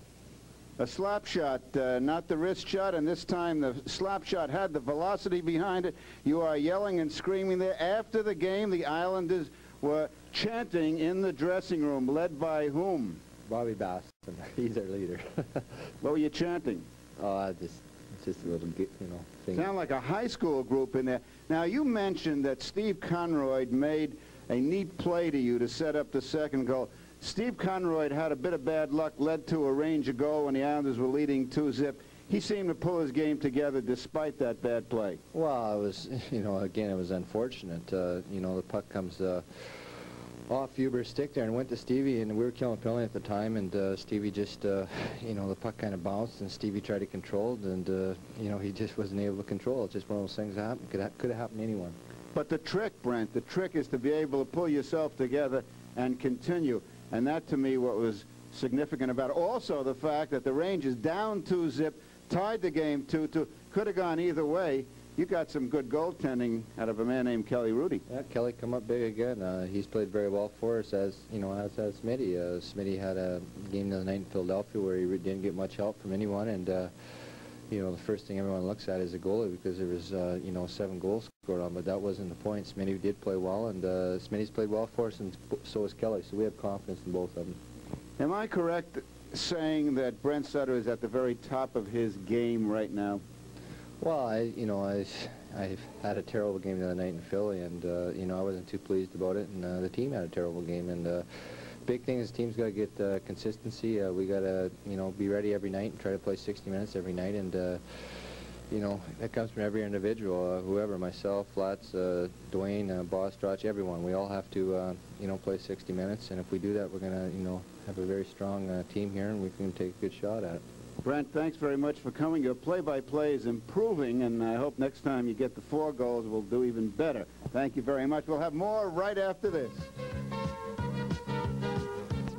A slap shot, not the wrist shot, and this time the slap shot had the velocity behind it. You are yelling and screaming there. After the game, the Islanders were chanting in the dressing room, led by whom? Bobby Bass, he's our leader. What were you chanting? Oh, just It's just a little, thing. Sound like a high school group in there. Now, you mentioned that Steve Conroy made a neat play to you to set up the second goal. Steve Conroy had a bit of bad luck, led to a Ranger goal when the Islanders were leading 2-0. He seemed to pull his game together despite that bad play. Well, it was, again, it was unfortunate. The puck comes off Huber's stick there and went to Stevie, and we were killing penalty at the time, and Stevie just, the puck kind of bounced, and Stevie tried to control it, and, he just wasn't able to control it. It's just one of those things that happen. Could have happened to anyone. But the trick, Brent, the trick is to be able to pull yourself together and continue. And that, to me, what was significant about it. Also, the fact that the Rangers down 2-0, tied the game 2-2, could have gone either way. You got some good goaltending out of a man named Kelly Rudy. Yeah, Kelly come up big again. He's played very well for us, as has Smitty. Smitty had a game the other night in Philadelphia where he didn't get much help from anyone, and the first thing everyone looks at is the goalie, because there was 7 goals scored on, but that wasn't the point. Smitty did play well, and Smitty's played well for us, and so has Kelly. So we have confidence in both of them. Am I correct saying that Brent Sutter is at the very top of his game right now? Well, I had a terrible game the other night in Philly, and I wasn't too pleased about it, and the team had a terrible game, and big thing is the team's got to get consistency. We got to be ready every night and try to play 60 minutes every night, and that comes from every individual, whoever, myself, Flats, Dwayne, Boss, Strach, everyone. We all have to play 60 minutes, and if we do that, we're going to have a very strong team here, and we can take a good shot at it. Brent, thanks very much for coming. Your play-by-play is improving, and I hope next time you get the 4 goals, we'll do even better. Thank you very much. We'll have more right after this.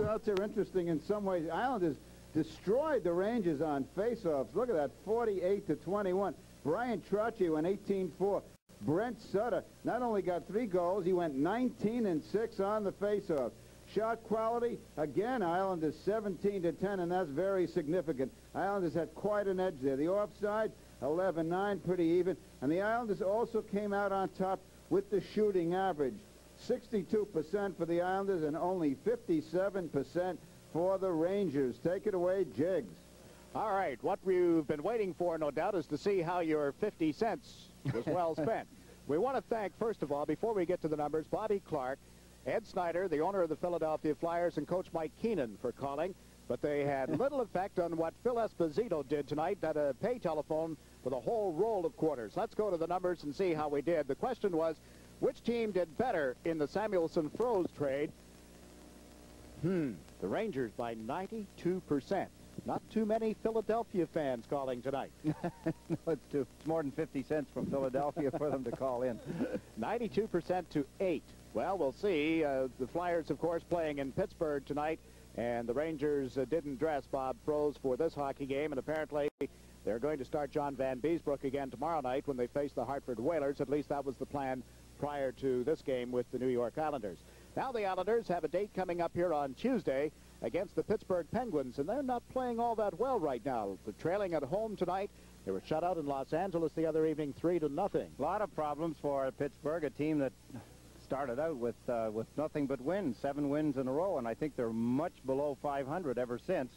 Out there interesting in some ways. The Islanders destroyed the Rangers on face-offs. Look at that, 48-21. Brian Trottier went 18-4. Brent Sutter not only got 3 goals, he went 19-6 on the face-offs. Shot quality, again, Islanders 17-10, and that's very significant. Islanders had quite an edge there. The offside, 11-9, pretty even. And the Islanders also came out on top with the shooting average. 62% for the Islanders and only 57% for the Rangers. Take it away, Jiggs. All right, what we've been waiting for, no doubt, is to see how your 50 cents was well spent. We want to thank, first of all, before we get to the numbers, Bobby Clark, Ed Snyder, the owner of the Philadelphia Flyers, and Coach Mike Keenan for calling. But they had little effect on what Phil Esposito did tonight at a pay telephone with a whole roll of quarters. Let's go to the numbers and see how we did. The question was, which team did better in the Samuelson-Froese trade? The Rangers by 92%. Not too many Philadelphia fans calling tonight. No, it's more than 50 cents from Philadelphia for them to call in. 92% to 8. Well, we'll see. The Flyers, of course, playing in Pittsburgh tonight, and the Rangers didn't dress Bob Froese for this hockey game, and apparently they're going to start John Van Beesbrook again tomorrow night when they face the Hartford Whalers. At least that was the plan prior to this game with the New York Islanders. Now the Islanders have a date coming up here on Tuesday against the Pittsburgh Penguins, and they're not playing all that well right now. They're trailing at home tonight. They were shut out in Los Angeles the other evening, 3-0. A lot of problems for Pittsburgh, a team that started out with nothing but wins, 7 wins in a row, and I think they're much below 500 ever since,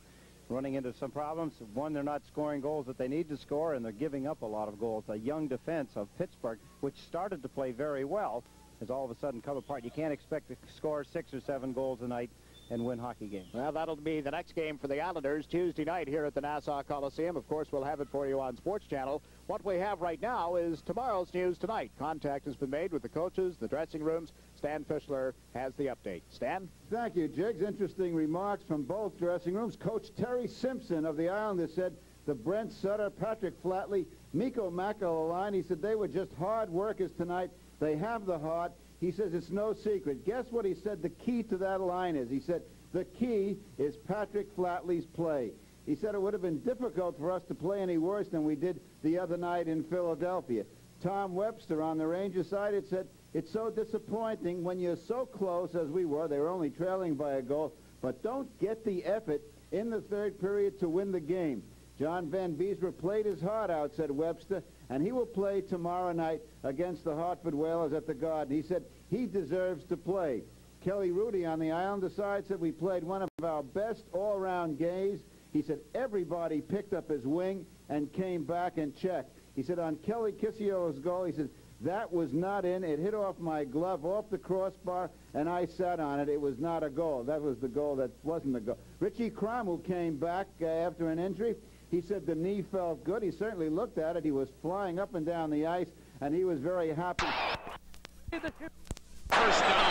running into some problems. One, they're not scoring goals that they need to score, and they're giving up a lot of goals. A young defense of Pittsburgh, which started to play very well, has all of a sudden come apart. You can't expect to score 6 or 7 goals a night and win hockey games. Well, that'll be the next game for the Islanders Tuesday night here at the Nassau Coliseum. Of course, we'll have it for you on SportsChannel. What we have right now is tomorrow's news tonight. Contact has been made with the coaches, the dressing rooms. Stan Fischler has the update. Stan? Thank you, Jiggs. Interesting remarks from both dressing rooms. Coach Terry Simpson of the Islanders said the Brent Sutter, Patrick Flatley, Mikko Makela line, he said they were just hard workers tonight. They have the heart. He says it's no secret. Guess what he said the key to that line is? He said the key is Patrick Flatley's play. He said it would have been difficult for us to play any worse than we did the other night in Philadelphia. Tom Webster on the Rangers side had said it's so disappointing when you're so close as we were. They were only trailing by a goal, but don't get the effort in the third period to win the game. John Van Beesbrook played his heart out, said Webster, and he will play tomorrow night against the Hartford Whalers at the Garden. He said he deserves to play. Kelly Rudy on the Islander side said we played one of our best all-round games. He said everybody picked up his wing and came back and checked. He said on Kelly KISIO's goal, he said, that was not in. It hit off my glove, off the crossbar, and I sat on it. It was not a goal. That was the goal that wasn't a goal. Richie Crom, who came back after an injury, he said the knee felt good. He certainly looked at it. He was flying up and down the ice, and he was very happy. First down.